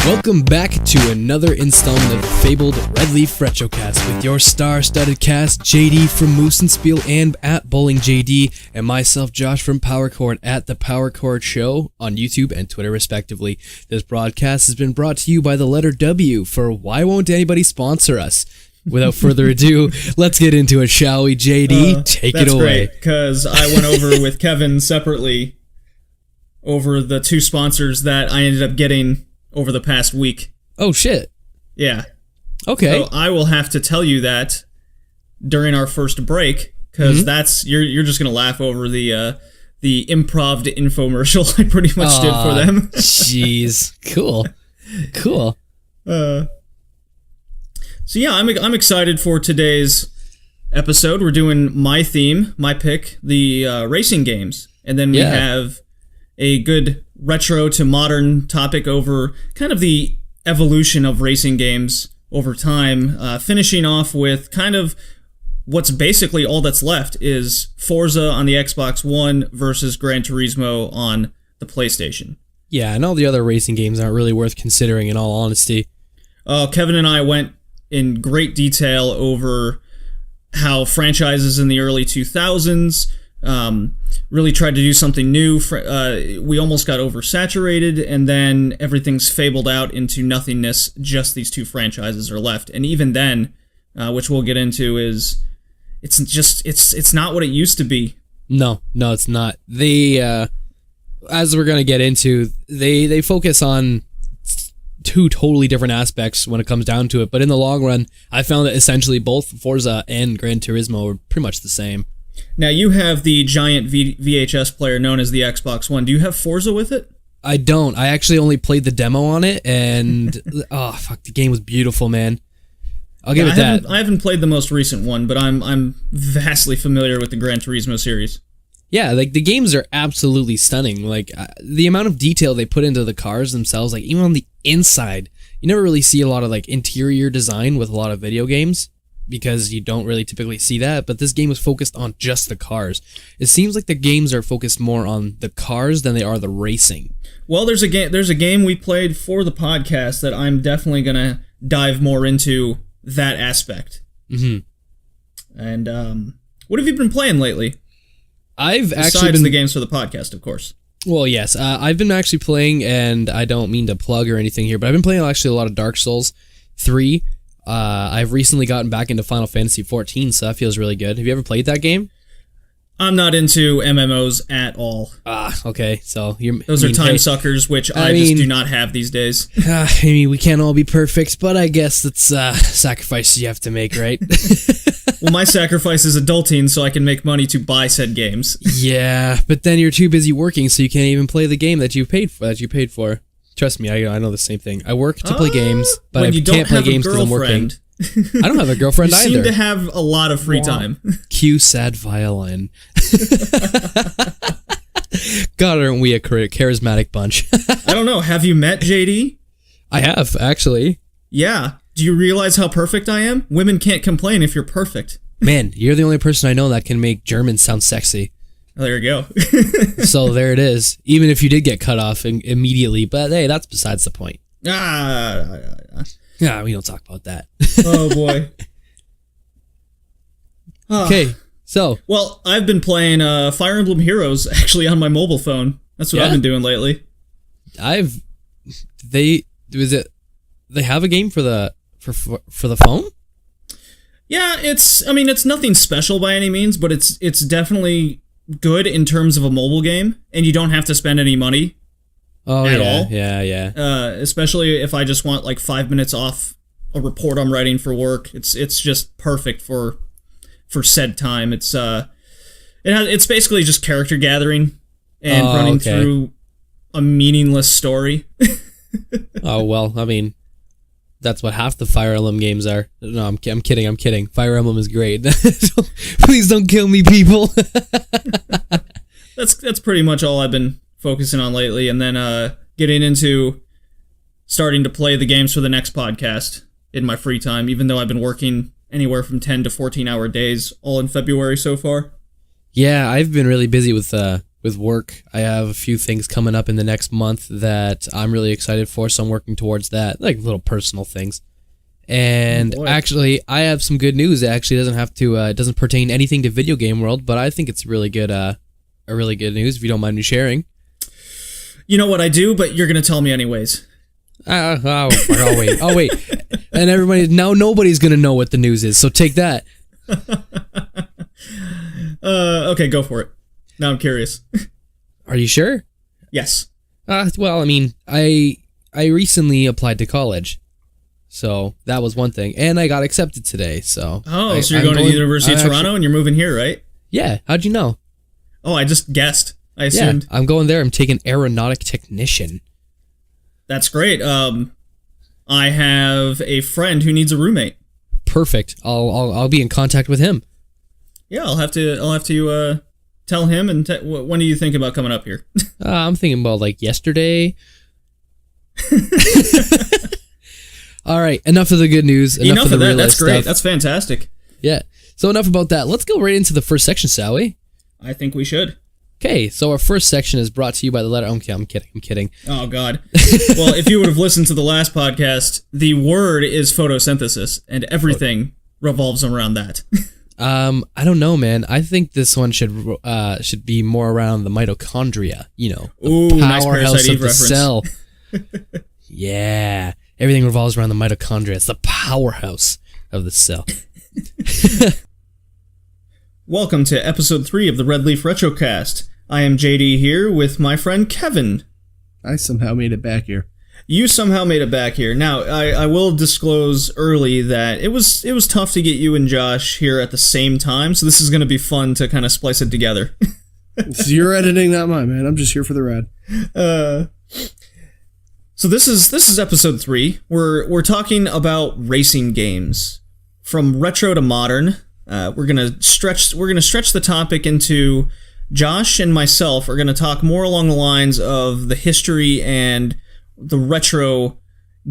Welcome back to another installment of the fabled Red Leaf Retrocast with your star-studded cast, JD from Moose and Spiel and at Bowling JD, and myself, Josh from Power Chord at the Power Chord Show on YouTube and Twitter respectively. This broadcast has been brought to you by the letter W for Why Won't Anybody Sponsor Us? Without further ado, let's get into it, shall we? JD, take it away. That's great, because I went over with Kevin separately over the two sponsors that I ended up getting over the past week. Oh, shit. Yeah. Okay. So I will have to tell you that during our first break, because that's you're just gonna laugh over the improv infomercial I pretty much did for them. Jeez. Cool. So yeah, I'm excited for today's episode. We're doing my theme, my pick, the racing games, and then we have a good retro to modern topic over kind of the evolution of racing games over time, finishing off with kind of what's basically all that's left is Forza on the Xbox One versus Gran Turismo on the PlayStation. Yeah, and all the other racing games aren't really worth considering in all honesty. Kevin and I went in great detail over how franchises in the early 2000s really tried to do something new. We almost got oversaturated, and then everything's fabled out into nothingness. Just these two franchises are left, and even then, which we'll get into, is it's not what it used to be. No, it's not. They, as we're gonna get into, they focus on two totally different aspects when it comes down to it. But in the long run, I found that essentially both Forza and Gran Turismo are pretty much the same. Now, you have the giant VHS player known as the Xbox One. Do you have Forza with it? I don't. I actually only played the demo on it, and the game was beautiful, man. I'll give it that. I haven't played the most recent one, but I'm vastly familiar with the Gran Turismo series. Yeah, like, the games are absolutely stunning. Like, the amount of detail they put into the cars themselves, like, even on the inside, you never really see a lot of, like, interior design with a lot of video games, because you don't really typically see that, but this game was focused on just the cars. It seems like the games are focused more on the cars than they are the racing. Well, there's a game we played for the podcast that I'm definitely gonna dive more into that aspect. Mm-hmm. And what have you been playing lately? Besides the games for the podcast, of course. Well, yes, I've been actually playing, and I don't mean to plug or anything here, but I've been playing actually a lot of Dark Souls 3. I've recently gotten back into Final Fantasy 14, so that feels really good. Have you ever played that game? I'm not into MMOs at all. Okay, so those are time suckers, which I just do not have these days. I mean, we can't all be perfect, but I guess that's sacrifices you have to make, right? Well, my sacrifice is adulting so I can make money to buy said games. Yeah, but then you're too busy working, so you can't even play the game that you paid for. Trust me, I know the same thing. I work to play games, but I can't play games because I'm working. I don't have a girlfriend either. You seem to have a lot of free time. Cue sad violin. God, aren't we a charismatic bunch? I don't know. Have you met JD? I have, actually. Yeah. Do you realize how perfect I am? Women can't complain if you're perfect. Man, you're the only person I know that can make Germans sound sexy. Well, there you go. So there it is. Even if you did get cut off immediately, but hey, that's besides the point. Yeah, we don't talk about that. Oh boy. Okay, so. Well, I've been playing Fire Emblem Heroes actually on my mobile phone. That's what I've been doing lately. They have a game for the phone? Yeah, it's nothing special by any means, but it's definitely good in terms of a mobile game, and you don't have to spend any money at all. Yeah. Especially if I just want like 5 minutes off a report I'm writing for work. It's just perfect for said time. It's basically just character gathering and running through a meaningless story. Oh well, I mean, that's what half the Fire Emblem games are. No, I'm kidding. Fire Emblem is great. Please don't kill me, people. That's pretty much all I've been focusing on lately, and then getting into starting to play the games for the next podcast in my free time, even though I've been working anywhere from 10 to 14-hour days all in February so far. Yeah, I've been really busy with work. I have a few things coming up in the next month that I'm really excited for, so I'm working towards that, like little personal things. And actually, I have some good news. It actually doesn't have to, it doesn't pertain anything to video game world, but I think it's really good, really good news, if you don't mind me sharing. You know what I do, but you're going to tell me anyways. I'll wait. And everybody, now nobody's going to know what the news is, so take that. Okay, go for it. Now I'm curious. Are you sure? Yes. Well, I mean, I recently applied to college. So that was one thing, and I got accepted today. So so you're going to the University of Toronto, and you're moving here, right? Yeah. How'd you know? Oh, I just guessed. I assumed. Yeah, I'm going there. I'm taking aeronautic technician. That's great. I have a friend who needs a roommate. Perfect. I'll be in contact with him. Yeah, I'll have to tell him. And when do you think about coming up here? I'm thinking about like yesterday. All right, enough of the good news. Enough of the that. That's great. Stuff. That's fantastic. Yeah. So enough about that. Let's go right into the first section, shall we? I think we should. Okay, so our first section is brought to you by the letter... Okay, I'm kidding. Oh, God. Well, if you would have listened to the last podcast, the word is photosynthesis, and everything revolves around that. I don't know, man. I think this one should be more around the mitochondria, the powerhouse of the cell. Yeah. Everything revolves around the mitochondria. It's the powerhouse of the cell. Welcome to episode 3 of the Red Leaf Retrocast. I am JD here with my friend Kevin. I somehow made it back here. You somehow made it back here. Now, I will disclose early that it was tough to get you and Josh here at the same time, so this is going to be fun to kind of splice it together. It's your editing, not mine, man. I'm just here for the ride. So this is episode 3. We're talking about racing games from retro to modern. We're gonna stretch the topic into Josh and myself are gonna talk more along the lines of the history and the retro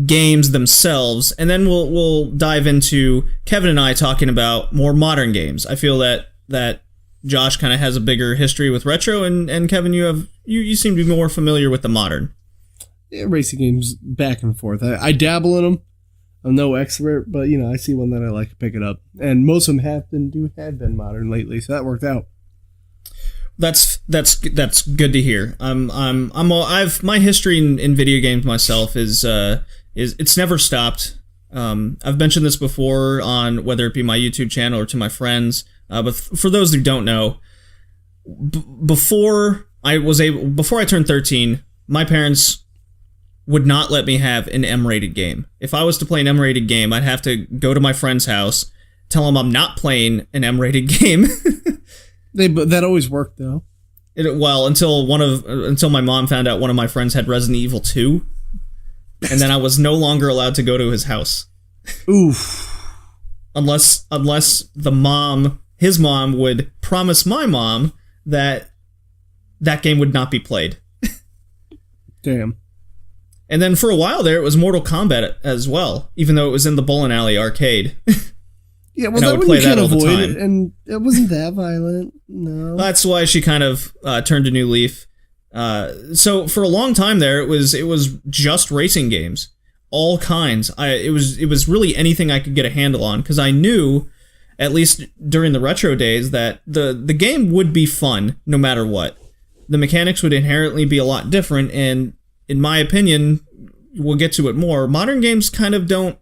games themselves, and then we'll dive into Kevin and I talking about more modern games. I feel that Josh kind of has a bigger history with retro, and Kevin, you seem to be more familiar with the modern. Yeah, racing games back and forth. I dabble in them. I'm no expert, but I see one that I like to pick it up, and most of them have been modern lately, so that worked out. That's good to hear. My history in video games myself is it's never stopped. I've mentioned this before on whether it be my YouTube channel or to my friends, but for those who don't know, before I turned 13, my parents would not let me have an M-rated game. If I was to play an M-rated game, I'd have to go to my friend's house, tell him I'm not playing an M-rated game. That always worked though. Until my mom found out one of my friends had Resident Evil 2, and then I was no longer allowed to go to his house. Oof. Unless his mom would promise my mom that game would not be played. Damn. And then for a while there, it was Mortal Kombat as well, even though it was in the bowling alley arcade. Yeah, well, that one you can't avoid it, and it wasn't that violent, no. That's why she kind of turned a new leaf. So for a long time there, it was just racing games, all kinds. It was really anything I could get a handle on, because I knew, at least during the retro days, that the game would be fun no matter what. The mechanics would inherently be a lot different, and in my opinion, we'll get to it more, modern games kind of don't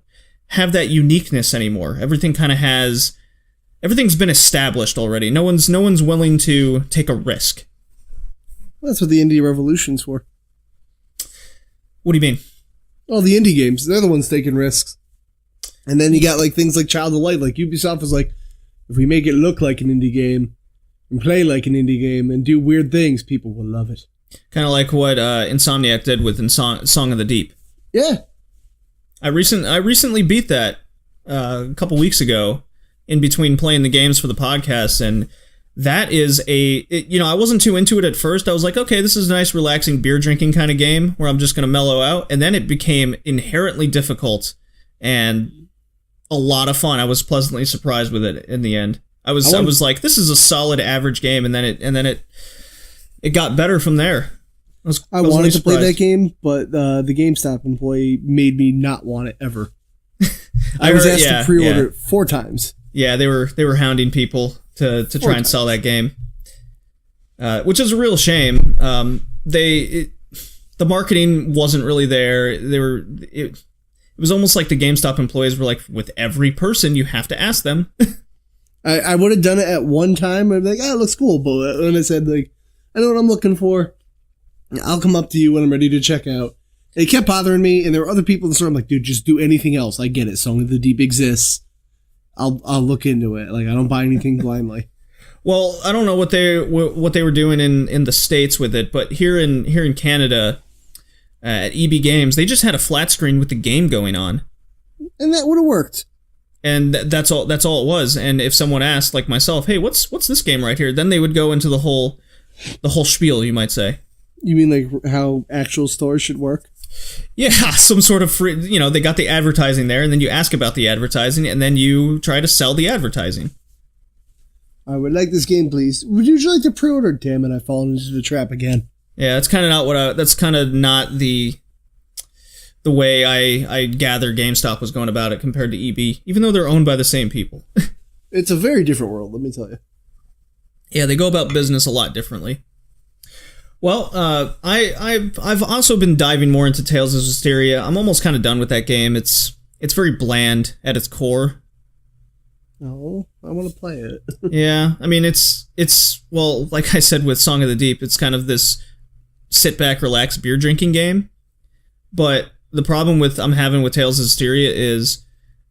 have that uniqueness anymore. Everything's been established already. No one's willing to take a risk. Well, that's what the indie revolution's for. What do you mean? Oh, the indie games, they're the ones taking risks. And then you got like things like Child of Light, like Ubisoft was like, if we make it look like an indie game and play like an indie game and do weird things, people will love it. Kind of like what Insomniac did with Song of the Deep. Yeah. I recently beat that a couple weeks ago in between playing the games for the podcast, and that is I wasn't too into it at first. I was like, okay, this is a nice relaxing beer drinking kind of game where I'm just going to mellow out, and then it became inherently difficult and a lot of fun. I was pleasantly surprised with it in the end. I was like, this is a solid average game, and then it got better from there. I wanted to play that game, but the GameStop employee made me not want it ever. I was asked to pre-order it 4 times. Yeah, they were hounding people to try and sell that game, which is a real shame. The marketing wasn't really there. It was almost like the GameStop employees were like, with every person, you have to ask them. I would have done it at one time. I'd be like, it looks cool. But when I said, like, I know what I'm looking for, I'll come up to you when I'm ready to check out. It kept bothering me, and there were other people in the store. I'm like, dude, just do anything else. I get it. Song of the Deep exists. I'll look into it. Like, I don't buy anything blindly. Well, I don't know what they were doing in the States with it, but here in Canada, at EB Games, they just had a flat screen with the game going on, and that would have worked. And that's all it was. And if someone asked, like myself, hey, what's this game right here? Then they would go into the whole spiel, you might say. You mean like how actual stores should work? Yeah, some sort of free, they got the advertising there, and then you ask about the advertising, and then you try to sell the advertising. I would like this game, please. Would you like to pre-order? Damn it, I've fallen into the trap again. Yeah, that's kind of not the way I gather GameStop was going about it compared to EB, even though they're owned by the same people. It's a very different world, let me tell you. Yeah, they go about business a lot differently. Well, I've also been diving more into Tales of Zestiria. I'm almost kind of done with that game. It's very bland at its core. Oh, I want to play it. Yeah, I mean it's well, like I said with Song of the Deep, it's kind of this sit back, relax, beer drinking game. But the problem I'm having with Tales of Zestiria is,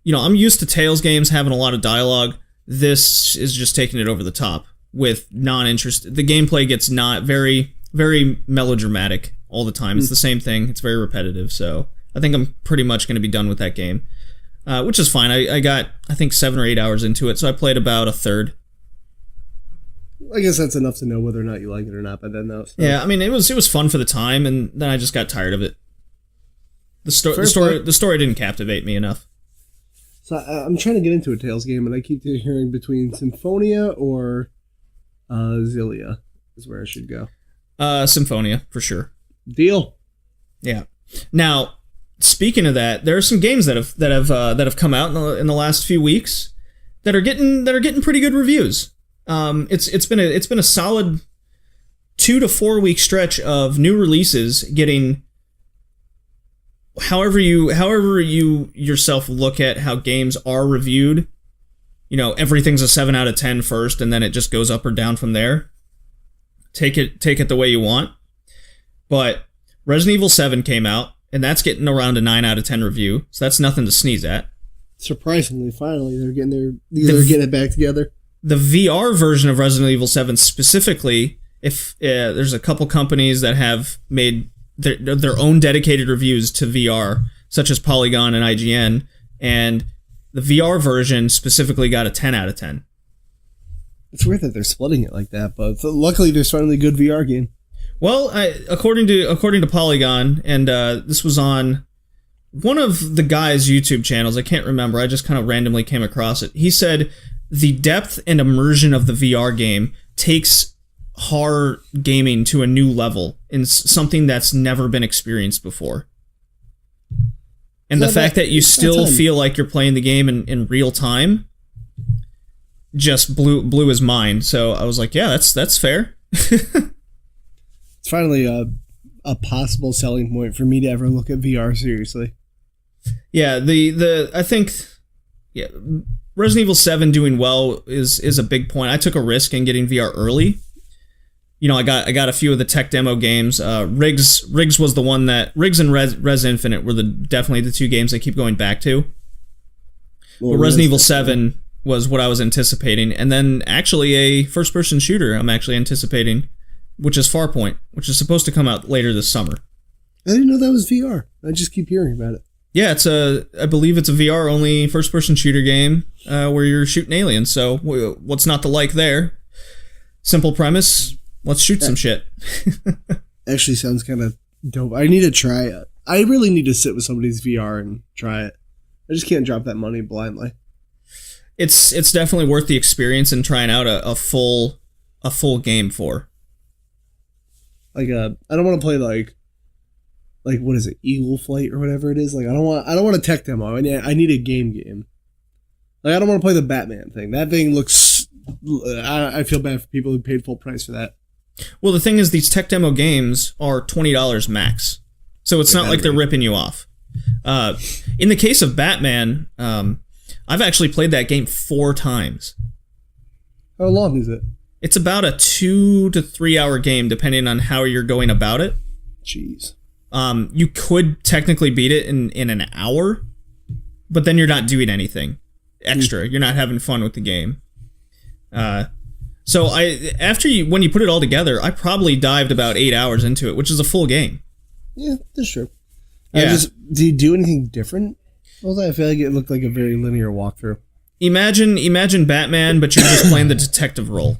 I'm used to Tales games having a lot of dialogue. This is just taking it over the top with non-interest. The gameplay gets not very, very melodramatic all the time. It's the same thing. It's very repetitive. So I think I'm pretty much going to be done with that game, which is fine. I got, I think, 7 or 8 hours into it, so I played about a third. I guess that's enough to know whether or not you like it or not by then, though. So. Yeah, I mean, it was fun for the time, and then I just got tired of it. The story didn't captivate me enough. So I'm trying to get into a Tales game, and I keep hearing between Symphonia or Xillia is where I should go. Symphonia, for sure. Deal. Yeah. Now, speaking of that, there are some games that have come out in the last few weeks that are getting pretty good reviews. It's been a solid 2 to 4 week stretch of new releases getting. However you yourself look at how games are reviewed, everything's a 7 out of 10 first, and then it just goes up or down from there. Take it the way you want. But Resident Evil 7 came out, and that's getting around a 9 out of 10 review, so that's nothing to sneeze at. Surprisingly, finally, they're getting it back together. The VR version of Resident Evil 7 specifically, if there's a couple companies that have made their own dedicated reviews to VR, such as Polygon and IGN, and the VR version specifically got a 10 out of 10. It's weird that they're splitting it like that, but luckily there's finally a good VR game. Well, according to Polygon, and this was on one of the guys' YouTube channels, I can't remember, I just kind of randomly came across it. He said the depth and immersion of the VR game takes horror gaming to a new level in something that's never been experienced before. And the fact that you still feel like you're playing the game in real time just blew his mind. So I was like, yeah, that's fair. It's finally a possible selling point for me to ever look at VR seriously. Yeah, I think Resident Evil 7 doing well is a big point. I took a risk in getting VR early. I got a few of the tech demo games. Riggs was the one that Riggs and Res Infinite were definitely the 2 games I keep going back to. But Resident Evil 7 was what I was anticipating, and then actually a first-person shooter I'm actually anticipating, which is Farpoint, which is supposed to come out later this summer. I didn't know that was VR. I just keep hearing about it. Yeah, I believe it's a VR-only first-person shooter game where you're shooting aliens. So what's not to like there? Simple premise. Let's shoot some shit. Actually sounds kind of dope. I need to try it. I really need to sit with somebody's VR and try it. I just can't drop that money blindly. it's definitely worth the experience and trying out a full game for. Like I don't want to play like what is it, Eagle Flight or whatever it is. Like I don't want a tech demo. I need a game. Like I don't want to play the Batman thing. That thing looks. I feel bad for people who paid full price for that. Well, the thing is, these tech demo games are $20 max, so it's not like they're ripping you off. In the case of Batman, I've actually played that game 4 times. How long is it? It's about a 2 to 3 hour game, depending on how you're going about it. Jeez. You could technically beat it in an hour, but then you're not doing anything extra. You're not having fun with the game. So when you put it all together, I probably dived about 8 hours into it, which is a full game. Yeah, that's true. Yeah. Did you do anything different? I feel like it looked like a very linear walkthrough. Imagine Batman, but you're just playing the detective role.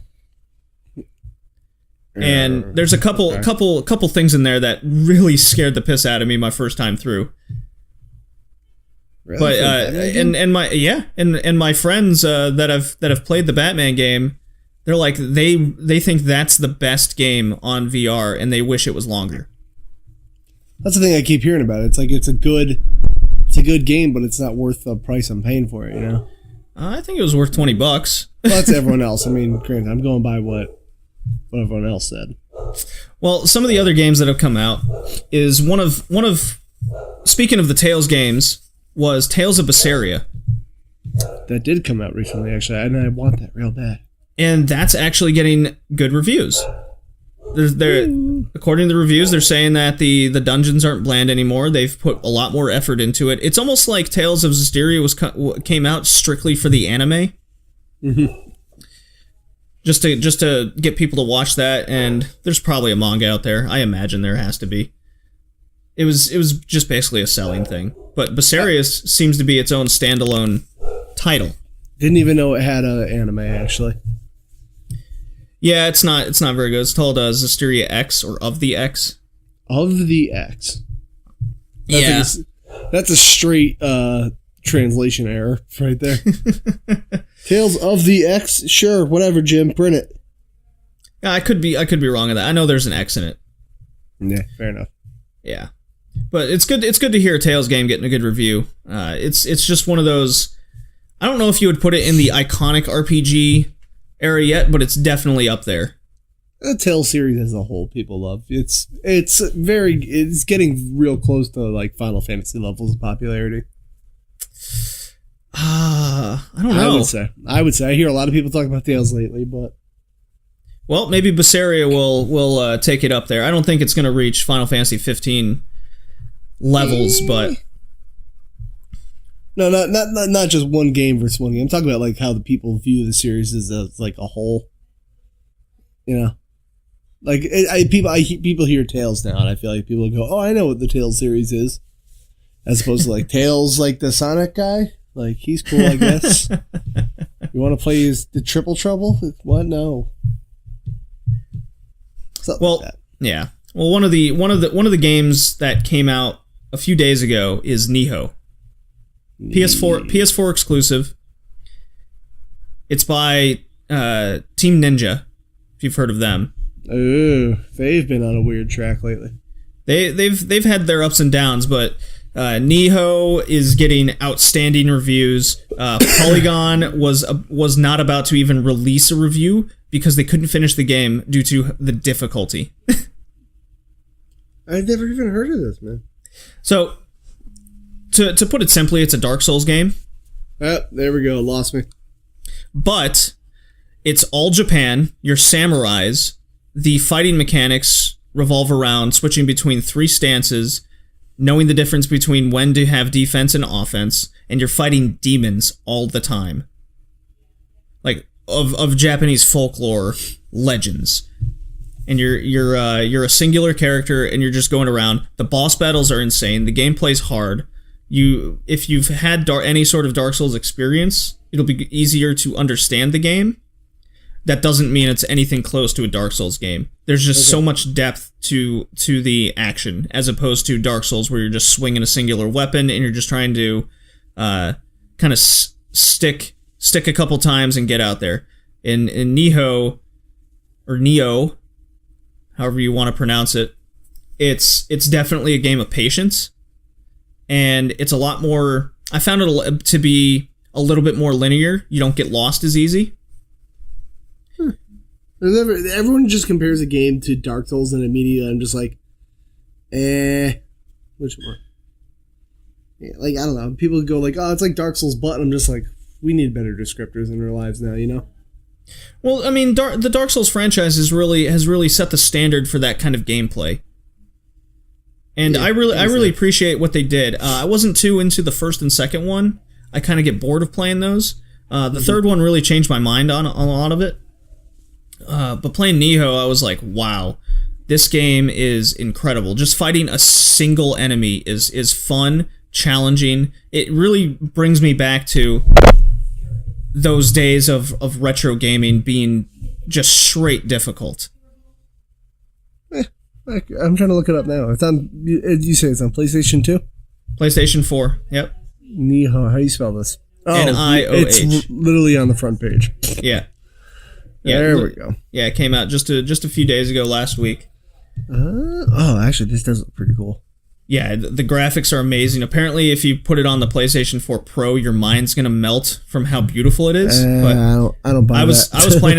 And there's a couple things in there that really scared the piss out of me my first time through. Really? But and my friends that have played the Batman game, they're like they think that's the best game on VR and they wish it was longer. That's the thing I keep hearing about. It's like it's a good game, but it's not worth the price I'm paying for it. You know. I think it was worth $20. Well, that's everyone else. I mean, granted, I'm going by what everyone else said. Well, some of the other games that have come out is one of speaking of the Tales games was Tales of Berseria. That did come out recently, actually, and I want that real bad. And that's actually getting good reviews. According to the reviews, they're saying that the dungeons aren't bland anymore. They've put a lot more effort into it. It's almost like Tales of Berseria came out strictly for the anime. Mm-hmm. Just to get people to watch that, and there's probably a manga out there. I imagine there has to be. It was just basically a selling thing. But Berseria seems to be its own standalone title. Didn't even know it had an anime, actually. Yeah, it's not very good. It's called Zestiria X, or Of the X. Of the X. That's a straight translation error right there. Tales of the X? Sure, whatever, Jim. Print it. Yeah, I could be wrong on that. I know there's an X in it. Yeah, fair enough. Yeah. But it's good to hear a Tales game getting a good review. It's just one of those. I don't know if you would put it in the iconic RPG era yet, but it's definitely up there. The Tales series as a whole, people love. It's getting real close to like Final Fantasy levels of popularity. I don't know. I would say I hear a lot of people talk about Tales lately, but well, maybe Berseria will take it up there. I don't think it's going to reach Final Fantasy 15 levels, but no, not just one game versus one game. I'm talking about like how the people view the series as like a whole. You know, like people hear Tales now, and I feel like people go, "Oh, I know what the Tales series is," as opposed to like Tales, like the Sonic guy. Like he's cool, I guess. You want to play the Triple Trouble? What? No. Something like that. Yeah. Well, one of the games that came out a few days ago is Nioh. PS4 exclusive. It's by Team Ninja, if you've heard of them. Ooh, they've been on a weird track lately. They've had their ups and downs, but Nioh is getting outstanding reviews. Polygon was not about to even release a review because they couldn't finish the game due to the difficulty. I've never even heard of this, man. So, to put it simply, it's a Dark Souls game. There we go. Lost me. But it's all Japan. You're samurais. The fighting mechanics revolve around switching between 3 stances, knowing the difference between when to have defense and offense, and you're fighting demons all the time. Like of Japanese folklore legends. And you're a singular character and you're just going around. The boss battles are insane. The gameplay's hard. If you've had any sort of Dark Souls experience, it'll be easier to understand the game. That doesn't mean it's anything close to a Dark Souls game. There's just so much depth to the action, as opposed to Dark Souls where you're just swinging a singular weapon and you're just trying to kind of stick stick a couple times and get out there. In Neo, however you want to pronounce it, it's definitely a game of patience, and it's a lot more. I found it to be a little bit more linear. You don't get lost as easy. Everyone just compares a game to Dark Souls, and immediately I'm just like, which one? Yeah, like, I don't know. People go like, oh, it's like Dark Souls, but I'm just like, we need better descriptors in our lives now, you know? Well, I mean, the Dark Souls franchise has really set the standard for that kind of gameplay. And yeah, I really appreciate what they did. I wasn't too into the first and second one. I kind of get bored of playing those. The third one really changed my mind on a lot of it. But playing Neo, I was like, wow, this game is incredible. Just fighting a single enemy is fun, challenging. It really brings me back to those days of retro gaming being just straight difficult. I'm trying to look it up now. It's on. You say it's on PlayStation 2? PlayStation 4. Yep. Neo. How do you spell this? Oh, Nioh. It's literally on the front page. Yeah. There we go. Yeah, it came out just a few days ago, last week. Actually, this does look pretty cool. Yeah, the graphics are amazing. Apparently, if you put it on the PlayStation 4 Pro, your mind's gonna melt from how beautiful it is. But I don't buy that.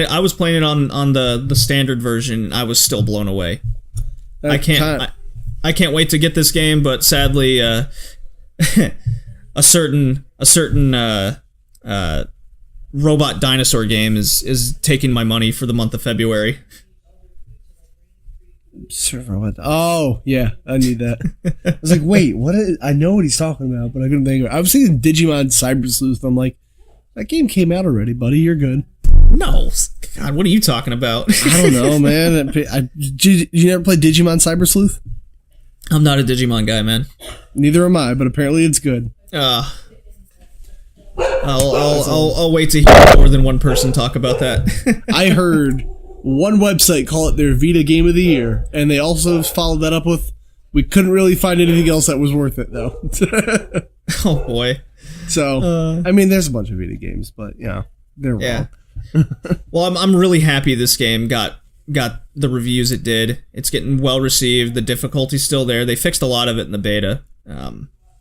I was playing it on the standard version. I was still blown away. I can't wait to get this game, but sadly, a certain robot dinosaur game is taking my money for the month of February. Oh, yeah, I need that. I was like, wait, what? I know what he's talking about, but I couldn't think of it. I was thinking Digimon Cyber Sleuth. I'm like, that game came out already, buddy. You're good. No. God, what are you talking about? I don't know, man. You never played Digimon Cyber Sleuth? I'm not a Digimon guy, man. Neither am I, but apparently it's good. I'll wait to hear more than one person talk about that. I heard one website call it their Vita Game of the Year, and they also followed that up with, we couldn't really find anything else that was worth it, though. Oh, boy. So, I mean, there's a bunch of Vita games, but, yeah, they're wrong. Well, I'm really happy this game got the reviews it did. It's getting well received. The difficulty's still there. They fixed a lot of it in the beta.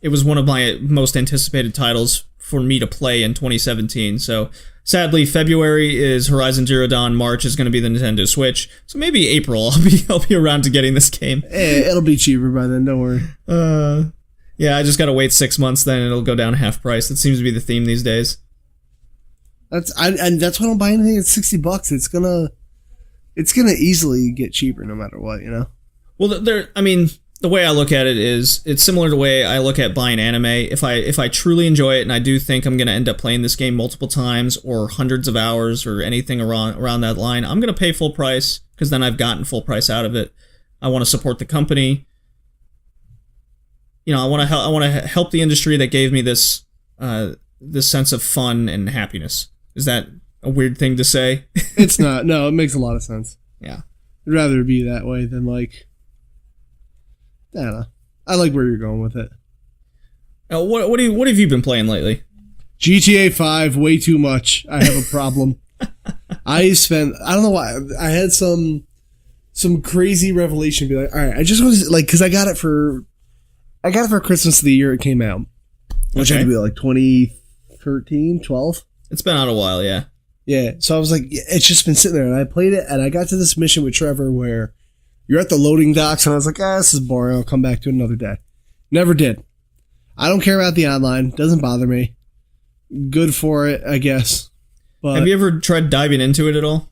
It was one of my most anticipated titles for me to play in 2017. So sadly, February is Horizon Zero Dawn. March is going to be the Nintendo Switch. So maybe April I'll be around to getting this game. It'll be cheaper by then. Don't worry. Yeah, I just got to wait 6 months. Then it'll go down half price. That seems to be the theme these days. That's why I don't buy anything at $60. It's gonna easily get cheaper no matter what, you know. Well, the way I look at it is, it's similar to the way I look at buying anime. If I truly enjoy it, and I do think I'm going to end up playing this game multiple times or hundreds of hours or anything around that line, I'm going to pay full price, because then I've gotten full price out of it. I want to support the company. You know, I want to help the industry that gave me this sense of fun and happiness. Is that a weird thing to say? It's not. No, it makes a lot of sense. Yeah. I'd rather be that way than like, I don't know. I like where you're going with it. What have you been playing lately? GTA 5, way too much. I have a problem. I don't know why, I had some crazy revelation. Be like, all right, I just want to, like, because I got it for Christmas the year it came out, which had to be like 2013, 12. It's been out a while, yeah. Yeah, so I was like, it's just been sitting there, and I played it, and I got to this mission with Trevor where you're at the loading docks, and I was like, this is boring, I'll come back to it another day. Never did. I don't care about the online, doesn't bother me. Good for it, I guess. But have you ever tried diving into it at all?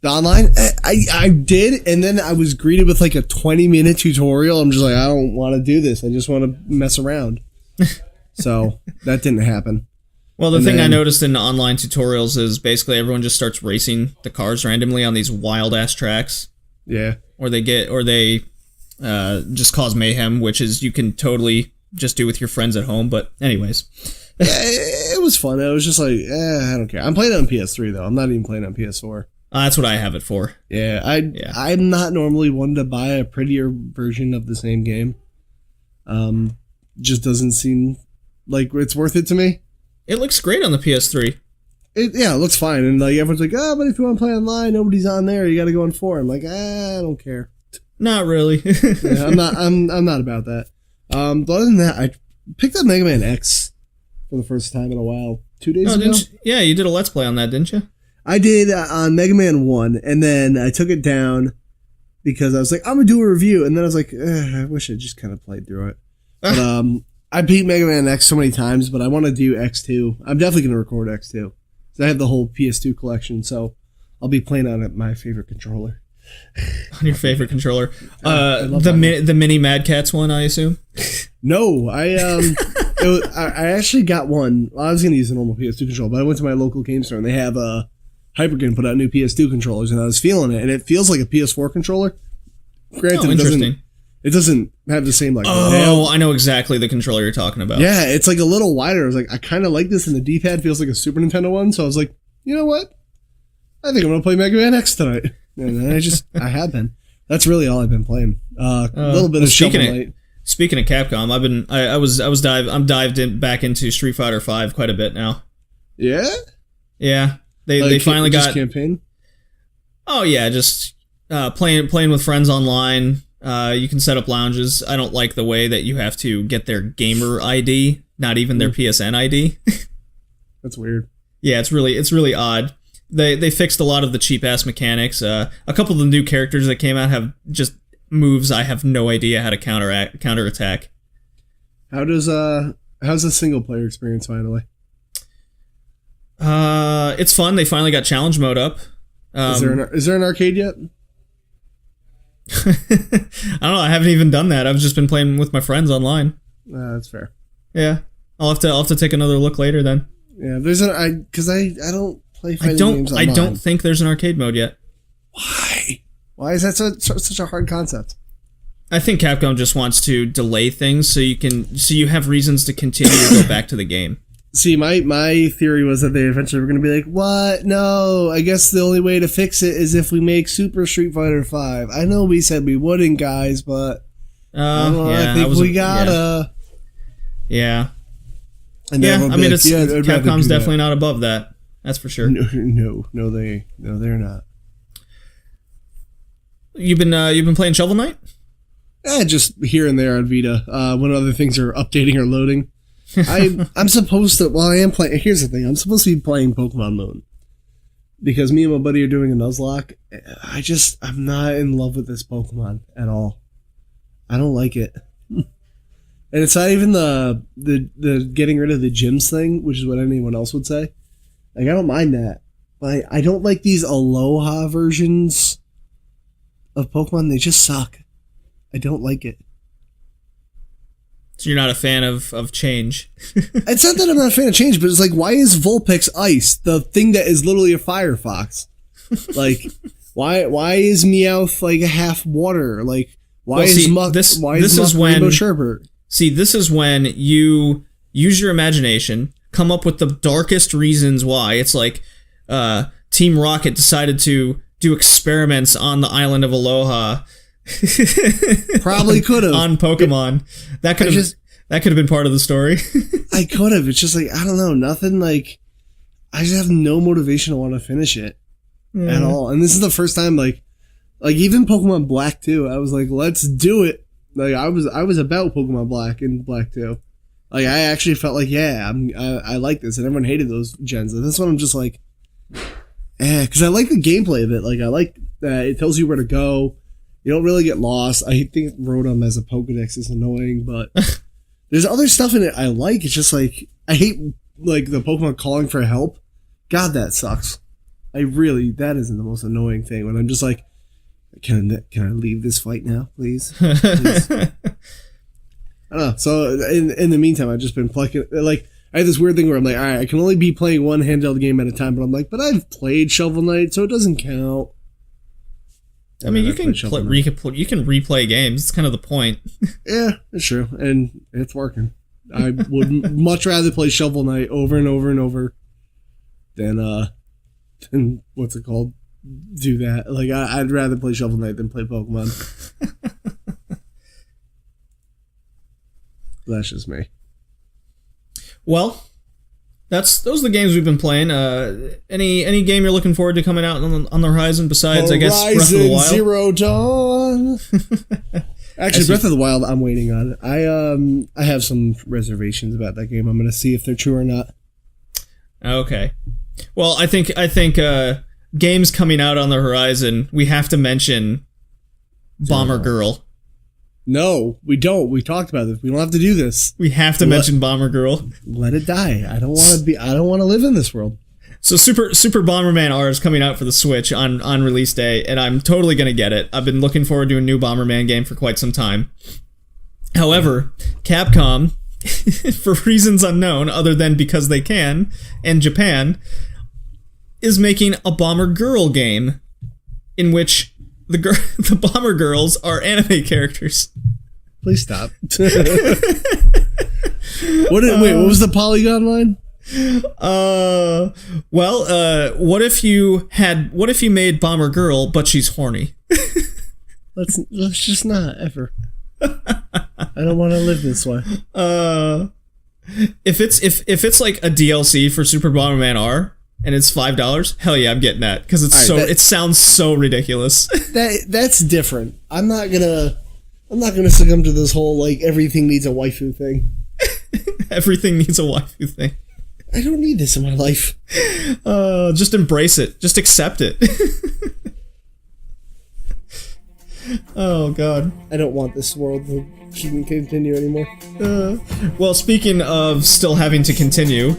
The online? I did, and then I was greeted with like a 20-minute tutorial. I'm just like, I don't want to do this, I just want to mess around. So, that didn't happen. Well, the thing I noticed in the online tutorials is basically everyone just starts racing the cars randomly on these wild-ass tracks. Yeah. Or they just cause mayhem, which is you can totally just do with your friends at home. But anyways. Yeah, it was fun. I was just like, I don't care. I'm playing it on PS3, though. I'm not even playing on PS4. That's what I have it for. Yeah, I'm not normally one to buy a prettier version of the same game. Just doesn't seem like it's worth it to me. It looks great on the PS3. It looks fine, and like everyone's like, oh, but if you want to play online, nobody's on there. You got to go on 4. I'm like, I don't care. Not really. Yeah, I'm not about that. But other than that, I picked up Mega Man X for the first time in a while. 2 days ago. Yeah, you did a Let's Play on that, didn't you? I did on Mega Man 1, and then I took it down because I was like, I'm gonna do a review, and then I was like, I wish I just kind of played through it. But I beat Mega Man X so many times, but I want to do X2. I'm definitely gonna record X2. I have the whole PS2 collection, so I'll be playing on it my favorite controller. On your favorite controller, the mini Mad Catz one, I assume. No, I actually got one. Well, I was gonna use a normal PS2 controller, but I went to my local game store and they have Hyperkin put out new PS2 controllers, and I was feeling it, and it feels like a PS4 controller. Granted, it doesn't have the same like. Oh, I know exactly the controller you're talking about. Yeah, it's like a little wider. I was like, I kind of like this, and the D-pad feels like a Super Nintendo one. So I was like, you know what? I think I'm gonna play Mega Man X tonight, and I have been. That's really all I've been playing. A little bit of Shovel Knight. Speaking of Capcom, I'm dived back into Street Fighter V quite a bit now. Yeah. Yeah, they finally got campaign. Oh yeah, just playing with friends online. You can set up lounges. I don't like the way that you have to get their gamer ID, not even their PSN ID. That's weird. Yeah, it's really odd. They fixed a lot of the cheap ass mechanics. A couple of the new characters that came out have just moves I have no idea how to counterattack. How's the single player experience finally? It's fun. They finally got challenge mode up. Is there an arcade yet? I don't know. I haven't even done that. I've just been playing with my friends online. That's fair. Yeah, I'll have to take another look later then. Yeah, there's I don't play fighting games online. I don't think there's an arcade mode yet. Why? Why is that such a hard concept? I think Capcom just wants to delay things so you have reasons to continue to go back to the game. See, my theory was that they eventually were going to be like, what? No, I guess the only way to fix it is if we make Super Street Fighter V. I know we said we wouldn't, guys, but I think we gotta. Yeah. And I mean, Capcom's definitely not above that. That's for sure. No, they're not. You've been playing Shovel Knight? Just here and there on Vita. When other things are updating or loading. I'm supposed to. Well, I am playing. Here's the thing. I'm supposed to be playing Pokemon Moon because me and my buddy are doing a Nuzlocke. I'm not in love with this Pokemon at all. I don't like it, and it's not even the getting rid of the gyms thing, which is what anyone else would say. Like, I don't mind that, but I don't like these Aloha versions of Pokemon. They just suck. I don't like it. So you're not a fan of change? It's not that I'm not a fan of change, but it's like, why is Vulpix ice, the thing that is literally a Firefox? Like, why is Meowth like a half water? Like, this is when Rainbow Sherbert? See, this is when you use your imagination, come up with the darkest reasons why. It's like Team Rocket decided to do experiments on the island of Aloha. Probably could have on Pokemon. That could have been part of the story. I could have. It's just like, I don't know, nothing. Like, I just have no motivation to want to finish it at all. And this is the first time, like even Pokemon Black 2, I was like, let's do it. Like, I was about Pokemon Black and Black 2. Like, I actually felt like, yeah, I like this, and everyone hated those gens. And this one, I'm just like, because I like the gameplay of it. Like, I like that it tells you where to go. You don't really get lost. I think Rotom as a Pokedex is annoying, but there's other stuff in it I like. It's just like, I hate like the Pokemon calling for help. God, that sucks. That isn't the most annoying thing when I'm just like, can I leave this fight now, please? Please. I don't know. So in the meantime, I've just been plucking, like, I have this weird thing where I'm like, all right, I can only be playing one handheld game at a time, but I'm like, but I've played Shovel Knight, so it doesn't count. I mean, you can replay games. It's kind of the point. Yeah, it's true, and it's working. I would much rather play Shovel Knight over and over and over than what's it called? Do that. Like, I'd rather play Shovel Knight than play Pokemon. That's just me. Well, those are the games we've been playing. Any game you're looking forward to coming out on the horizon besides, I guess, Breath of the Wild? Zero Dawn. Actually, Breath of the Wild, I'm waiting on. I have some reservations about that game. I'm going to see if they're true or not. Okay. Well, I think games coming out on the horizon, we have to mention Bomber Girl. No, we don't. We talked about this. We don't have to do this. We have to mention Bomber Girl. Let it die. I don't want to live in this world. So Super Bomberman R is coming out for the Switch on release day, and I'm totally going to get it. I've been looking forward to a new Bomberman game for quite some time. However, Capcom, for reasons unknown, other than because they can, and Japan, is making a Bomber Girl game in which the Bomber Girls are anime characters. Please stop. What was the Polygon line? What if you made Bomber Girl, but she's horny? Let's just not ever. I don't want to live this way. If it's like a DLC for Super Bomberman R and it's $5, hell yeah, I'm getting that because it sounds so ridiculous. That's different. I'm not gonna succumb to this whole like everything needs a waifu thing. Everything needs a waifu thing. I don't need this in my life. Just embrace it. Just accept it. Oh, God. I don't want this world to continue anymore. Well, speaking of still having to continue,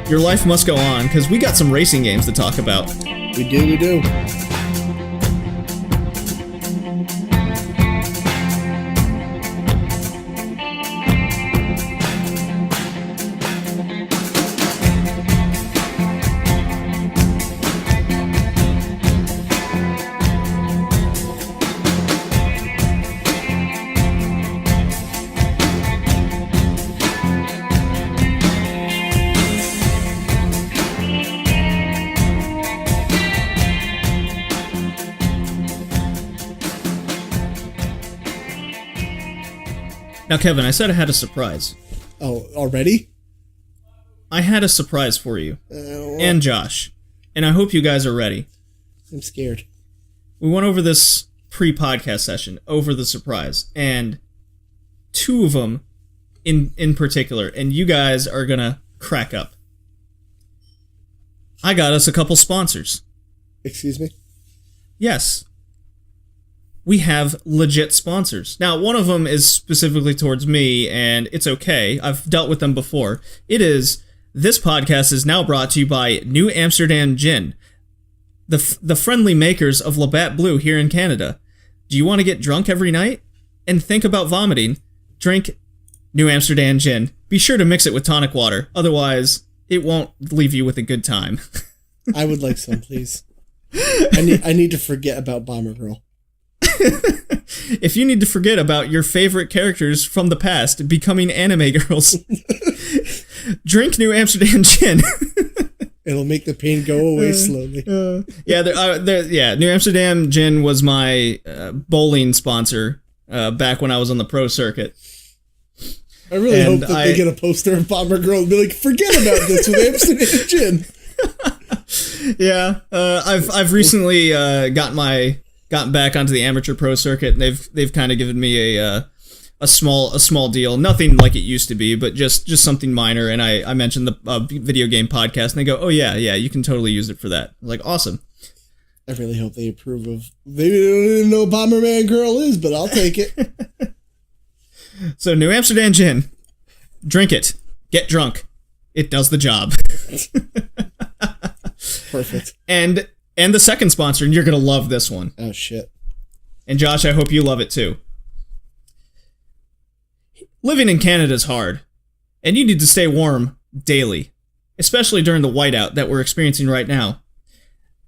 your life must go on, because we got some racing games to talk about. We do. Now, Kevin, I said I had a surprise. Oh, already? I had a surprise for you. And Josh. And I hope you guys are ready. I'm scared. We went over this pre-podcast session, over the surprise, and two of them in particular, and you guys are gonna crack up. I got us a couple sponsors. Excuse me? Yes. We have legit sponsors. Now, one of them is specifically towards me, and it's okay. I've dealt with them before. This podcast is now brought to you by New Amsterdam Gin, the friendly makers of Labatt Blue here in Canada. Do you want to get drunk every night and think about vomiting? Drink New Amsterdam Gin. Be sure to mix it with tonic water, otherwise it won't leave you with a good time. I would like some, please. I need to forget about Bomber Girl. If you need to forget about your favorite characters from the past becoming anime girls, drink New Amsterdam Gin. It'll make the pain go away slowly. New Amsterdam Gin was my bowling sponsor back when I was on the pro circuit. I really hope that they get a poster of Bomber Girl and be like, forget about this with Amsterdam Gin. Yeah, I've recently gotten back onto the amateur pro circuit, and they've kind of given me a small deal. Nothing like it used to be, but just something minor. And I mentioned the video game podcast, and they go, "Oh yeah, you can totally use it for that." I'm like, awesome. I really hope they approve of. They don't even know Bomberman Girl is, but I'll take it. So New Amsterdam Gin, drink it, get drunk. It does the job. Perfect. And the second sponsor, and you're going to love this one. Oh, shit. And Josh, I hope you love it too. Living in Canada is hard, and you need to stay warm daily, especially during the whiteout that we're experiencing right now.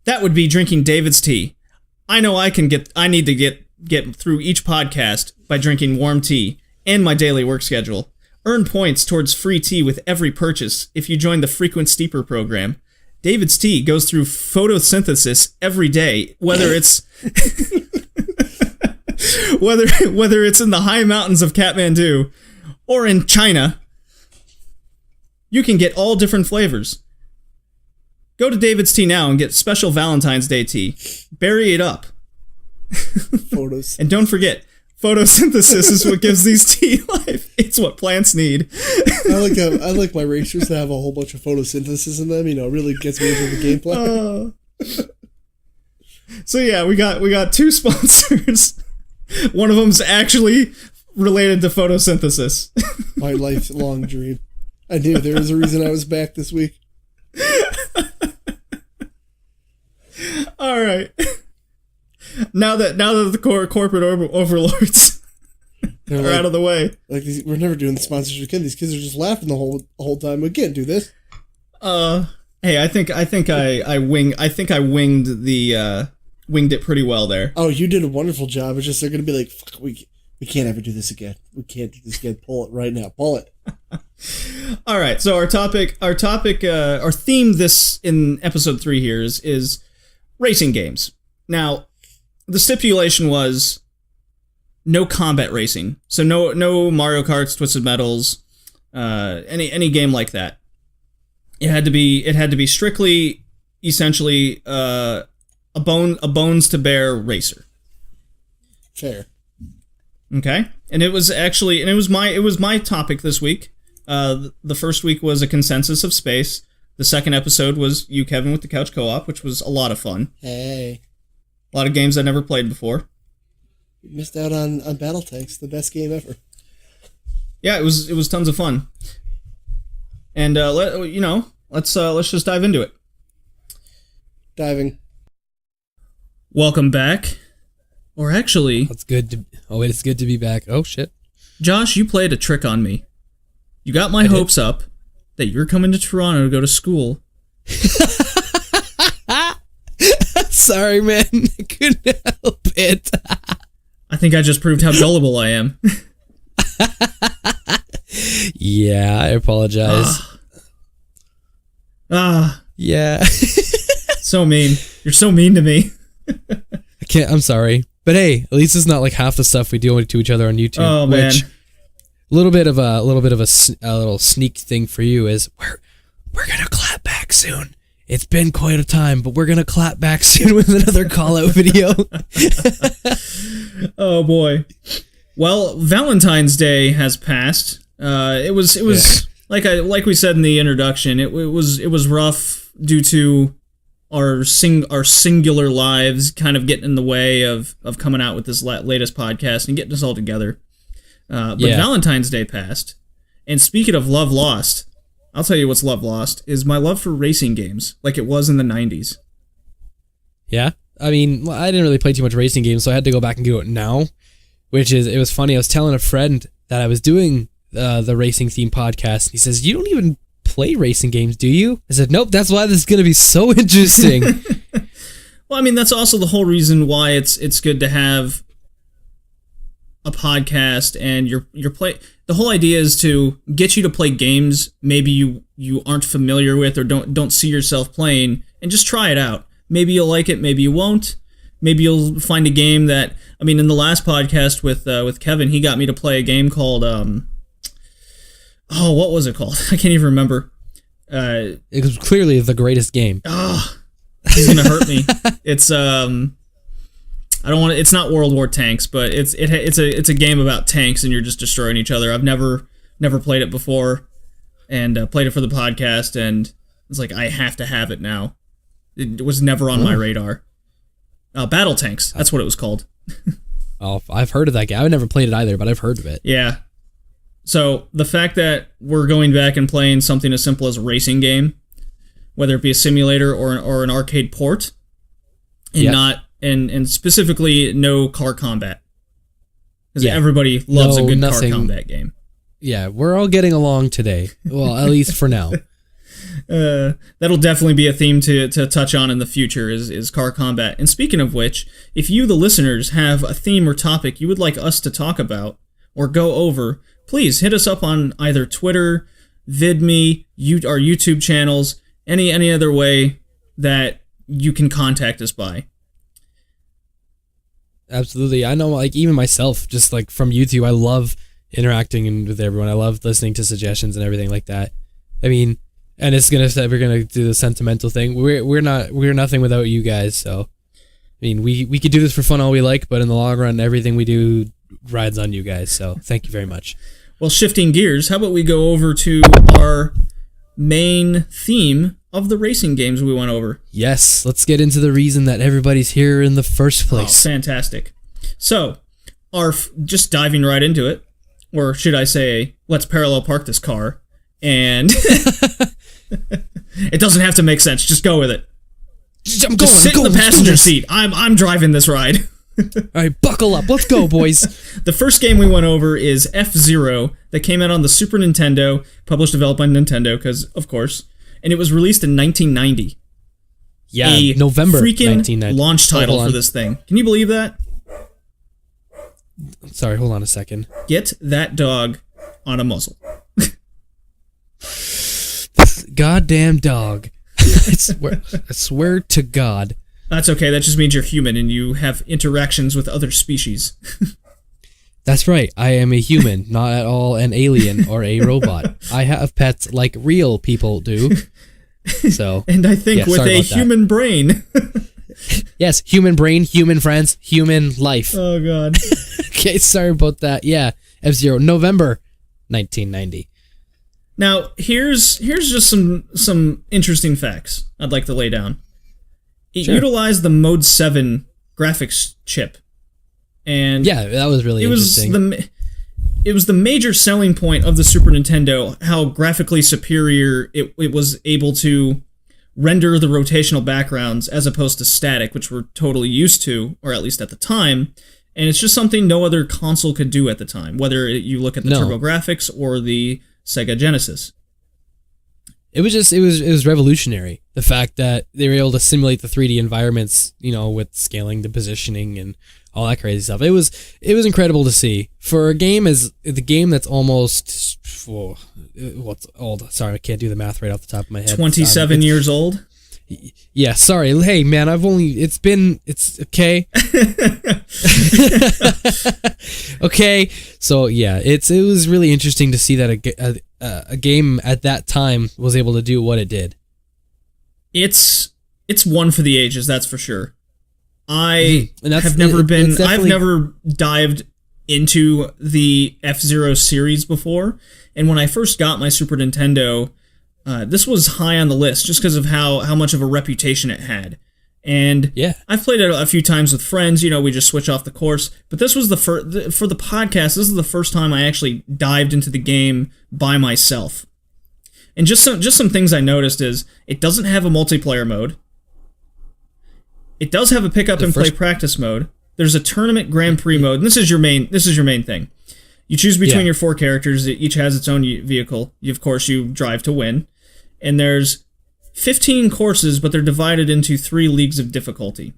That would be drinking David's tea. I know I need to get through each podcast by drinking warm tea and my daily work schedule. Earn points towards free tea with every purchase if you join the Frequent Steeper program. David's tea goes through photosynthesis every day, whether it's whether it's in the high mountains of Kathmandu or in China. You can get all different flavors. Go to David's Tea now and get special Valentine's Day tea. Bury it up. Photos. And don't forget, photosynthesis is what gives these tea life. It's what plants need. I like my racers to have a whole bunch of photosynthesis in them. You know, it really gets me into the gameplay. So yeah, we got 2 sponsors. One of them's actually related to photosynthesis. My lifelong dream. I knew there was a reason I was back this week. All right. Now that the corporate overlords are out of the way, like we're never doing the sponsorship again. These kids are just laughing the whole time. We can't do this. Hey, I think I winged it pretty well there. Oh, you did a wonderful job. It's just they're gonna be like, fuck, we can't ever do this again. We can't do this again. Pull it right now. Pull it. All right. So our theme this in episode 3 here is racing games. Now, the stipulation was no combat racing. So no Mario Karts, Twisted Metals, any game like that. It had to be strictly, essentially, a bones to bear racer. Fair. Okay, and it was my topic this week. The first week was a consensus of space. The second episode was you, Kevin, with the couch co-op, which was a lot of fun. Hey, a lot of games I never played before. You missed out on Battle Tanks, the best game ever. Yeah, it was tons of fun. And let's just dive into it. Diving. Welcome back. Or actually, it's good to be back. Oh shit. Josh, you played a trick on me. You got my hopes up that you're coming to Toronto to go to school. Sorry, man. I couldn't help it. I think I just proved how gullible I am. Yeah, I apologize. Yeah. So mean. You're so mean to me. I'm sorry. But hey, at least it's not like half the stuff we do to each other on YouTube. Oh, man. Which, a little bit of a little sneak thing for you is we're gonna clap back soon. It's been quite a time, but we're gonna clap back soon with another call-out video. Oh boy. Well, Valentine's Day has passed. It was like we said in the introduction. It was rough due to our singular lives kind of getting in the way of coming out with this latest podcast and getting us all together. But Valentine's Day passed. And speaking of love lost, I'll tell you what's love lost is my love for racing games, like it was in the 90s. Yeah? I mean, I didn't really play too much racing games, so I had to go back and do it now, it was funny. I was telling a friend that I was doing the racing theme podcast, and he says, "You don't even play racing games, do you?" I said, "Nope, that's why this is going to be so interesting." Well, I mean, that's also the whole reason why it's good to have a podcast, and your play. The whole idea is to get you to play games maybe you aren't familiar with or don't see yourself playing, and just try it out. Maybe you'll like it, maybe you won't. Maybe you'll find a game that, I mean, in the last podcast with Kevin, he got me to play a game called what was it called? I can't even remember. It was clearly the greatest game. He's gonna hurt me. It's I don't want to. It's not World War Tanks, but it's a game about tanks and you're just destroying each other. I've never played it before, and played it for the podcast, and it's like I have to have it now. It was never on my radar. Battle Tanks. That's what it was called. Oh, I've heard of that game. I've never played it either, but I've heard of it. Yeah. So the fact that we're going back and playing something as simple as a racing game, whether it be a simulator or an arcade port, and and specifically no car combat, because everybody loves a good car combat game. Yeah, we're all getting along today. Well, at least for now. That'll definitely be a theme to touch on in the future is car combat. And speaking of which, if you, the listeners, have a theme or topic you would like us to talk about or go over, please hit us up on either Twitter, VidMe, our YouTube channels, any other way that you can contact us by. Absolutely. I know, like, even myself, just like from YouTube, I love interacting with everyone. I love listening to suggestions and everything like that. I mean, and we're gonna do the sentimental thing. We're nothing without you guys. So, I mean, we could do this for fun all we like, but in the long run, everything we do rides on you guys. So, thank you very much. Well, shifting gears, how about we go over to our main theme of the racing games we went over? Yes, let's get into the reason that everybody's here in the first place. Oh, fantastic. So, just diving right into it, or should I say, let's parallel park this car, and it doesn't have to make sense. Just go with it. Sit in the passenger seat. I'm driving this ride. All right, buckle up. Let's go, boys. The first game we went over is F-Zero that came out on the Super Nintendo, published, developed by Nintendo, because, of course, and it was released in 1990. Yeah, November freaking 1990. Launch title for this thing. Can you believe that? Sorry, hold on a second. Get that dog on a muzzle. Goddamn dog. I swear to God. That's okay. That just means you're human and you have interactions with other species. That's right. I am a human, not at all an alien or a robot. I have pets like real people do. So, and I think with a human brain. Yes, human brain, human friends, human life. Oh, God. Okay, sorry about that. Yeah, F-Zero, November 1990. Now, here's just some interesting facts I'd like to lay down. It utilized the Mode 7 graphics chip. And yeah, that was really interesting. It was the major selling point of the Super Nintendo, how graphically superior it was able to render the rotational backgrounds as opposed to static, which we're totally used to, or at least at the time. And it's just something no other console could do at the time, whether you look at the TurboGrafx or the Sega Genesis. It was revolutionary. The fact that they were able to simulate the 3D environments, with scaling, the positioning, and all that crazy stuff. It was incredible to see for a game the game that's almost what's old. Sorry, I can't do the math right off the top of my head. 27 years old. Yeah, sorry. Hey, man, it's okay. Okay, so yeah, it was really interesting to see that a game at that time was able to do what it did. It's one for the ages, that's for sure. I've never dived into the F-Zero series before, and when I first got my Super Nintendo, this was high on the list just because of how much of a reputation it had. And yeah, I've played it a few times with friends, we just switch off the course. But this was for the podcast, this is the first time I actually dived into the game by myself. And just some things I noticed is it doesn't have a multiplayer mode. It does have a pick up and play practice mode. There's a tournament Grand Prix mode, and this is your main thing. You choose between your 4 characters, each has its own vehicle. Of course, you drive to win. And there's 15 courses, but they're divided into 3 leagues of difficulty.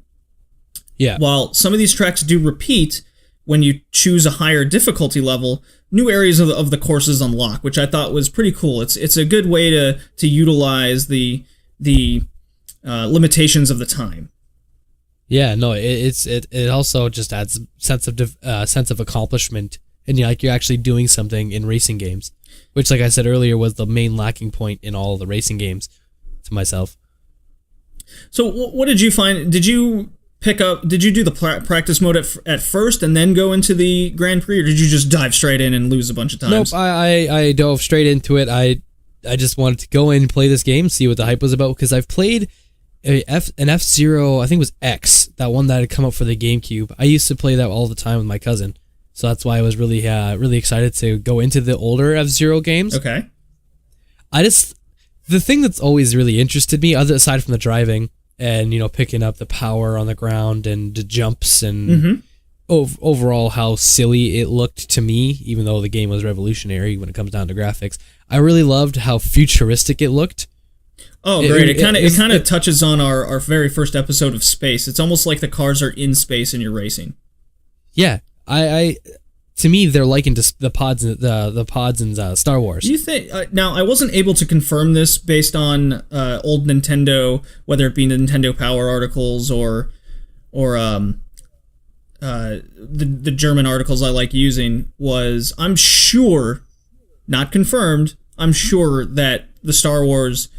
Yeah. While some of these tracks do repeat, when you choose a higher difficulty level, new areas of the courses unlock, which I thought was pretty cool. It's a good way to utilize the limitations of the time. Yeah, no, it also just adds sense of accomplishment, and you're actually doing something in racing games, which, like I said earlier, was the main lacking point in all the racing games to myself. So what did you find? Did you do the practice mode at first and then go into the Grand Prix, or did you just dive straight in and lose a bunch of times? Nope, I dove straight into it. I just wanted to go in and play this game, see what the hype was about, because I've played an F-Zero, I think it was X, that one that had come up for the GameCube. I used to play that all the time with my cousin, so that's why I was really excited to go into the older F-Zero games. Okay. The thing that's always really interested me, aside from the driving and picking up the power on the ground and the jumps and overall how silly it looked to me, even though the game was revolutionary when it comes down to graphics, I really loved how futuristic it looked. Oh, great. It kind of touches on our very first episode of Space. It's almost like the cars are in space and you're racing. Yeah. To me, they're likened to the pods in Star Wars. Do you think... now, I wasn't able to confirm this based on old Nintendo, whether it be Nintendo Power articles or the German articles I like using, I'm sure, not confirmed, I'm sure that the Star Wars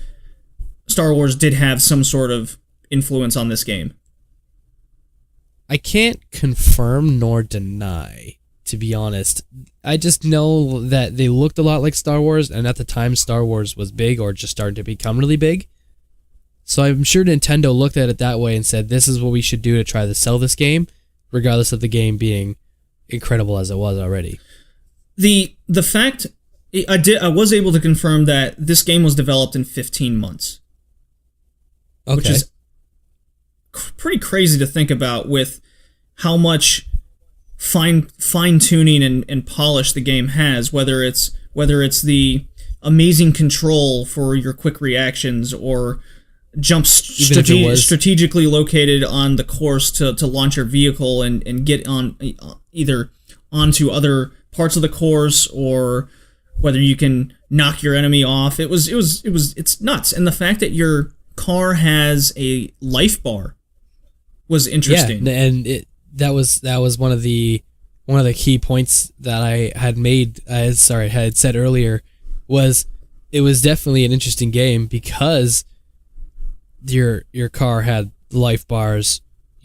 did have some sort of influence on this game. I can't confirm nor deny, to be honest. I just know that they looked a lot like Star Wars, and at the time Star Wars was big or just started to become really big. So I'm sure Nintendo looked at it that way and said, this is what we should do to try to sell this game, regardless of the game being incredible as it was already. The fact I was able to confirm that this game was developed in 15 months. Okay. Which is pretty crazy to think about with how much fine-tuning and polish the game has, whether it's the amazing control for your quick reactions or jumps strategically located on the course to launch your vehicle and get on either onto other parts of the course, or whether you can knock your enemy off. It's nuts. And the fact that your car has a life bar was interesting. Yeah, and that was one of the key points that I had had said earlier, was it was definitely an interesting game because your car had life bars,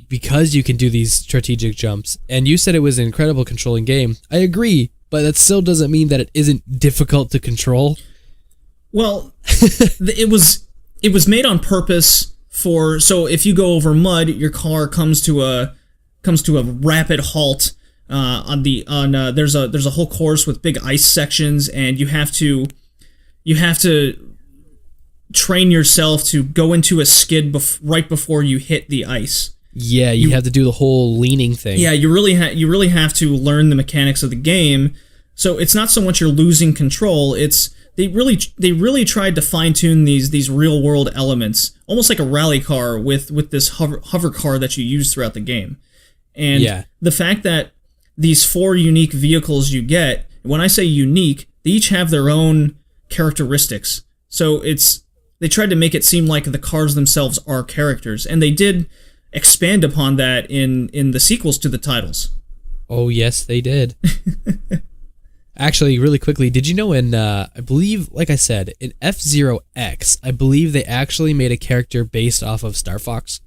because you can do these strategic jumps. And you said it was an incredible controlling game. I agree, but that still doesn't mean that it isn't difficult to control. Well, it was made on purpose so if you go over mud, your car comes to a rapid halt. There's a whole course with big ice sections, and you have to train yourself to go into a skid right before you hit the ice. Yeah, you have to do the whole leaning thing. Yeah, you really have to learn the mechanics of the game. So it's not so much you're losing control, it's they really tried to fine-tune these real-world elements, almost like a rally car with this hover car that you use throughout the game. And the fact that these 4 unique vehicles you get, when I say unique, they each have their own characteristics. So they tried to make it seem like the cars themselves are characters, and they did expand upon that in the sequels to the titles. Oh, yes, they did. Actually, really quickly, did you know I believe, like I said, in F-Zero X, I believe they actually made a character based off of Star Fox?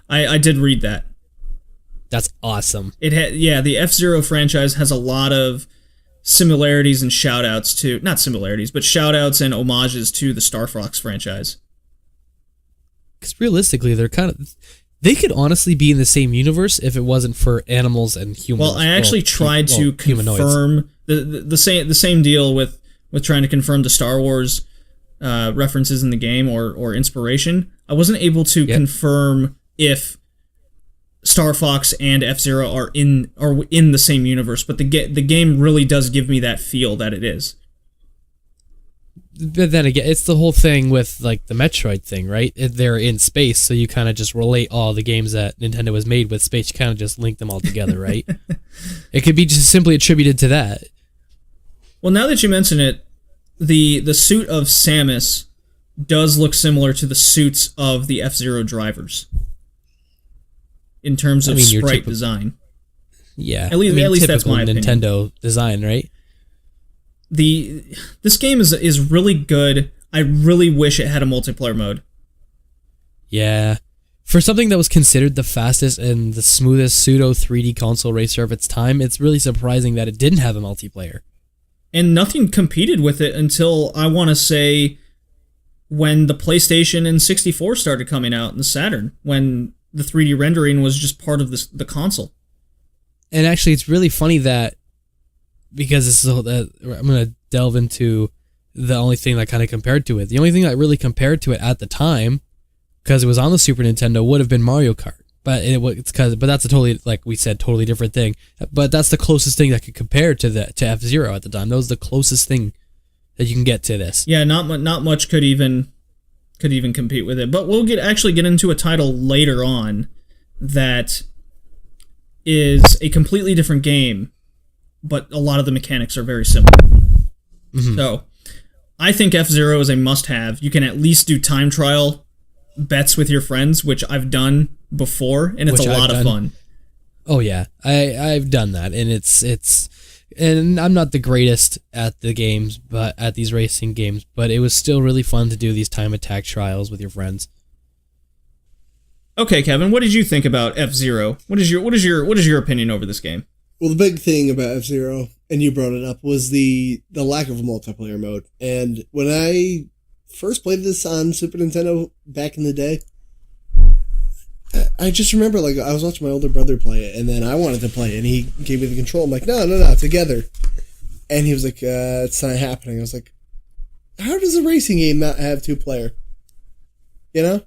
I did read that. That's awesome. The F-Zero franchise has a lot of similarities and shout-outs to, not similarities, but shout-outs and homages to the Star Fox franchise. Because realistically, they could honestly be in the same universe if it wasn't for animals and humans. Well, I actually tried to confirm the same deal with trying to confirm the Star Wars references in the game or inspiration. I wasn't able to confirm if Star Fox and F-Zero are in the same universe, but the game really does give me that feel that it is. But then again, it's the whole thing with like the Metroid thing, right? They're in space, so you kind of just relate all the games that Nintendo has made with space. You kind of just link them all together, right? It could be just simply attributed to that. Well, now that you mention it, the suit of Samus does look similar to the suits of the F-Zero drivers in terms of sprite design. Yeah, at least that's my opinion. Nintendo design, right? This game is really good. I really wish it had a multiplayer mode. Yeah. For something that was considered the fastest and the smoothest pseudo 3D console racer of its time, it's really surprising that it didn't have a multiplayer. And nothing competed with it until, I want to say, when the PlayStation and 64 started coming out, and the Saturn, when the 3D rendering was just part of the console. And actually, it's really funny that, because this is I'm going to delve into the only thing that kind of compared to it. The only thing that really compared to it at the time, because it was on the Super Nintendo, would have been Mario Kart. But that's a totally, like we said, totally different thing. But that's the closest thing that could compare to F-Zero at the time. That was the closest thing that you can get to this. Yeah, not much could even compete with it. But we'll actually get into a title later on that is a completely different game, but a lot of the mechanics are very similar. Mm-hmm. So, I think F-Zero is a must-have. You can at least do time trial bets with your friends, which I've done before, and it's a lot of fun. Oh yeah, I've done that, and it's And I'm not the greatest at the games, but at these racing games, but it was still really fun to do these time attack trials with your friends. Okay, Kevin, what did you think about F-Zero? What is your opinion over this game? Well, the big thing about F-Zero, and you brought it up, was the lack of a multiplayer mode. And when I first played this on Super Nintendo back in the day, I just remember, like, I was watching my older brother play it, and then I wanted to play it, and he gave me the control. I'm like, no, together. And he was like, it's not happening. I was like, how does a racing game not have two-player? You know?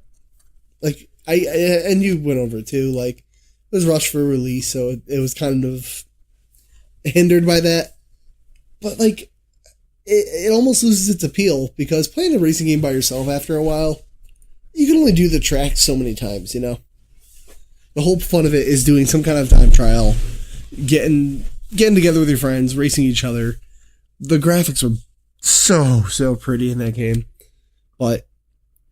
Like, and you went over it too, like, it was rushed for release, so it was kind of hindered by that. But, like, it almost loses its appeal, because playing a racing game by yourself after a while, you can only do the track so many times, you know? The whole fun of it is doing some kind of time trial, getting together with your friends, racing each other. The graphics are so pretty in that game. But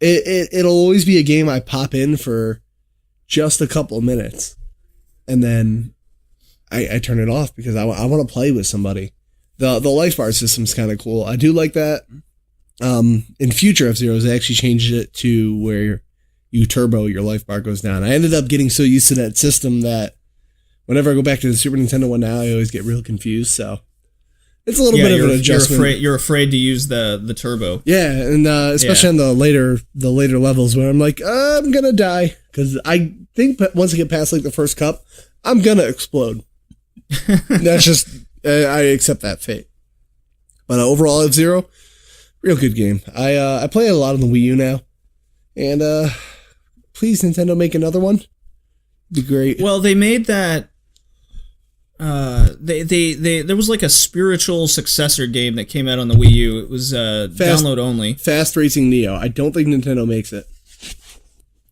it'll always be a game I pop in for just a couple of minutes. And then I turn it off because I want to play with somebody. The life bar system's kind of cool. I do like that. In future F-Zeros, they actually changed it to where you turbo, your life bar goes down. I ended up getting so used to that system that whenever I go back to the Super Nintendo one now, I always get real confused. So it's a little bit of an adjustment. You're afraid to use the turbo. Yeah, and especially on the later levels where I'm like, I'm gonna die, because I think once I get past like the first cup, I'm gonna explode. That's just I accept that fate. But overall, F-Zero, real good game. I play it a lot on the Wii U now, and please Nintendo make another one. It'd be great. Well, they made that. There was like a spiritual successor game that came out on the Wii U. It was download only. Fast Racing Neo. I don't think Nintendo makes it.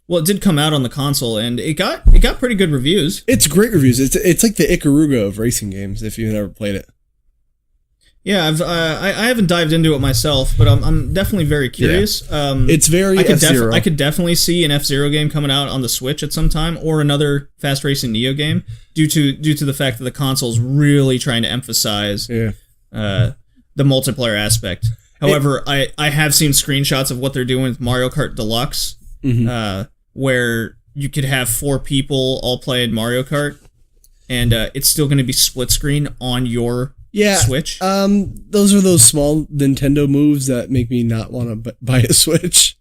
Well, it did come out on the console, and it got pretty good reviews. It's great reviews. It's like the Ikaruga of racing games. If you've never played it. Yeah, I haven't dived into it myself, but I'm definitely very curious. Yeah. It's very F-Zero. I could definitely see an F-Zero game coming out on the Switch at some time, or another Fast Racing Neo game, due to the fact that the console's really trying to emphasize the multiplayer aspect. However, I have seen screenshots of what they're doing with Mario Kart Deluxe, where you could have 4 people all playing Mario Kart, and it's still going to be split screen on your Switch. Those are those small Nintendo moves that make me not want to buy a Switch.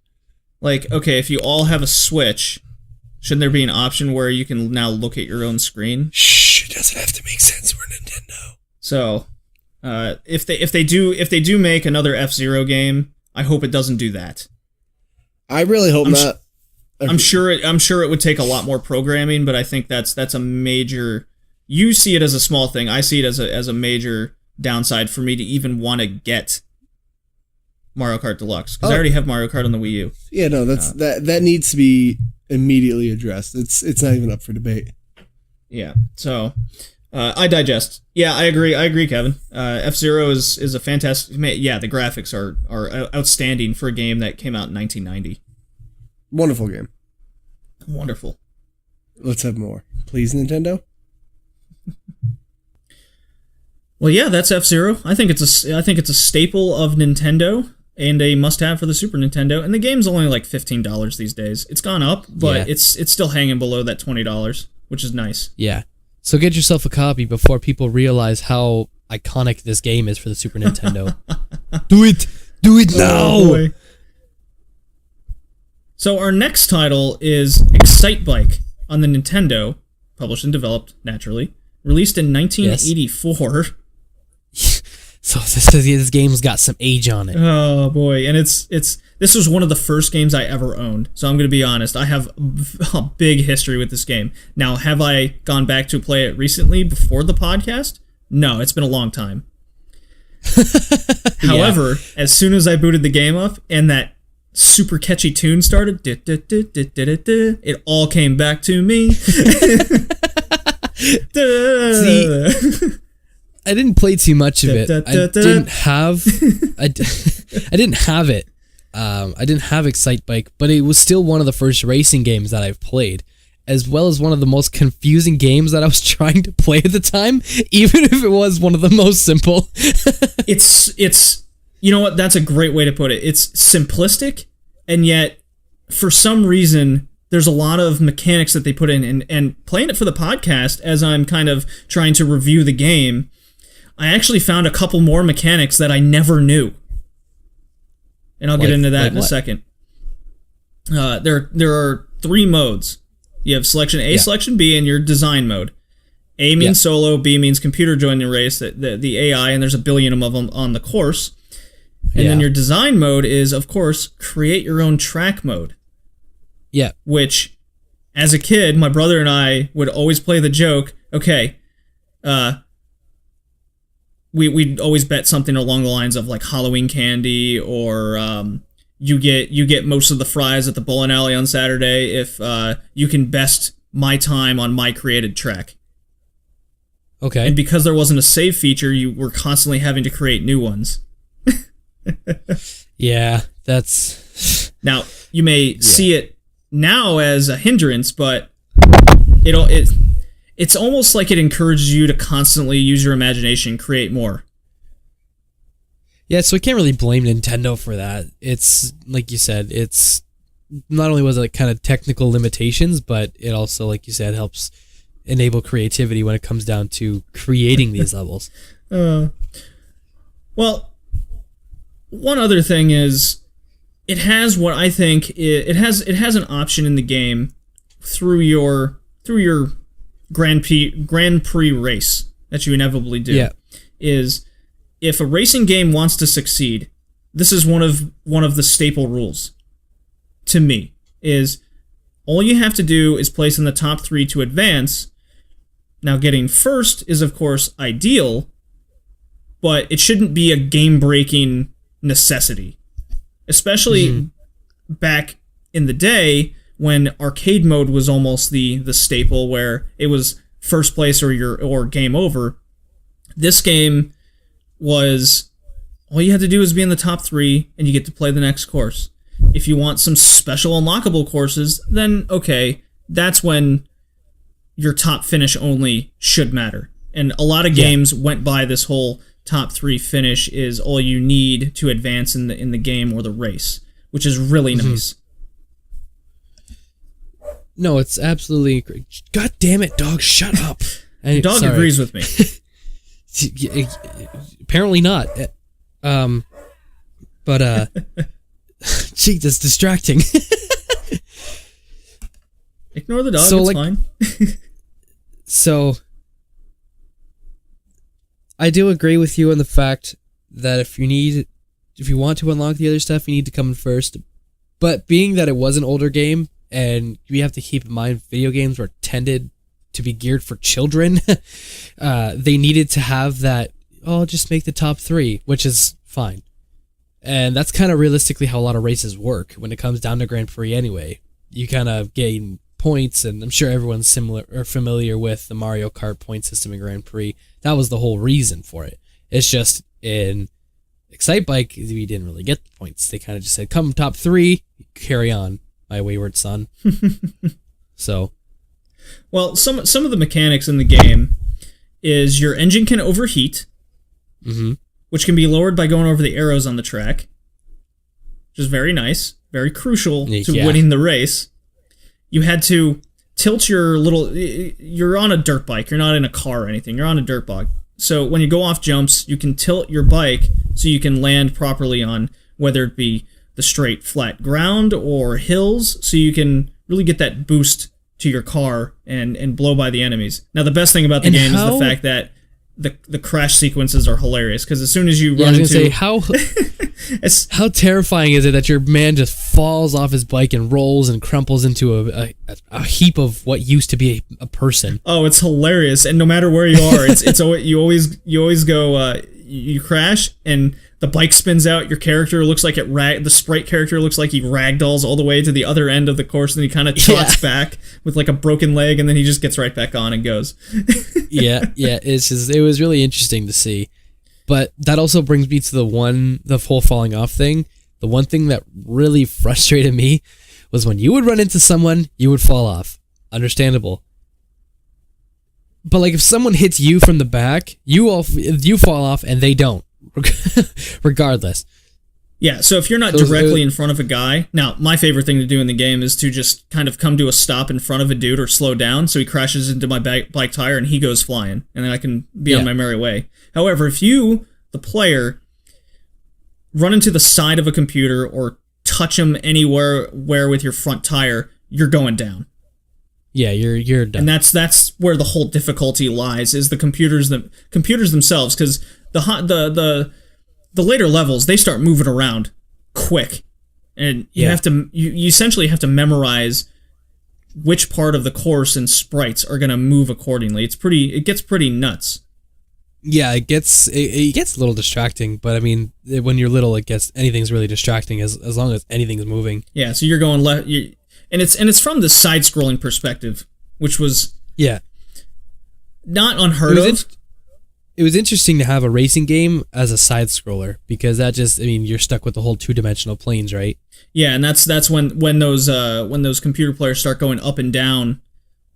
Like, okay, if you all have a Switch, shouldn't there be an option where you can now look at your own screen? Shh, it doesn't have to make sense. We're Nintendo. So, if they do make another F-Zero game, I hope it doesn't do that. I really hope not. I'm sure it would take a lot more programming, but I think that's a major. You see it as a small thing. I see it as a major downside for me to even want to get Mario Kart Deluxe, because I already have Mario Kart on the Wii U. Yeah, no, that needs to be immediately addressed. It's not even up for debate. Yeah. So, I digest. Yeah, I agree, Kevin. F-Zero is a fantastic. Yeah, the graphics are outstanding for a game that came out in 1990. Wonderful game. Wonderful. Let's have more, please, Nintendo. Well, yeah, that's F-Zero. I think it's a staple of Nintendo and a must-have for the Super Nintendo. And the game's only like $15 these days. It's gone up, but it's still hanging below that $20, which is nice. Yeah. So get yourself a copy before people realize how iconic this game is for the Super Nintendo. Do it now. Boy. So our next title is Excitebike on the Nintendo, published and developed naturally. Released in 1984. Yes. So this game's got some age on it. Oh boy, and this was one of the first games I ever owned. So I'm going to be honest, I have a big history with this game. Now, have I gone back to play it recently before the podcast? No, it's been a long time. However, as soon as I booted the game up and that super catchy tune started, it all came back to me. See, I didn't play too much of it. I didn't have it. I didn't have Excitebike, but it was still one of the first racing games that I've played. as well as one of the most confusing games that I was trying to play at the time, even if it was one of the most simple. It's you know what? That's a great way to put it. It's simplistic, and yet for some reason there's a lot of mechanics that they put in, and playing it for the podcast as I'm kind of trying to review the game, I actually found a couple more mechanics that I never knew. And I'll get into that in a second. There are 3 modes. You have Selection A, Selection B, and your Design mode. A means solo, B means computer join the race, the AI, and there's a billion of them on the course. And then your Design mode is, of course, create your own track mode. Yeah. Which, as a kid, my brother and I would always play the joke, okay, we'd always bet something along the lines of like Halloween candy, or you get most of the fries at the bowling alley on Saturday if you can best my time on my created track. Okay. And because there wasn't a save feature, you were constantly having to create new ones. Yeah, that's... Now, you may see it now as a hindrance, but it's almost like it encourages you to constantly use your imagination, create more. Yeah, so we can't really blame Nintendo for that. It's, like you said, it's not only was it kind of technical limitations, but it also, like you said, helps enable creativity when it comes down to creating these levels. Well, one other thing is, it has what I think it has an option in the game through your Grand Prix race that you inevitably do. Yeah. Is if a racing game wants to succeed, this is one of the staple rules to me, is all you have to do is place in the top 3 to advance. Now, getting first is of course ideal, but it shouldn't be a game-breaking necessity. Especially back in the day when arcade mode was almost the staple, where it was first place or game over. This game was, all you had to do was be in the top 3 and you get to play the next course. If you want some special unlockable courses, then okay, that's when your top finish only should matter. And a lot of games went by this whole top 3 finish is all you need to advance in the game or the race, which is really nice. No, it's absolutely great. God damn it, dog, shut up. The dog agrees with me. Apparently not. But gee, that's distracting. Ignore the dog, it's fine. So I do agree with you on the fact that if you want to unlock the other stuff, you need to come in first. But being that it was an older game, and we have to keep in mind video games were tended to be geared for children, they needed to have that, just make the top 3, which is fine. And that's kind of realistically how a lot of races work when it comes down to Grand Prix anyway. You kind of gain points, and I'm sure everyone's familiar with the Mario Kart point system in Grand Prix. That was the whole reason for it. It's just in Excitebike, we didn't really get the points. They kind of just said, come top 3, carry on, my wayward son. So, well, some of the mechanics in the game is your engine can overheat, which can be lowered by going over the arrows on the track, which is very nice, very crucial to winning the race. You had to tilt you're on a dirt bike, you're not in a car or anything, you're on a dirt bike. So when you go off jumps, you can tilt your bike so you can land properly on whether it be the straight flat ground or hills, so you can really get that boost to your car and blow by the enemies. Now the best thing about the game is the fact that the crash sequences are hilarious, because as soon as you run into... how terrifying is it that your man just falls off his bike and rolls and crumples into a heap of what used to be a person? Oh, it's hilarious, and no matter where you are, it's you always go you crash and the bike spins out. Your character looks like the sprite character looks like he ragdolls all the way to the other end of the course, and he kind of trots back with like a broken leg, and then he just gets right back on and goes. It was really interesting to see. But that also brings me to the whole falling off thing. The one thing that really frustrated me was when you would run into someone, you would fall off. understandable. But like if someone hits you from the back, you fall off and they don't, regardless. Yeah, so if you're not directly in front of a guy, now my favorite thing to do in the game is to just kind of come to a stop in front of a dude or slow down so he crashes into my bike tire and he goes flying, and then I can be on my merry way. However, if you, the player, run into the side of a computer or touch him anywhere with your front tire, you're going down. Yeah, you're done. And that's where the whole difficulty lies, is the computers themselves, because the later levels, they start moving around quick, and you essentially have to memorize which part of the course and sprites are going to move accordingly. It gets pretty nuts. Yeah, it gets a little distracting, but I mean, when you're little, anything's really distracting as long as anything's moving. Yeah, so you're going left, and it's from the side-scrolling perspective, which was not unheard of. It was interesting to have a racing game as a side scroller, because you're stuck with the whole two-dimensional planes, right? Yeah, and that's when those computer players start going up and down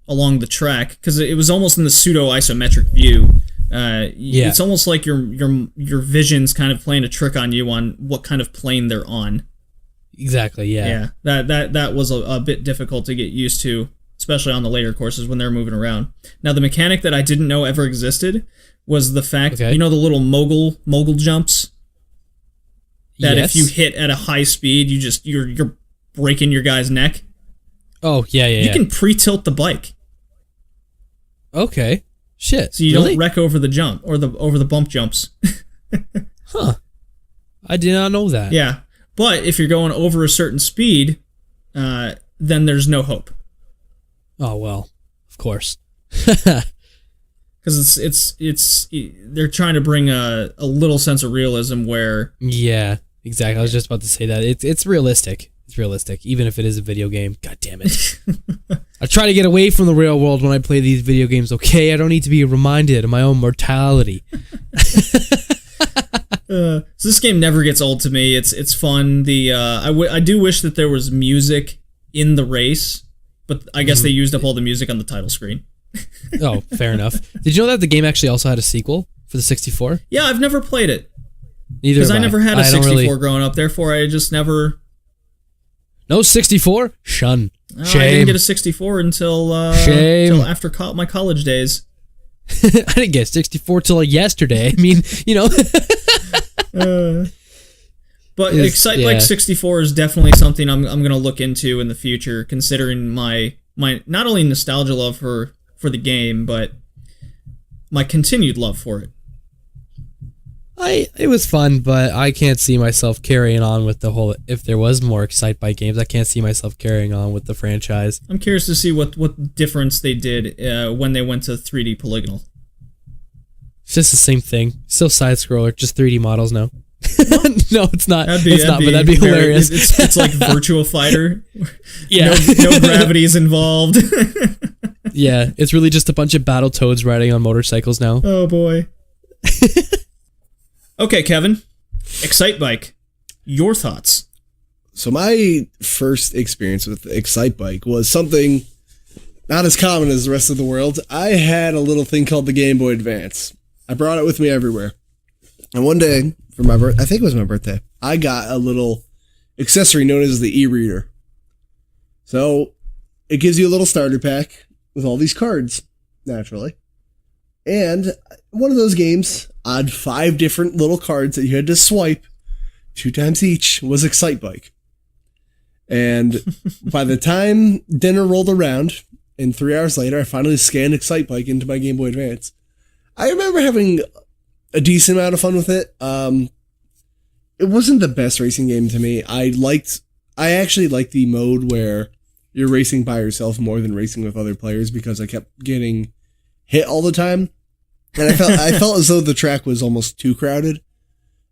along the track, because it was almost in the pseudo isometric view. It's almost like your vision's kind of playing a trick on you on what kind of plane they're on. Exactly. Yeah. Yeah. That was a bit difficult to get used to, especially on the later courses when they're moving around. Now, the mechanic that I didn't know ever existed was the fact, the little mogul jumps, that if you hit at a high speed, you're breaking your guy's neck. Oh, yeah. You can pre-tilt the bike. Okay. Shit. So you don't wreck over the jump or over the bump jumps. Huh. I did not know that. Yeah. But if you're going over a certain speed, then there's no hope. Oh, well, of course. Because it's they're trying to bring a little sense of realism where... Yeah, exactly. I was just about to say that. It's realistic. It's realistic, even if it is a video game. God damn it. I try to get away from the real world when I play these video games, okay? I don't need to be reminded of my own mortality. So this game never gets old to me. It's fun. I do wish that there was music in the race, but I guess they used up all the music on the title screen. Oh, fair enough. Did you know that the game actually also had a sequel for the 64? Yeah, I've never played it. Neither have I. Because I never had a 64 growing up, therefore I just never... No 64? Shun. Shame. I didn't get a 64 until after my college days. I didn't get a 64 till yesterday. I mean, But Excitebike 64 is definitely something I'm going to look into in the future, considering my not only nostalgia love for the game, but my continued love for it. It was fun, but I can't see myself carrying on with the whole... If there was more Excitebike games, I can't see myself carrying on with the franchise. I'm curious to see what difference they did when they went to 3D polygonal. It's just the same thing. Still side-scroller, just 3D models now. No, it's not. But that'd be hilarious. It's like Virtua Fighter. Yeah. No gravity is involved. Yeah, it's really just a bunch of Battletoads riding on motorcycles now. Oh, boy. Okay, Kevin. Excitebike. Your thoughts? So my first experience with Excitebike was something not as common as the rest of the world. I had a little thing called the Game Boy Advance. I brought it with me everywhere. And one day, for my birthday, I think it was my birthday, I got a little accessory known as the e-reader. So it gives you a little starter pack with all these cards, naturally. And one of those games, odd 5 different little cards that you had to swipe 2 times each, was Excitebike. And by the time dinner rolled around, and 3 hours later, I finally scanned Excitebike into my Game Boy Advance. I remember having a decent amount of fun with it. It wasn't the best racing game to me. I actually liked the mode where you're racing by yourself more than racing with other players, because I kept getting hit all the time, and I felt as though the track was almost too crowded.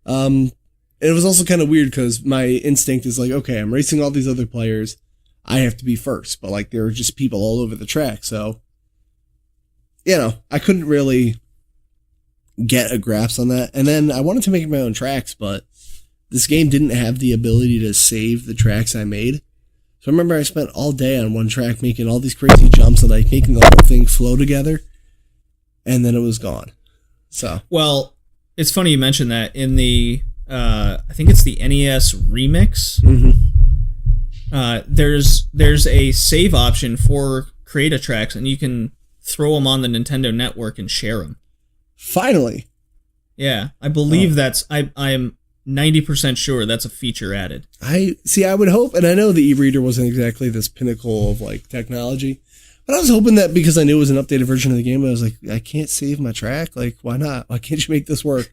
It was also kind of weird because my instinct is like, okay, I'm racing all these other players, I have to be first, but like there were just people all over the track, so I couldn't really get a grasp on that. And then I wanted to make my own tracks, but this game didn't have the ability to save the tracks I made. So I remember I spent all day on one track making all these crazy jumps and like making the whole thing flow together, and then it was gone. So well, it's funny you mentioned that in the I think it's the NES remix. There's a save option for Create-A Tracks, and you can throw them on the Nintendo Network and share them. Finally. Yeah, I believe that's I am 90% sure that's a feature added. I would hope, and I know the e-reader wasn't exactly this pinnacle of like technology, but I was hoping that because I knew it was an updated version of the game, I was like, I can't save my track. Like, why not? Why can't you make this work?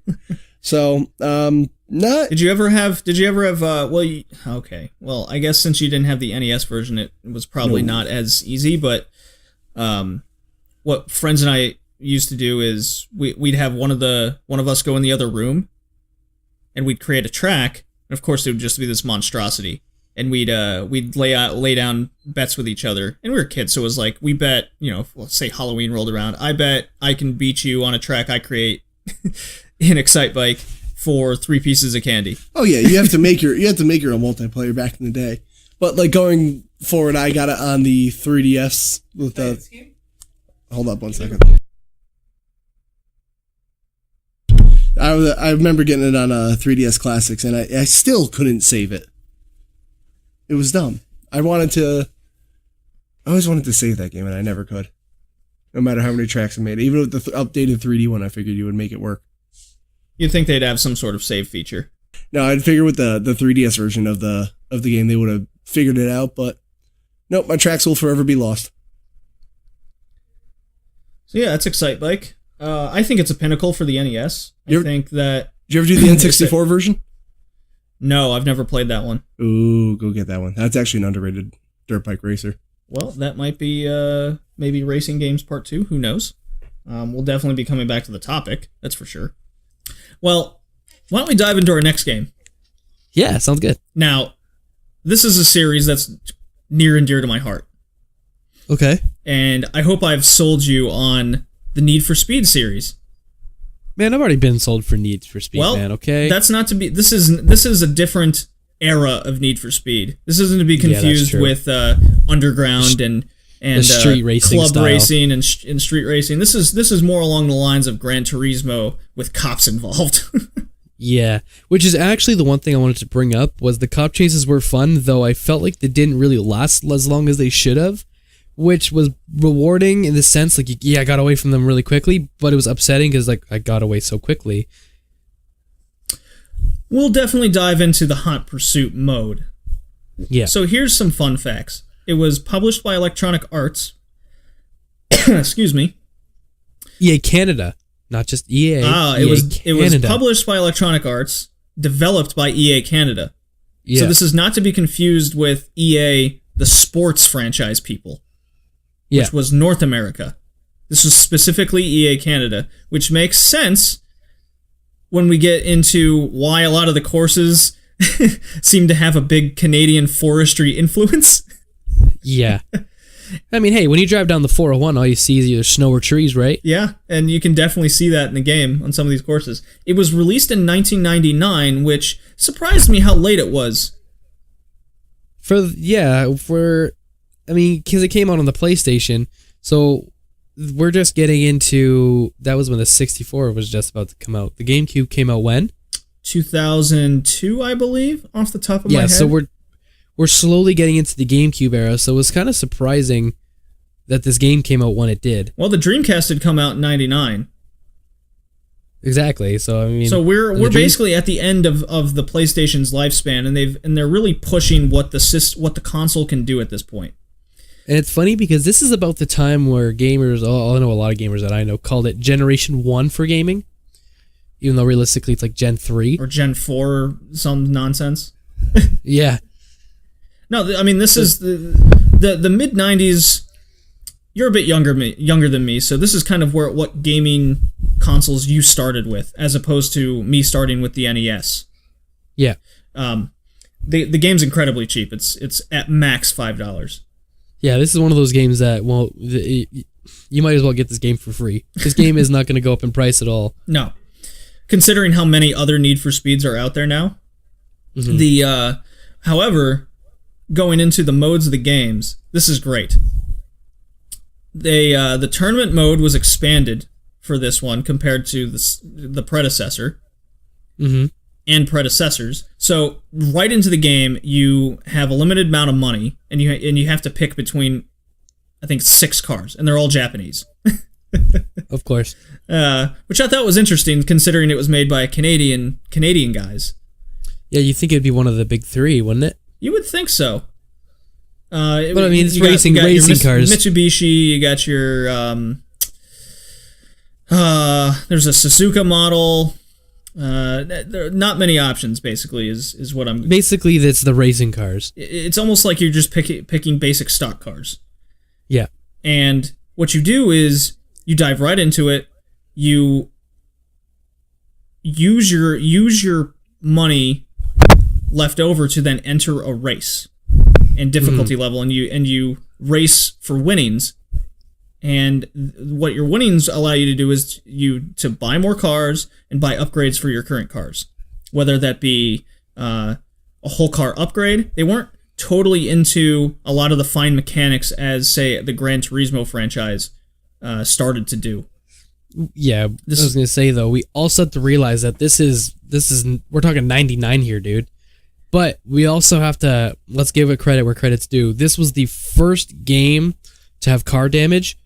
So, not. Did you ever have? Okay. Well, I guess since you didn't have the NES version, it was probably not as easy. But, what friends and I used to do is we'd have one of us go in the other room, and we'd create a track. And of course, it would just be this monstrosity, and we'd lay down bets with each other. And we were kids, so it was like we bet. Let's say Halloween rolled around. I bet I can beat you on a track I create in Excite Bike for 3 pieces of candy. Oh yeah, you have to make your own multiplayer back in the day. But like going forward, I got it on the 3DS with the. Hold up 1 second. I remember getting it on 3DS Classics, and I still couldn't save it. It was dumb. I always wanted to save that game, and I never could. No matter how many tracks I made, even with the updated 3D one, I figured you would make it work. You'd think they'd have some sort of save feature. No, I'd figure with the 3DS version of the game, they would have figured it out, but nope, my tracks will forever be lost. So yeah, that's Excite Bike. I think it's a pinnacle for the NES. Think that. Did you ever do the N64 version? No, I've never played that one. Ooh, go get that one. That's actually an underrated dirt bike racer. Well, that might be maybe Racing Games Part 2. Who knows? We'll definitely be coming back to the topic. That's for sure. Well, why don't we dive into our next game? Yeah, sounds good. Now, this is a series that's near and dear to my heart. Okay. And I hope I've sold you on the Need for Speed series. Man, I've already been sold for Need for Speed, man, okay? That's not to be... This is a different era of Need for Speed. This isn't to be confused with Underground and street racing club style. Racing and street racing. This is more along the lines of Gran Turismo with cops involved. Yeah, which is actually the one thing I wanted to bring up was the cop chases were fun, though I felt like they didn't really last as long as they should have, which was rewarding in the sense like, yeah, I got away from them really quickly, but it was upsetting because like I got away so quickly. We'll definitely dive into the Hot Pursuit mode. Yeah. So here's some fun facts. It was published by Electronic Arts. Excuse me. EA Canada, not just EA. It was published by Electronic Arts, developed by EA Canada. Yeah. So this is not to be confused with EA, the sports franchise people, which was North America. This was specifically EA Canada, which makes sense when we get into why a lot of the courses seem to have a big Canadian forestry influence. Yeah. I mean, hey, when you drive down the 401, all you see is either snow or trees, right? Yeah, and you can definitely see that in the game on some of these courses. It was released in 1999, which surprised me how late it was. Because it came out on the PlayStation, so we're just getting into... That was when the 64 was just about to come out. The GameCube came out when? 2002, I believe, off the top of my head. Yeah, so we're slowly getting into the GameCube era, so it was kind of surprising that this game came out when it did. Well, the Dreamcast had come out in 99. Exactly. So I mean, so we're basically at the end of the PlayStation's lifespan, and they're really pushing what the console can do at this point. And it's funny because this is about the time where gamers, I know a lot of gamers that I know, called it Generation 1 for gaming, even though realistically it's like Gen 3 or Gen 4, some nonsense. Yeah. No, I mean this is the mid 90s. You're a bit younger than me, so this is kind of what gaming consoles you started with, as opposed to me starting with the NES. Yeah. The game's incredibly cheap. It's at max $5. Yeah, this is one of those games that, well, you might as well get this game for free. This game is not going to go up in price at all. No. Considering how many other Need for Speeds are out there now. Mm-hmm. However, going into the modes of the games, this is great. The tournament mode was expanded for this one compared to the predecessor and predecessors. So right into the game, you have a limited amount of money, and you have to pick between, I think, 6 cars, and they're all Japanese. Of course. Which I thought was interesting, considering it was made by Canadian guys. Yeah, you think it'd be one of the big 3, wouldn't it? You would think so. But I mean, it's racing cars. Mitsubishi, you got your there's a Suzuka model. There are not many options. Basically, is what I'm. Basically, that's the racing cars. It's almost like you're just picking basic stock cars. Yeah. And what you do is you dive right into it. You use your money left over to then enter a race and difficulty level, and you race for winnings. And what your winnings allow you to do is to buy more cars and buy upgrades for your current cars, whether that be a whole car upgrade. They weren't totally into a lot of the fine mechanics as, say, the Gran Turismo franchise started to do. Yeah, I was gonna say though, we also have to realize that this is we're talking 99 here, dude. But we also have to, let's give it credit where credit's due. This was the first game to have car damage.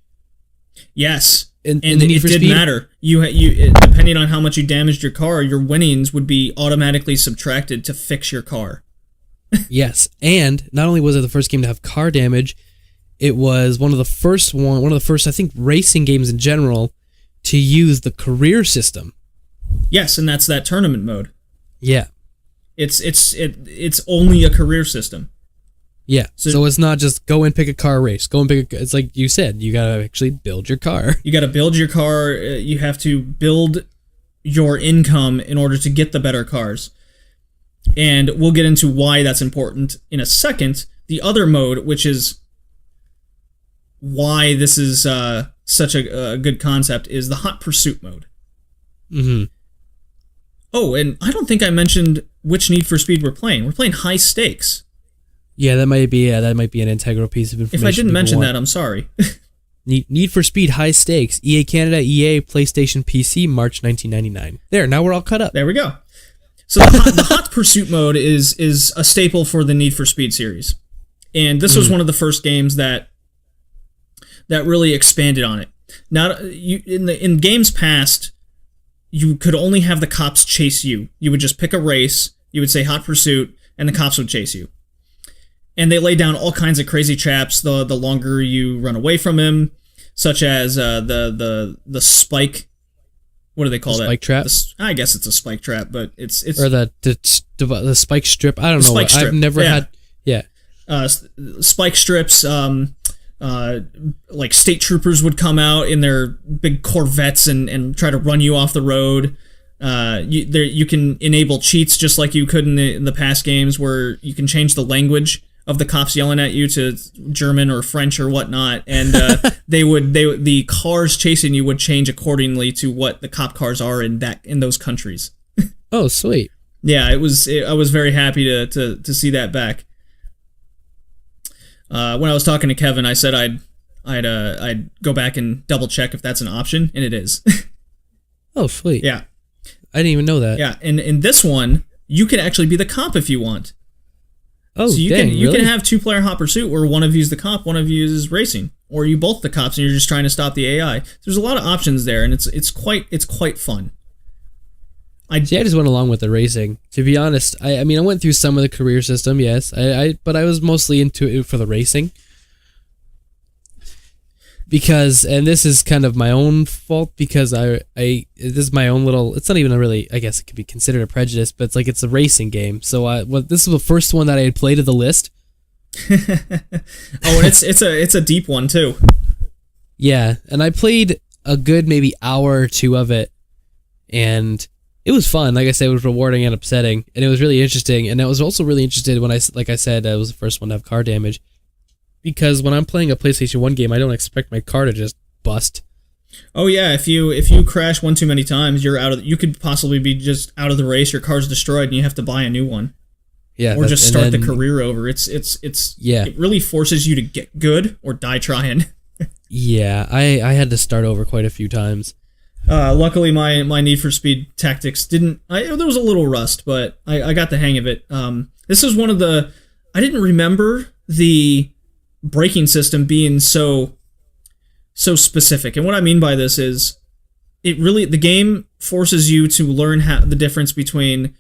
Yes, and it did matter. You depending on how much you damaged your car, your winnings would be automatically subtracted to fix your car. Yes, and not only was it the first game to have car damage, it was one of the first I think racing games in general to use the career system. Yes, and that's that tournament mode. Yeah. It's only a career system. Yeah, so it's not just go and pick a car race. It's like you said, you gotta actually build your car. You gotta build your car. You have to build your income in order to get the better cars. And we'll get into why that's important in a second. The other mode, which is why this is such a good concept, is the Hot Pursuit mode. Mm-hmm. Oh, and I don't think I mentioned which Need for Speed we're playing. We're playing High Stakes. Yeah, that might be an integral piece of information. If I didn't mention that, I'm sorry. Need for Speed High Stakes, EA Canada, EA, PlayStation, PC, March 1999. There, now we're all caught up. There we go. So the Hot Pursuit mode is a staple for the Need for Speed series. And this was one of the first games that really expanded on it. Now, in games past, you could only have the cops chase you. You would just pick a race, you would say Hot Pursuit, and the cops would chase you. And they lay down all kinds of crazy traps the longer you run away from him, such as the spike. What do they call that? Spike trap? I guess it's a spike trap, but it's or the spike strip. I don't know. Strip. I've never had. Yeah. Spike strips. Like state troopers would come out in their big Corvettes and try to run you off the road. You can enable cheats just like you could in the past games, where you can change the language of the cops yelling at you to German or French or whatnot, and the cars chasing you would change accordingly to what the cop cars are in those countries. Oh, sweet. Yeah, I was very happy to see that back. When I was talking to Kevin, I said I'd go back and double check if that's an option, and it is. Oh, sweet. Yeah. I didn't even know that. Yeah, and in this one, you can actually be the cop if you want. Oh, so you really? can have 2-player Hot Pursuit where one of you is the cop, one of you is racing, or you both the cops and you're just trying to stop the AI. There's a lot of options there, and it's quite fun. I just went along with the racing. To be honest, I mean I went through some of the career system, yes, but I was mostly into it for the racing. Because, and this is kind of my own fault, because this is my own little, it's not even I guess it could be considered a prejudice, but it's a racing game. So this is the first one that I had played of the list. Oh, and it's a deep one too. Yeah, and I played a good maybe hour or two of it, and it was fun. Like I said, it was rewarding and upsetting, and it was really interesting. And I was also really interested when I said, I was the first one to have car damage. Because when I'm playing a PlayStation 1 game, I don't expect my car to just bust. Oh yeah, if you crash one too many times, you could possibly be just out of the race, your car's destroyed, and you have to buy a new one. Yeah, or just start the career over. It really forces you to get good or die trying. Yeah, I had to start over quite a few times. Luckily, my Need for Speed Tactics didn't. There was a little rust, but I got the hang of it. This is one of the. I didn't remember the braking system being so specific, and what I mean by this is, the game forces you to learn the difference between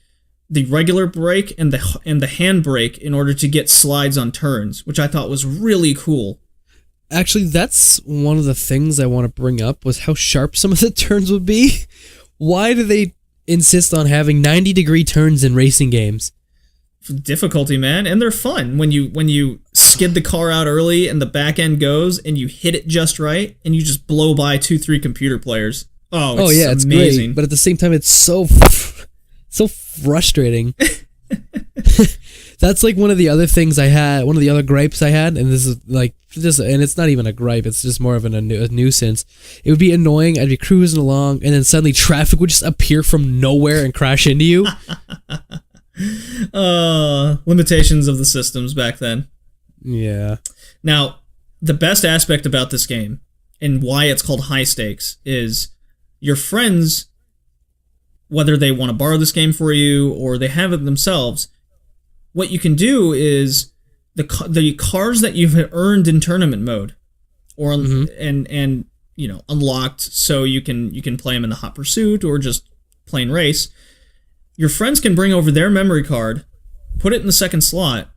the regular brake and the hand brake in order to get slides on turns, which I thought was really cool. Actually, that's one of the things I want to bring up, was how sharp some of the turns would be. Why do they insist on having 90-degree turns in racing games? Difficulty, man, and they're fun when you skid the car out early and the back end goes and you hit it just right and you just blow by 2-3 computer players. It's amazing. Great, but at the same time, it's so frustrating. That's like one of the other things I had, one of the other gripes I had, and this is like and it's not even a gripe, it's just more of a nuisance. It would be annoying. I'd be cruising along, and then suddenly traffic would just appear from nowhere and crash into you. Limitations of the systems back then. Yeah. Now, the best aspect about this game, and why it's called high stakes, is your friends, whether they want to borrow this game for you or they have it themselves, what you can do is the cars that you've earned in tournament mode, or and unlocked, so you can play them in the hot pursuit or just plain race. Your friends can bring over their memory card, put it in the second slot,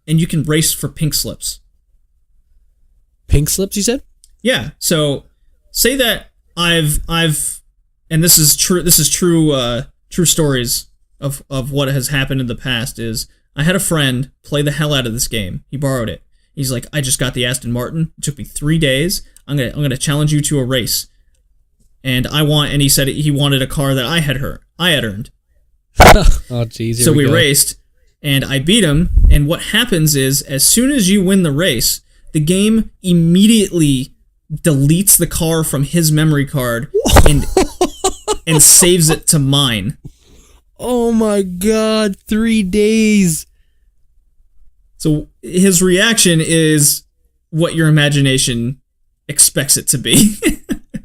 and you can race for pink slips. Pink slips, you said? Yeah. So say that I've and this is true stories of what has happened in the past. Is I had a friend play the hell out of this game. He borrowed it. He's like, I just got the Aston Martin. It took me 3 days. I'm gonna challenge you to a race, and he said he wanted a car that I had earned. Oh jeez. So we raced, and I beat him. And what happens is, as soon as you win the race, the game immediately deletes the car from his memory card and saves it to mine. Oh my god, 3 days. So his reaction is what your imagination expects it to be.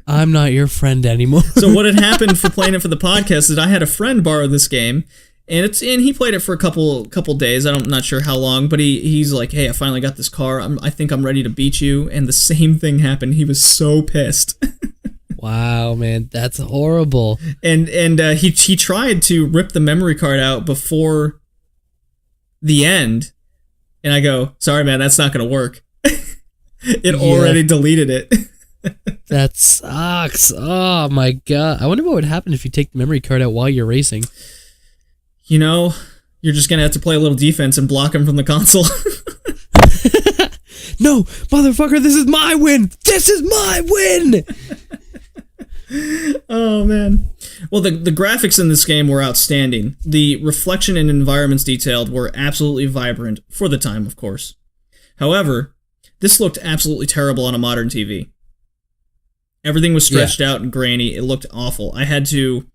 I'm not your friend anymore. So what had happened for playing it for the podcast is I had a friend borrow this game, and he played it for a couple days. I'm not sure how long, but he's like, hey, I finally got this car. I think I'm ready to beat you. And the same thing happened. He was so pissed. Wow, man, that's horrible. And he tried to rip the memory card out before the end, and I go, sorry, man, that's not going to work. It already deleted it. That sucks. Oh my god. I wonder what would happen if you take the memory card out while you're racing. You're just going to have to play a little defense and block him from the console. No, motherfucker, this is my win. This is my win. Oh, man. Well, the graphics in this game were outstanding. The reflection and environments detailed were absolutely vibrant, for the time, of course. However, this looked absolutely terrible on a modern TV. Everything was stretched out and grainy. It looked awful. I had to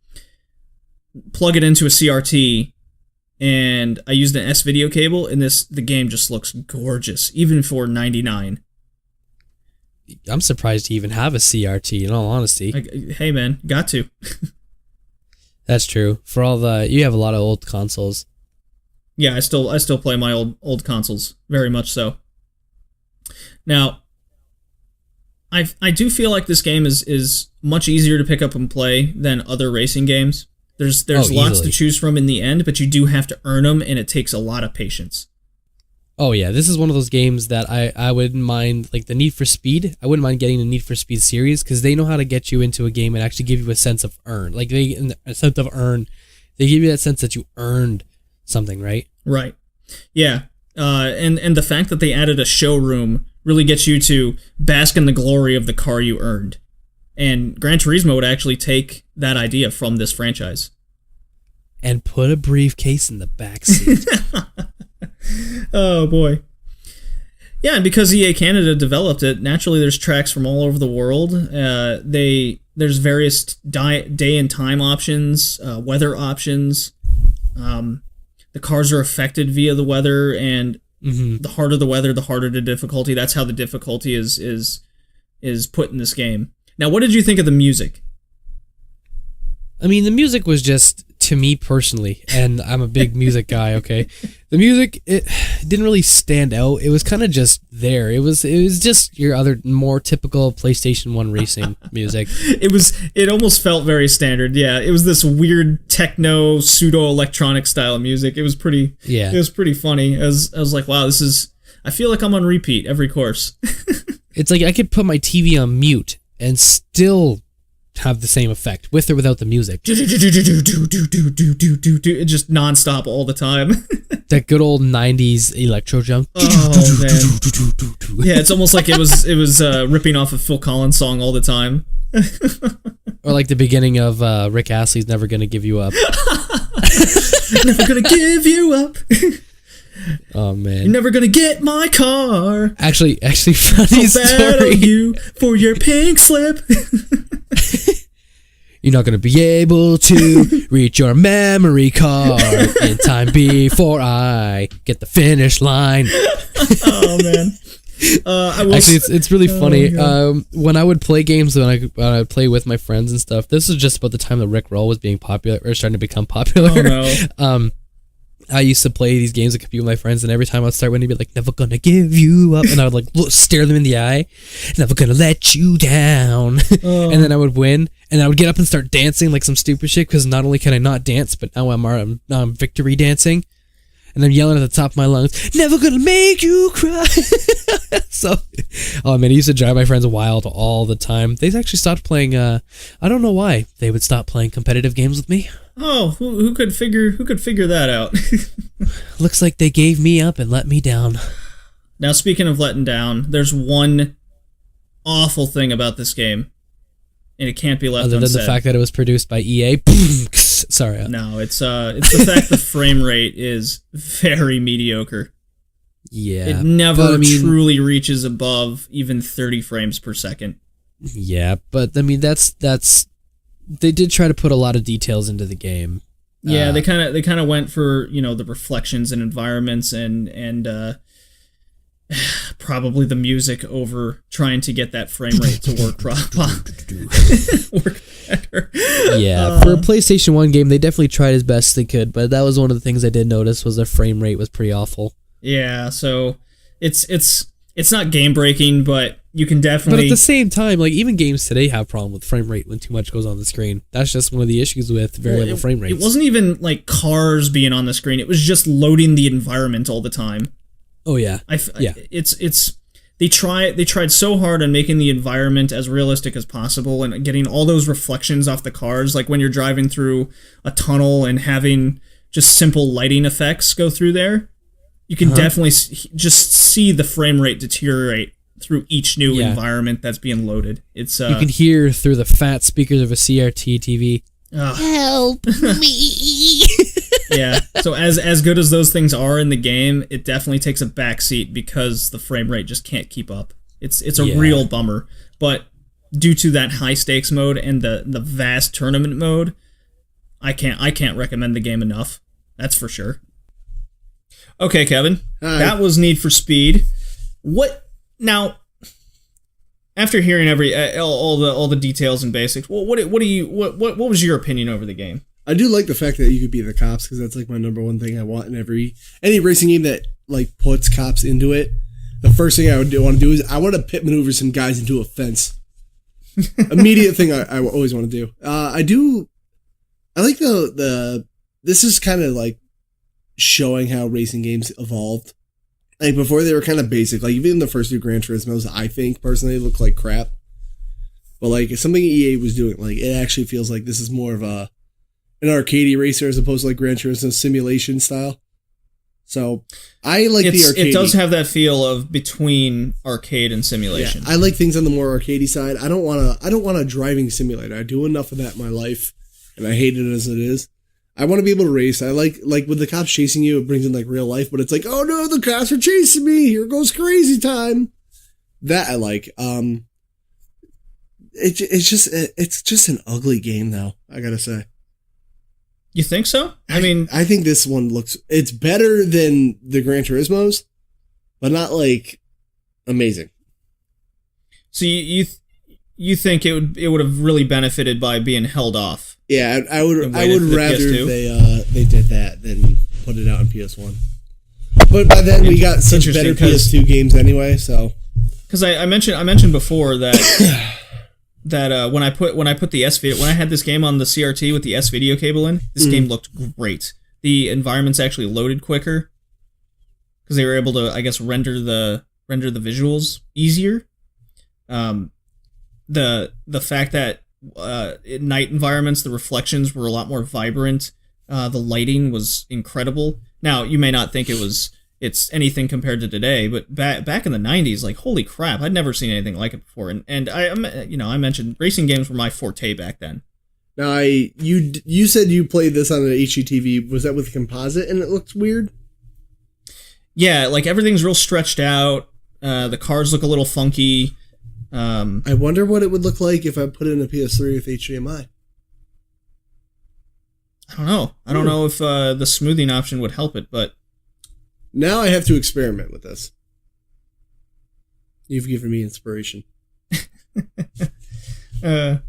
plug it into a CRT, and I used an S-video cable, and the game just looks gorgeous, even for 99. I'm surprised you even have a CRT, in all honesty. Hey, man, got to. That's true. You have a lot of old consoles. Yeah, I still play my old consoles, very much so. Now, I do feel like this game is much easier to pick up and play than other racing games. There's lots to choose from in the end, but you do have to earn them, and it takes a lot of patience. Oh yeah, this is one of those games that I wouldn't mind, like the Need for Speed. I wouldn't mind getting the Need for Speed series, because they know how to get you into a game and actually give you a sense of earn. Like they give you that sense that you earned something, right? Right. Yeah. And the fact that they added a showroom really gets you to bask in the glory of the car you earned. And Gran Turismo would actually take that idea from this franchise. And put a briefcase in the backseat. Oh, boy. Yeah, and because EA Canada developed it, naturally there's tracks from all over the world. There's various day and time options, weather options. the cars are affected via the weather, and the harder the weather, the harder the difficulty. That's how the difficulty is put in this game. Now, what did you think of the music? I mean, the music was just, to me personally, and I'm a big music guy, okay? The music, it didn't really stand out. It was kind of just there. It was just your other, more typical PlayStation 1 racing music. It almost felt very standard, yeah. It was this weird techno, pseudo-electronic style of music. It was pretty funny. I was like, wow, I feel like I'm on repeat every course. It's like I could put my TV on mute and still have the same effect, with or without the music. It just nonstop all the time. That good old 90s electro jump. Oh, man. Yeah, it's almost like it was ripping off a Phil Collins song all the time. Or like the beginning of Rick Astley's Never Gonna Give You Up. Never gonna give you up. Oh man, you're never gonna get my car. Actually, funny story. You for your pink slip. You're not gonna be able to reach your memory card in time before I get the finish line. Oh man. Actually, it's really funny. When I would play games, when I would play with my friends and stuff, this is just about the time that Rick Roll was being popular, or starting to become popular. Oh no. I used to play these games, with my friends, and every time I'd start winning, he'd be like, "Never gonna give you up," and I would like stare them in the eye, "Never gonna let you down," and then I would win, and I would get up and start dancing like some stupid shit, because not only can I not dance, but now I'm victory dancing, and I'm yelling at the top of my lungs, "Never gonna make you cry." So, oh man, I used to drive my friends wild all the time. They actually stopped playing. I don't know why they would stop playing competitive games with me. Oh, who could figure that out? Looks like they gave me up and let me down. Now, speaking of letting down, there's one awful thing about this game, and it can't be left unsaid. Other than the fact that it was produced by EA. Sorry. No, it's the fact the frame rate is very mediocre. Yeah. It never truly reaches above even 30 frames per second. Yeah, but I mean that's they did try to put a lot of details into the game. Yeah, they kind of went for, the reflections and environments and probably the music over trying to get that frame rate to work work better. Yeah, for a PlayStation 1 game, they definitely tried as best they could, but that was one of the things I did notice, was the frame rate was pretty awful. Yeah, so it's not game breaking, but you can definitely. But at the same time, like even games today have a problem with frame rate when too much goes on the screen. That's just one of the issues with variable frame rates. It wasn't even like cars being on the screen; it was just loading the environment all the time. Oh yeah, They tried so hard on making the environment as realistic as possible and getting all those reflections off the cars, like when you're driving through a tunnel and having just simple lighting effects go through there. You can definitely just see the frame rate deteriorate through each new environment that's being loaded. It's you can hear through the fat speakers of a CRT TV. Help me! Yeah. So as good as those things are in the game, it definitely takes a backseat because the frame rate just can't keep up. It's a real bummer. But due to that high stakes mode and the vast tournament mode, I can't recommend the game enough. That's for sure. Okay, Kevin. Hi. That was Need for Speed. What now? After hearing all the details and basics, what was your opinion over the game? I do like the fact that you could be the cops, because that's like my number one thing I want in any racing game that like puts cops into it. The first thing I would want to do is I want to pit maneuver some guys into a fence. Immediate thing I always want to do. I like this is kind of like showing how racing games evolved. Like before they were kind of basic. Like even the first two Gran Turismos, I think personally look like crap. But like something EA was doing, like it actually feels like this is more of an arcadey racer as opposed to like Gran Turismo simulation style. So I like the arcade. It does have that feel of between arcade and simulation. Yeah, I like things on the more arcadey side. I don't want a driving simulator. I do enough of that in my life, and I hate it as it is. I want to be able to race. I like with the cops chasing you, it brings in like real life, but it's like, oh no, the cops are chasing me. Here goes crazy time. That I like. It's just an ugly game though, I gotta say. You think so? I mean, I think this one it's better than the Gran Turismos, but not like amazing. So you think it would have really benefited by being held off? Yeah, I would rather they did that than put it out on PS1. But by then we got such better PS2 games anyway, so. Because I mentioned before that when I put the when I had this game on the CRT with the S video cable in, this game looked great. The environments actually loaded quicker because they were able to, I guess, render the visuals easier. The fact that in night environments the reflections were a lot more vibrant. The lighting was incredible. Now you may not think it's anything compared to today, but back in the 90s, like, holy crap, I'd never seen anything like it before. And I mentioned racing games were my forte back then. Now you said you played this on an HDTV. Was that with composite and it looks weird? Yeah, like everything's real stretched out. The cars look a little funky. I wonder what it would look like if I put in a PS3 with HDMI. I don't know. I don't know if the smoothing option would help it, but now I have to experiment with this. You've given me inspiration. I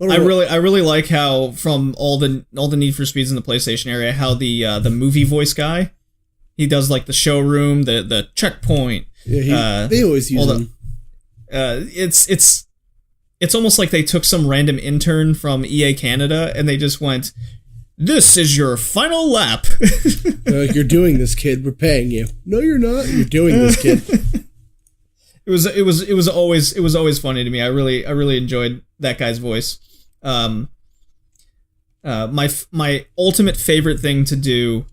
really like how from all the Need for Speeds in the PlayStation area, how the movie voice guy, he does like the showroom, the checkpoint. Yeah, they always use them. It's almost like they took some random intern from EA Canada and they just went, "This is your final lap." Like, you're doing this, kid. We're paying you. No, you're not. You're doing this, kid. It was always funny to me. I really enjoyed that guy's voice. My ultimate favorite thing to do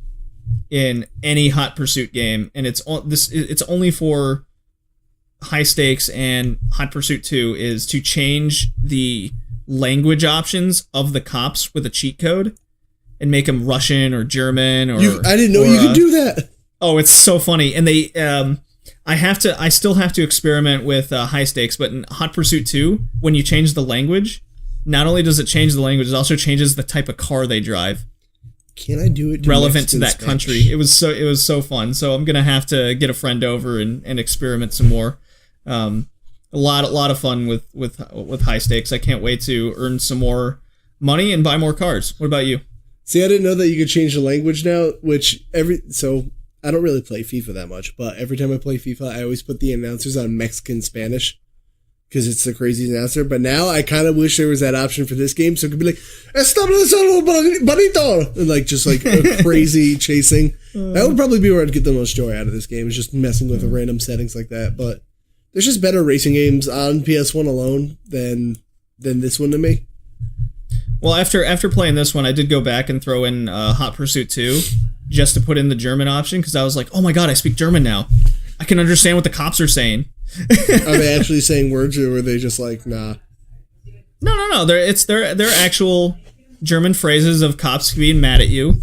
in any Hot Pursuit game, and it's only for High Stakes and Hot Pursuit 2, is to change the language options of the cops with a cheat code and make them Russian or German or. I didn't know you could do that. Oh, it's so funny, and they. I still have to experiment with High Stakes, but in Hot Pursuit 2, when you change the language, not only does it change the language, it also changes the type of car they drive. Can I do it relevant to that country? It was so fun. So I'm gonna have to get a friend over and experiment some more. A lot of fun with High Stakes. I can't wait to earn some more money and buy more cars. What about you? See, I didn't know that you could change the language now. So I don't really play FIFA that much, but every time I play FIFA, I always put the announcers on Mexican Spanish because it's the craziest announcer. But now I kind of wish there was that option for this game, so it could be like "Establecido bonito" and like just like a crazy chasing. That would probably be where I'd get the most joy out of this game, is just messing with the random settings like that. But there's just better racing games on PS1 alone than this one to me. Well, after playing this one, I did go back and throw in Hot Pursuit 2 just to put in the German option, because I was like, oh my god, I speak German now. I can understand what the cops are saying. Are they actually saying words, or were they just like, nah? No. They're actual German phrases of cops being mad at you.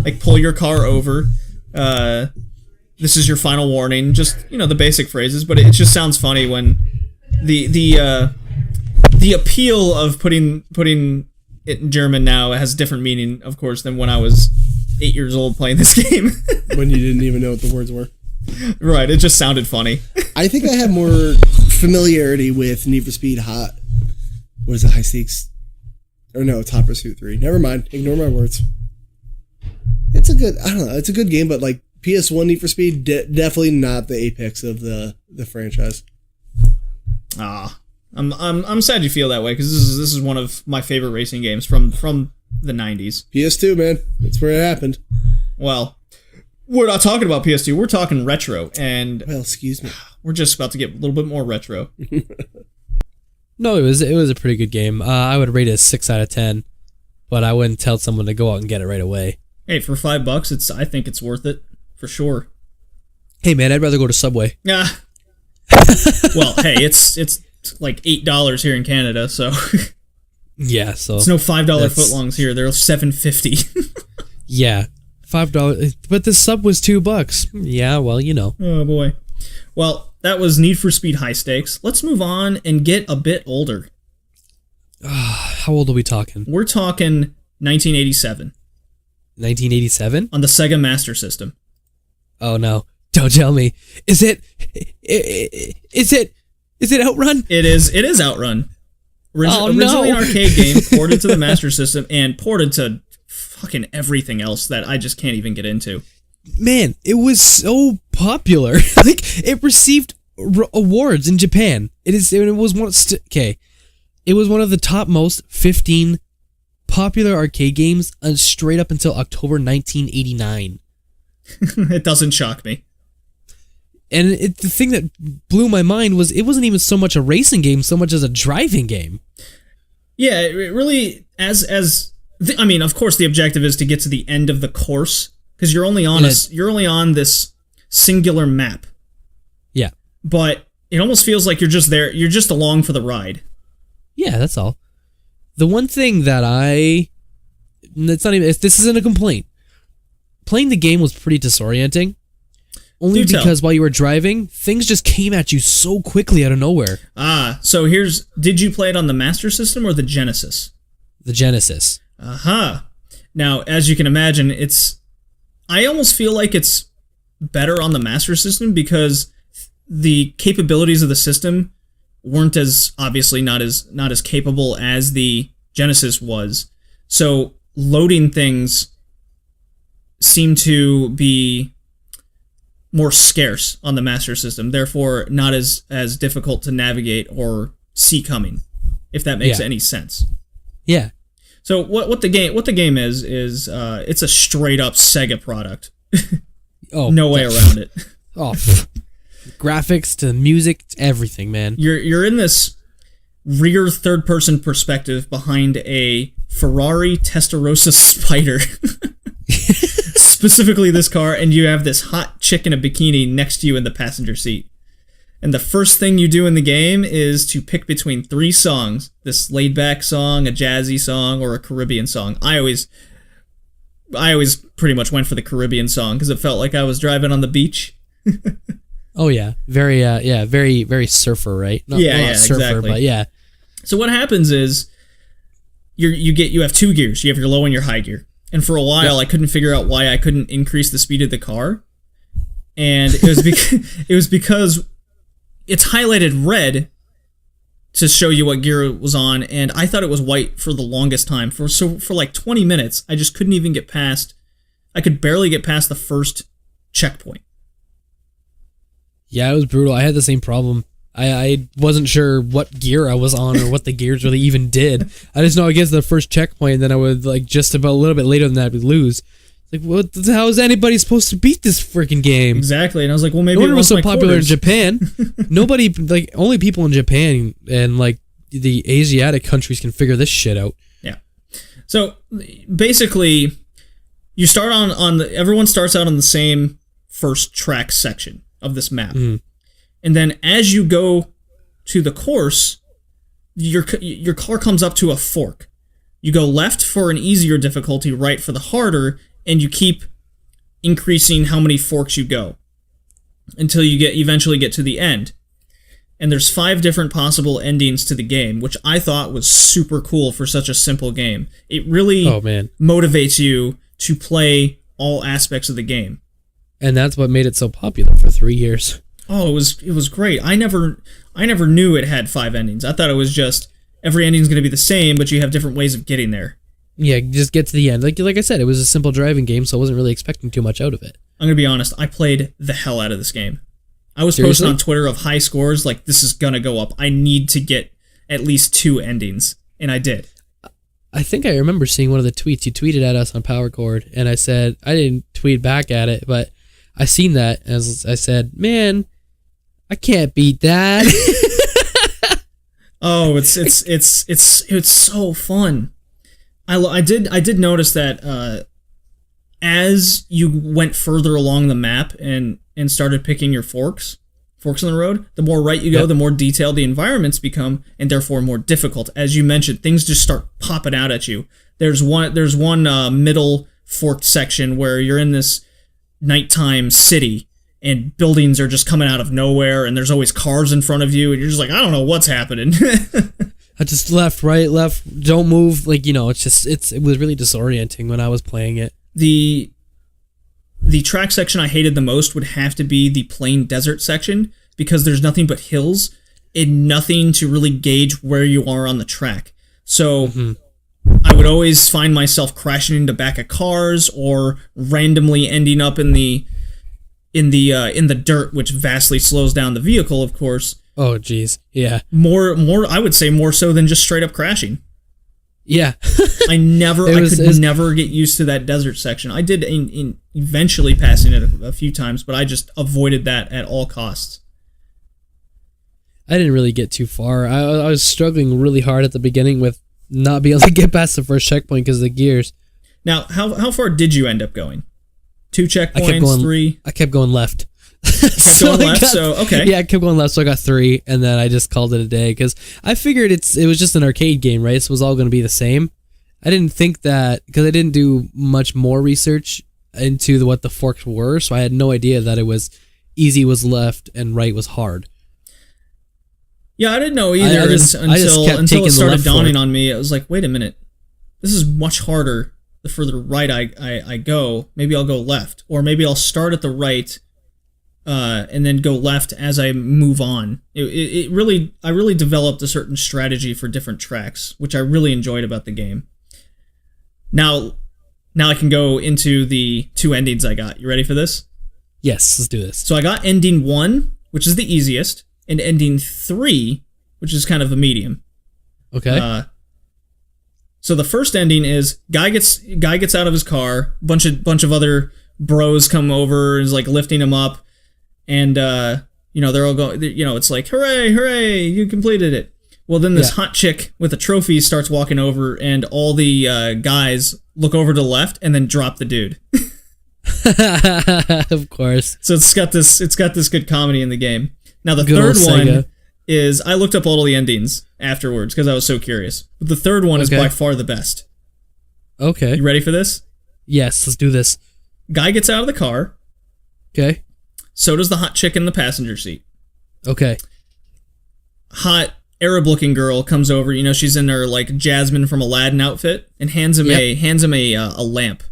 Like, pull your car over. This is your final warning. Just, the basic phrases, but it just sounds funny when the appeal of putting it in German now has different meaning, of course, than when I was 8 years old playing this game. When you didn't even know what the words were. Right, it just sounded funny. I think I have more familiarity with Need for Speed Hot. What is it, High Stakes? Or no, it's Hot Pursuit 3. Never mind, ignore my words. It's a good game, but like PS1 Need for Speed, definitely not the apex of the franchise. I'm sad you feel that way, because this is one of my favorite racing games from the 90s. PS2, man. That's where it happened. Well, we're not talking about PS2. We're talking retro, and well, excuse me. We're just about to get a little bit more retro. No, it was a pretty good game. I would rate it a 6 out of 10, but I wouldn't tell someone to go out and get it right away. Hey, for $5, I think it's worth it for sure. Hey, man, I'd rather go to Subway. Well, hey, it's like $8 here in Canada, so yeah, so it's no $5 footlongs here. They're $7.50. Yeah, $5, but the sub was $2. Yeah, well, Oh boy. Well, that was Need for Speed High Stakes. Let's move on and get a bit older. How old are we talking? We're talking 1987. 1987? On the Sega Master System. Oh no. Don't tell me. Is it Outrun? It is Outrun. Originally an arcade game, ported to the Master System, and ported to fucking everything else that I just can't even get into. Man, it was so popular. Like, it received awards in Japan. It was one of the top most 15 popular arcade games straight up until October 1989. It doesn't shock me. And the thing that blew my mind was it wasn't even so much a racing game so much as a driving game. Yeah, it really, I mean, of course the objective is to get to the end of the course, because you're only on this singular map. Yeah. But it almost feels like you're just there, you're just along for the ride. Yeah, that's all. The one thing that this isn't a complaint. Playing the game was pretty disorienting. Only because while you were driving, things just came at you so quickly out of nowhere. So did you play it on the Master System or the Genesis? The Genesis. Aha. Now, as you can imagine, I almost feel like it's better on the Master System because the capabilities of the system weren't as, obviously not as capable as the Genesis was. So loading things seem to be more scarce on the Master System, therefore not as difficult to navigate or see coming, if that makes any sense. Yeah. So what the game is it's a straight up Sega product. Oh, no way around it. Oh, graphics to music, to everything, man. You're in this rear third person perspective behind a Ferrari Testarossa Spider. Specifically this car, and you have this hot chick in a bikini next to you in the passenger seat. And the first thing you do in the game is to pick between 3 songs. This laid-back song, a jazzy song, or a Caribbean song. I always pretty much went for the Caribbean song because it felt like I was driving on the beach. Oh yeah, very very surfer, right? Not surfer, exactly. But yeah. So what happens is you have 2 gears. You have your low and your high gear. And for a while, I couldn't figure out why I couldn't increase the speed of the car. And it was because it's highlighted red to show you what gear it was on, and I thought it was white for the longest time. For like 20 minutes, I just couldn't even I could barely get past the first checkpoint. Yeah, it was brutal. I had the same problem. I wasn't sure what gear I was on or what the gears really even did. I just know I get to the first checkpoint, and then I would, like, just about a little bit later than that, I would lose. Like, what the hell is anybody supposed to beat this freaking game? Exactly, and I was like, well, maybe it was so popular in Japan. Nobody, like, only people in Japan and, like, the Asiatic countries can figure this shit out. Yeah. So, basically, you start everyone starts out on the same first track section of this map. Mm. And then as you go to the course, your car comes up to a fork. You go left for an easier difficulty, right for the harder, and you keep increasing how many forks you go until you eventually get to the end. And there's 5 different possible endings to the game, which I thought was super cool for such a simple game. It really motivates you to play all aspects of the game. And that's what made it so popular for 3 years. Oh, it was great. I never knew it had 5 endings. I thought it was just every ending's going to be the same, but you have different ways of getting there. Yeah, just get to the end. Like I said, it was a simple driving game, so I wasn't really expecting too much out of it. I'm going to be honest. I played the hell out of this game. I was Seriously? posting on Twitter of high scores, like, this is going to go up. I need to get at least 2 endings, and I did. I think I remember seeing one of the tweets. You tweeted at us on Power Chord, and I said, I didn't tweet back at it, but I seen that, and I said, man, I can't beat that. Oh, it's so fun. I did notice that as you went further along the map and started picking your forks in the road, the more right you go, the more detailed the environments become, and therefore more difficult. As you mentioned, things just start popping out at you. There's one middle forked section where you're in this nighttime city, and buildings are just coming out of nowhere, and there's always cars in front of you, and you're just like, I don't know what's happening. I just left, right, left, don't move. Like, you know, it was really disorienting when I was playing it. The track section I hated the most would have to be the plain desert section, because there's nothing but hills and nothing to really gauge where you are on the track. So I would always find myself crashing into back of cars or randomly ending up in the dirt, which vastly slows down the vehicle, of course. Oh, geez. Yeah. More, I would say more so than just straight up crashing. Yeah. I could never get used to that desert section. I did eventually passing it a few times, but I just avoided that at all costs. I didn't really get too far. I was struggling really hard at the beginning with not being able to get past the first checkpoint because of the gears. Now, how far did you end up going? 2 checkpoints, 3? I kept going left. Okay. Yeah, I kept going left, so I got 3, and then I just called it a day, because I figured it was just an arcade game, right? So it was all going to be the same. I didn't think that, because I didn't do much more research into what the forks were, so I had no idea that it was easy was left and right was hard. Yeah, I didn't know either until it started dawning on me. I was like, wait a minute. This is much harder the further right I go. Maybe I'll go left. Or maybe I'll start at the right and then go left as I move on. I really developed a certain strategy for different tracks, which I really enjoyed about the game. Now I can go into the 2 endings I got. You ready for this? Yes, let's do this. So I got ending 1, which is the easiest, and ending 3, which is kind of a medium. Okay. So the first ending is guy gets out of his car, bunch of other bros come over and is like lifting him up, and they're all going, it's like hooray, you completed it. Well, then this hot chick with a trophy starts walking over, and all the guys look over to the left and then drop the dude. Of course. So it's got this good comedy in the game. Now the third one is, I looked up all the endings afterwards because I was so curious. But the third one is by far the best. Okay. You ready for this? Yes, let's do this. Guy gets out of the car. Okay. So does the hot chick in the passenger seat. Okay. Hot Arab-looking girl comes over. You know, she's in her like Jasmine from Aladdin outfit, and hands him a lamp.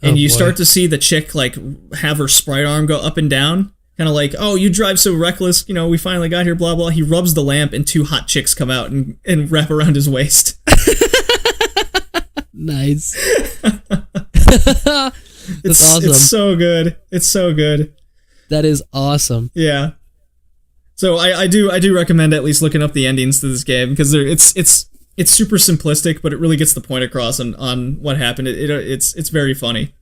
And you start to see the chick like have her sprite arm go up and down. Kind of like, oh, you drive so reckless, we finally got here, blah, blah. He rubs the lamp and 2 hot chicks come out and wrap around his waist. Nice. That's awesome. It's so good. It's so good. That is awesome. Yeah. So I do recommend at least looking up the endings to this game, because it's super simplistic, but it really gets the point across on what happened. It's very funny.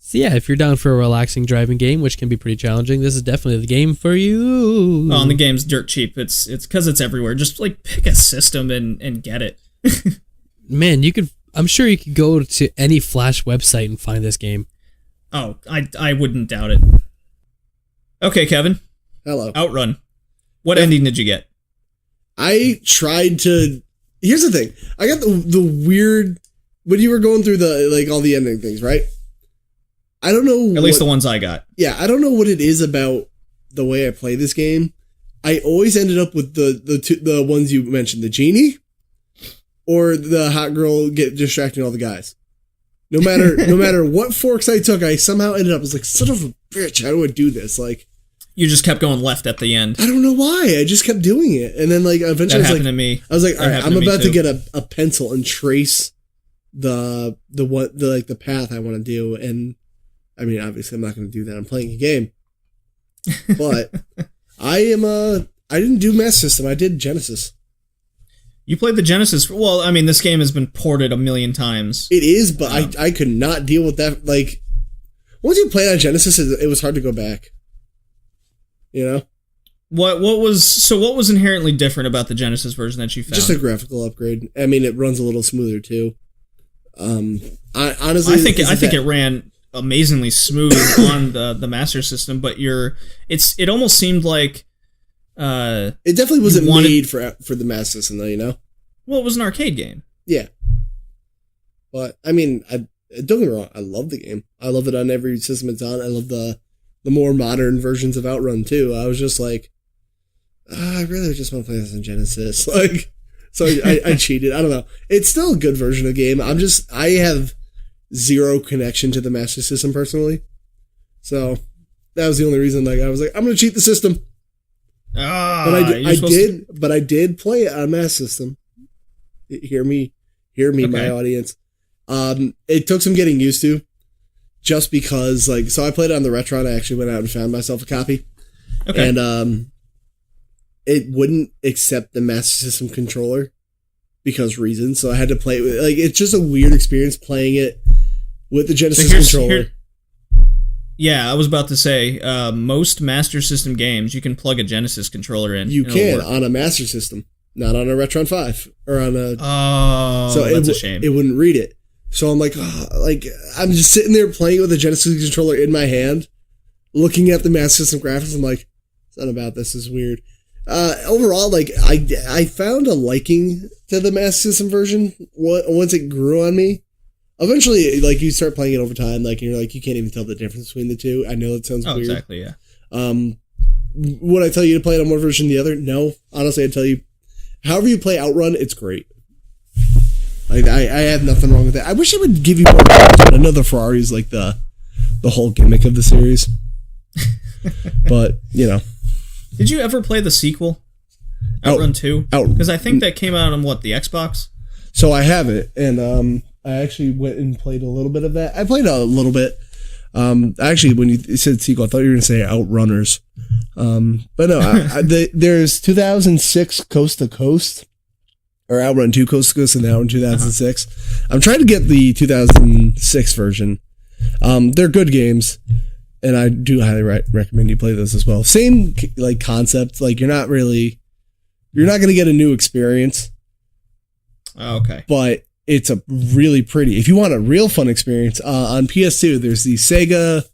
So yeah, if you're down for a relaxing driving game, which can be pretty challenging, this is definitely the game for you. Oh, and the game's dirt cheap. It's because it's everywhere. Just like pick a system and get it. Man, I'm sure you could go to any Flash website and find this game. Oh, I wouldn't doubt it. Okay, Kevin. Hello. Outrun. What ending did you get? I tried to. Here's the thing. I got the weird, when you were going through all the ending things, right? I don't know. At least the ones I got. Yeah, I don't know what it is about the way I play this game. I always ended up with the ones you mentioned, the genie or the hot girl distracting all the guys. No matter what forks I took, I somehow ended up as like, son of a bitch, how do I do this? Like, you just kept going left at the end. I don't know why. I just kept doing it. And then like eventually that happened to me. I was like, all right, I'm about to get a pencil and trace the path I want to do. And I mean, obviously I'm not going to do that. I'm playing a game. But I didn't do Master System. I did Genesis. You played the Genesis. Well, I mean, this game has been ported a million times. It is, but I could not deal with that. Like, once you play on Genesis, it was hard to go back. You know? What was inherently different about the Genesis version that you found? Just a graphical upgrade. I mean, it runs a little smoother too. Honestly, I think it ran amazingly smooth on the Master System, but it almost seemed like it definitely wasn't made for the Master System, though. You know? Well, it was an arcade game. Yeah, but I mean, don't get me wrong. I love the game. I love it on every system it's on. I love the more modern versions of Outrun too. I was just like, I really just want to play this on Genesis. Like, So I cheated. I don't know. It's still a good version of the game. I have zero connection to the Master System personally. So that was the only reason. Like I was like, I'm going to cheat the system. But I did play it on Master System. Hear me, okay. My audience. It took some getting used to, just because so I played it on the Retron. I actually went out and found myself a copy, okay. And it wouldn't accept the Master System controller because reasons. So I had to play it with it's just a weird experience playing it with the Genesis controller. Yeah, I was about to say, most Master System games, you can plug a Genesis controller in. You can on a Master System, not on a Retron 5 or on a. Oh, so that's a shame. It wouldn't read it. So I'm I'm just sitting there playing with the Genesis controller in my hand, looking at the Master System graphics. I'm like, something about this is weird. Overall, I found a liking to the Master System version once it grew on me. Eventually, you start playing it over time, and you're you can't even tell the difference between the two. I know it sounds weird. Exactly, yeah. Would I tell you to play it on one version than the other? No. Honestly, I'd tell you, however you play Outrun, it's great. I have nothing wrong with that. I wish it would give you more points, but I know the Ferrari is the whole gimmick of the series. But, Did you ever play the sequel? Outrun 2? Because I think that came out on, the Xbox? So I have it, and I actually went and played a little bit of that. I played a little bit. Actually, when you said sequel, I thought you were going to say Outrunners. But no, there's 2006 Coast to Coast, or Outrun 2 Coast to Coast, and Outrun 2006. I'm trying to get the 2006 version. They're good games, and I do highly recommend you play those as well. Same concept. You're not going to get a new experience. Oh, okay. But it's a really pretty. If you want a real fun experience, on PS2, there's the Sega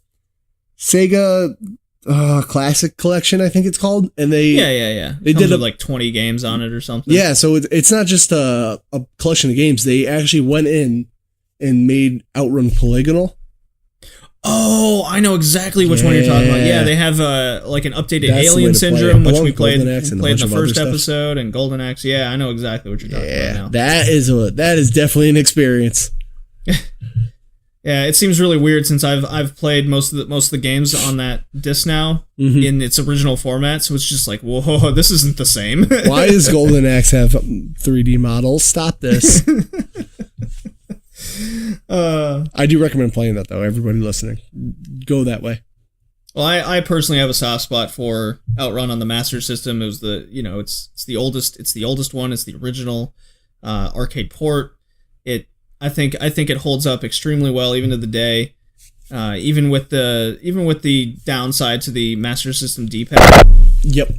Classic Collection, I think it's called, and they They did 20 games on it or something. Yeah, so it's not just a collection of games. They actually went in and made Outrun polygonal. Oh, I know exactly which one you're talking about. Yeah, they have an updated Alien Syndrome, which we played in the first episode, and Golden Axe. Yeah, I know exactly what you're talking about now. That is definitely an experience. Yeah, it seems really weird since I've played most of the games on that disc now in its original format, so it's just whoa, this isn't the same. Why does Golden Axe have 3D models? Stop this. I do recommend playing that though. Everybody listening, go that way. Well, I personally have a soft spot for Outrun on the Master System. It was it's the oldest one. It's the original arcade port. I think it holds up extremely well even to the day. Even with the downside to the Master System D-pad. Yep.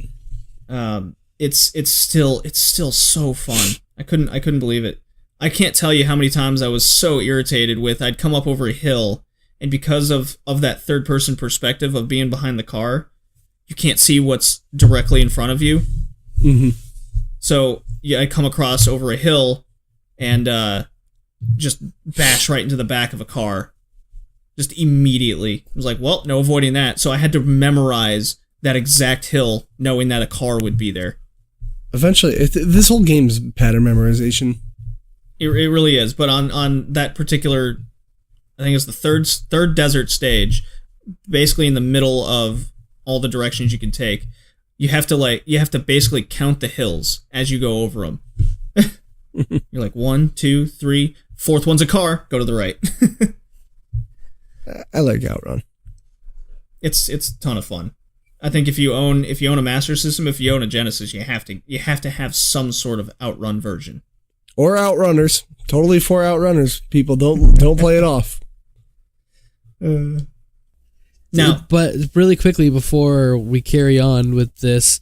It's still so fun. I couldn't believe it. I can't tell you how many times I was so irritated with I'd come up over a hill, and because of that third person perspective of being behind the car, you can't see what's directly in front of you. Mm-hmm. So yeah, I'd come across over a hill and just bash right into the back of a car. Just immediately. I was like, well, no avoiding that. So I had to memorize that exact hill, knowing that a car would be there. Eventually, this whole game's pattern memorization. It really is, but on that particular, I think it's the third desert stage, basically in the middle of all the directions you can take, you have to basically count the hills as you go over them. You're like 1, 2, 3, fourth one's a car. Go to the right. I like Outrun. It's a ton of fun. I think if you own a Master System, if you own a Genesis, you have to have some sort of Outrun version. Or Outrunners. Totally for Outrunners. People don't play it off. Now, but really quickly before we carry on with this,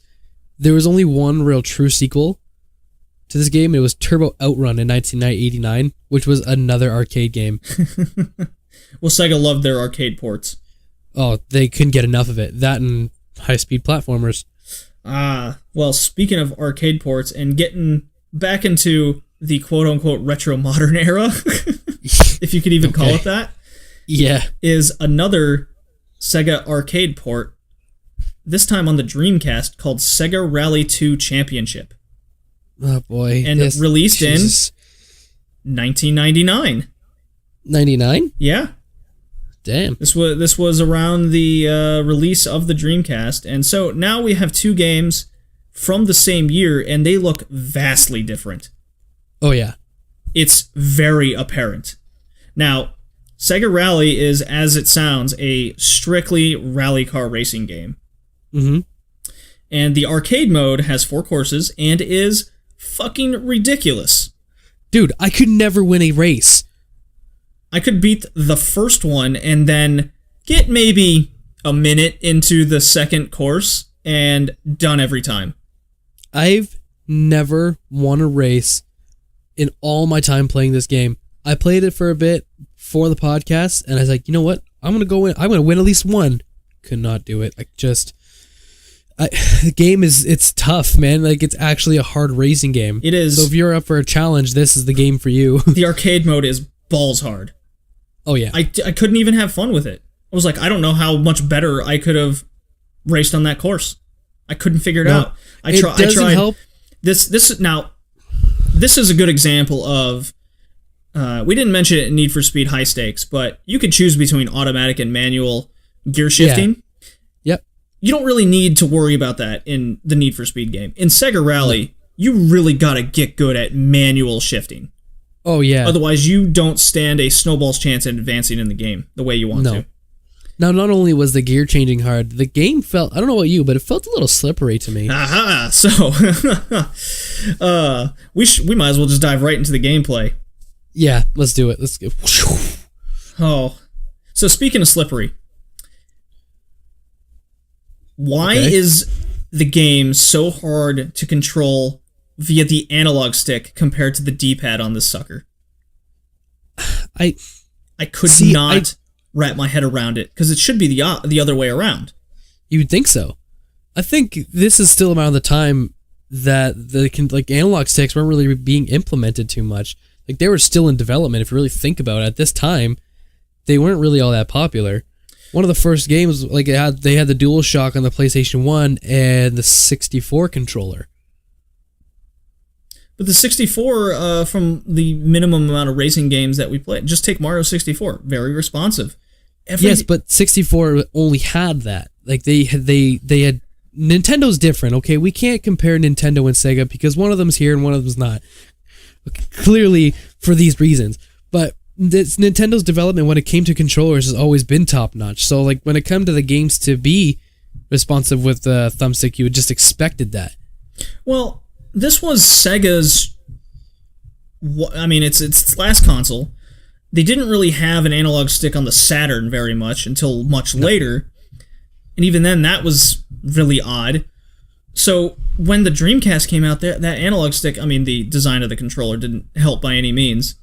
there was only one real true sequel to this game. It was Turbo Outrun in 1989, which was another arcade game. Well, Sega loved their arcade ports. Oh, they couldn't get enough of it. That and high-speed platformers. Well, speaking of arcade ports and getting back into the quote-unquote retro modern era, if you could even call it that, is another Sega arcade port, this time on the Dreamcast, called Sega Rally 2 Championship. Oh boy. And released in 1999. 99? Yeah. Damn. This was around the release of the Dreamcast, and so now we have two games from the same year, and they look vastly different. Oh yeah. It's very apparent. Now, Sega Rally is, as it sounds, a strictly rally car racing game. Mm-hmm. And the arcade mode has 4 courses and is fucking ridiculous. Dude, I could never win a race. I could beat the first one and then get maybe a minute into the second course and done every time. I've never won a race in all my time playing this game. I played it for a bit for the podcast, and I was like, you know what? I'm gonna go in. I'm gonna win at least one. Could not do it. The game it's tough, man. Like, it's actually a hard racing game. It is. So if you're up for a challenge, this is the game for you. The arcade mode is balls hard. Oh yeah. I couldn't even have fun with it. I was like, I don't know how much better I could have raced on that course. I couldn't figure it out. I tried. Help. This is a good example of. We didn't mention it in Need for Speed High Stakes, but you could choose between automatic and manual gear shifting. Yeah. Yep. You don't really need to worry about that in the Need for Speed game. In Sega Rally, you really gotta get good at manual shifting. Oh yeah. Otherwise, you don't stand a snowball's chance at advancing in the game the way you want to. Now, not only was the gear changing hard, the game felt, I don't know about you, but it felt a little slippery to me. Aha! So, we might as well just dive right into the gameplay. Yeah, let's do it. Let's go. Oh. So, speaking of slippery, why is the game so hard to control via the analog stick compared to the D-pad on this sucker? I could not wrap my head around it, because it should be the other way around. You would think so. I think this is still around the time that the analog sticks weren't really being implemented too much. Like, they were still in development. If you really think about it, at this time, they weren't really all that popular. One of the first games, like, they had the DualShock on the PlayStation 1 and the 64 controller. But the 64, from the minimum amount of racing games that we played, just take Mario 64, very responsive. Yes, but 64 only had that. Like, they had Nintendo's different, okay? We can't compare Nintendo and Sega because one of them's here and one of them's not. Clearly, for these reasons. But Nintendo's development when it came to controllers has always been top-notch. So, like, when it come to the games to be responsive with the thumbstick, you would just expected that. Well, this was Sega's... I mean, it's its last console. They didn't really have an analog stick on the Saturn very much until much later. And even then, that was really odd. So, when the Dreamcast came out, that analog stick, I mean, the design of the controller didn't help by any means.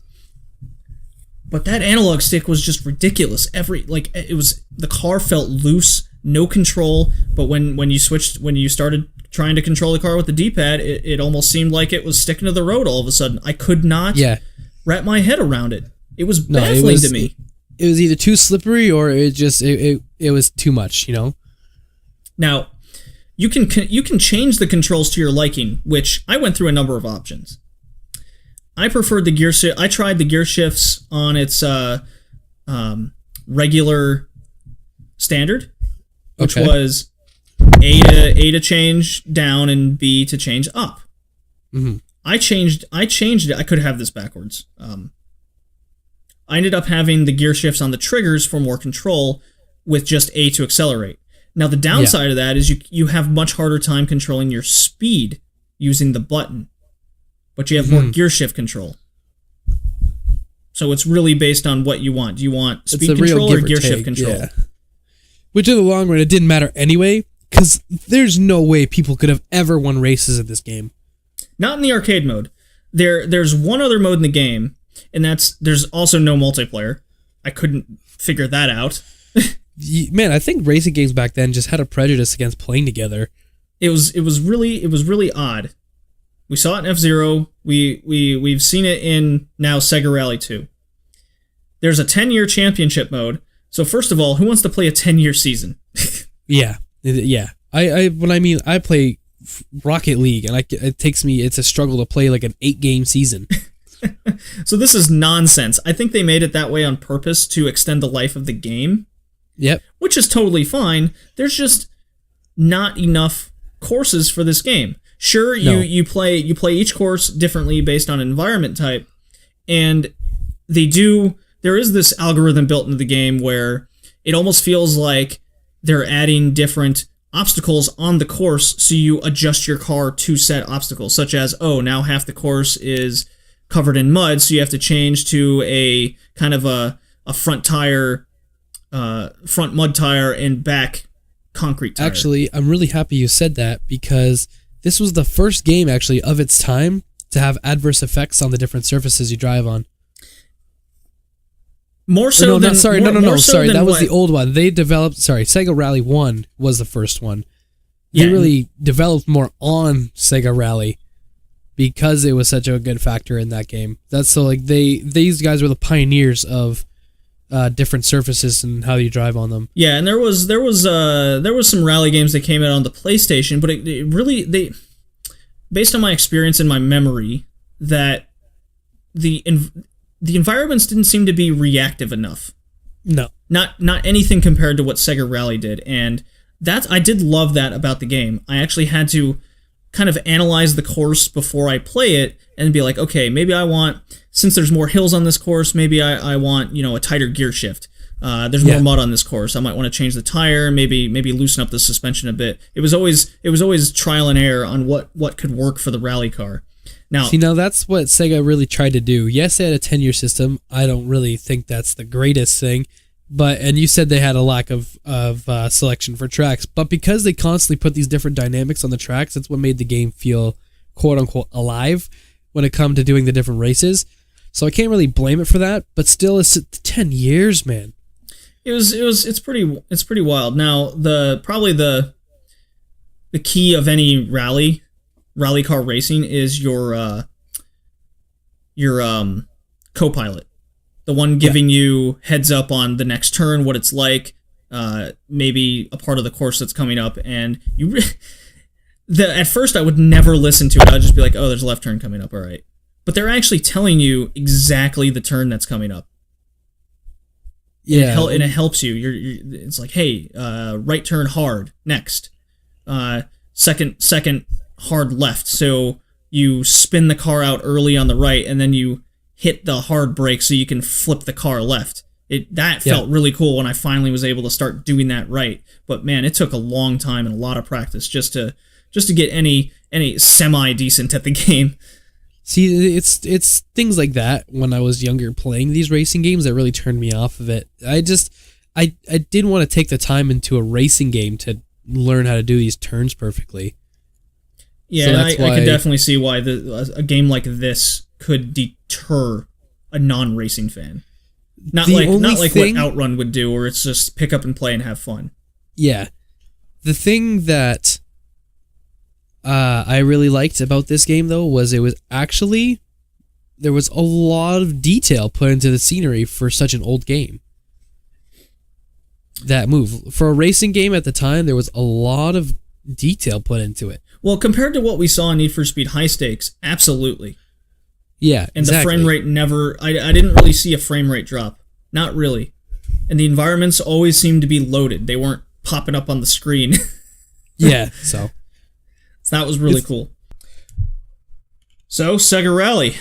But that analog stick was just ridiculous. The car felt loose, no control, but when you started trying to control the car with the D-pad, it almost seemed like it was sticking to the road all of a sudden. I could not wrap my head around it. It was baffling to me. It was either too slippery or it was too much, you know? Now, you can change the controls to your liking, which I went through a number of options. I preferred the gear shift. I tried the gear shifts on its regular standard, which was A to change down and B to change up. Mm-hmm. I changed it. I could have this backwards. I ended up having the gear shifts on the triggers for more control, with just A to accelerate. Now, the downside of that is you have much harder time controlling your speed using the button, but you have more gear shift control. So it's really based on what you want. Do you want speed control or gear shift control? Yeah. Which in the long run, it didn't matter anyway, because there's no way people could have ever won races in this game. Not in the arcade mode. There's one other mode in the game, and there's also no multiplayer. I couldn't figure that out. Man, I think racing games back then just had a prejudice against playing together. It was really odd. We saw it in F-Zero. We've seen it in now Sega Rally 2. There's a 10-year championship mode. So first of all, who wants to play a 10-year season? Yeah. I play Rocket League, and it's a struggle to play like an 8-game season. So this is nonsense. I think they made it that way on purpose to extend the life of the game. Yep. Which is totally fine. There's just not enough courses for this game. Sure, you play each course differently based on environment type, and there is this algorithm built into the game where it almost feels like they're adding different obstacles on the course, so you adjust your car to set obstacles, such as, now half the course is covered in mud, so you have to change to a kind of a front mud tire and back concrete tire. Actually, I'm really happy you said that, because this was the first game actually of its time to have adverse effects on the different surfaces you drive on. More so than... Sorry, that was the old one. They developed... Sorry, Sega Rally 1 was the first one. They really developed more on Sega Rally because it was such a good factor in that game. That's so like these guys were the pioneers of different surfaces and how you drive on them. Yeah, and there was some rally games that came out on the PlayStation, but it really based on my experience and my memory, that the environments didn't seem to be reactive enough. No. Not anything compared to what Sega Rally did, and I did love that about the game. I actually had to kind of analyze the course before I play it and be like, okay, maybe I want, since there's more hills on this course, maybe I want, a tighter gear shift. There's more mud on this course. I might want to change the tire, maybe loosen up the suspension a bit. It was always trial and error on what could work for the rally car. Now that's what Sega really tried to do. Yes, they had a 10-year system. I don't really think that's the greatest thing. And you said they had a lack of selection for tracks, but because they constantly put these different dynamics on the tracks, that's what made the game feel quote unquote alive when it come to doing the different races. So I can't really blame it for that, but still, it's 10 years, man. It's pretty wild. Now probably the key of any rally car racing is your co-pilot. The one giving you heads up on the next turn, what it's like, maybe a part of the course that's coming up, and at first I would never listen to it. I'd just be like, oh, there's a left turn coming up, all right. But they're actually telling you exactly the turn that's coming up. Yeah, and it helps you. It's like, hey, right turn hard next, second hard left. So you spin the car out early on the right, and then you hit the hard brake so you can flip the car left. That felt really cool when I finally was able to start doing that right. But man, it took a long time and a lot of practice just to get any semi decent at the game. See, it's things like that when I was younger playing these racing games that really turned me off of it. I didn't want to take the time into a racing game to learn how to do these turns perfectly. Yeah, so I could definitely see why a game like this could deter a non-racing fan. Not like what Outrun would do, where it's just pick up and play and have fun. Yeah. The thing that I really liked about this game, though, was there was a lot of detail put into the scenery for such an old game. That move. For a racing game at the time, there was a lot of detail put into it. Well, compared to what we saw in Need for Speed High Stakes, absolutely. Yeah, and exactly. The frame rate never... I didn't really see a frame rate drop. Not really. And the environments always seemed to be loaded. They weren't popping up on the screen. Yeah, so that was really cool. So, Sega Rally.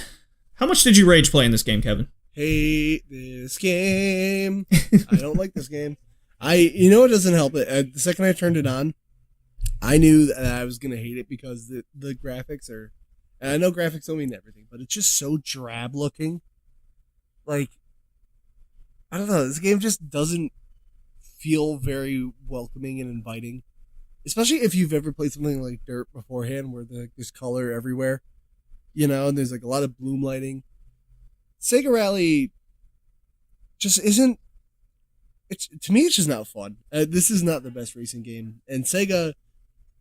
How much did you rage play in this game, Kevin? Hate this game. I don't like this game. It doesn't help it. The second I turned it on, I knew that I was going to hate it because the graphics are... And I know graphics don't mean everything, but it's just so drab looking. Like, I don't know, this game just doesn't feel very welcoming and inviting. Especially if you've ever played something like Dirt beforehand, where there's color everywhere. And there's like a lot of bloom lighting. Sega Rally just isn't... To me, it's just not fun. This is not the best racing game. And Sega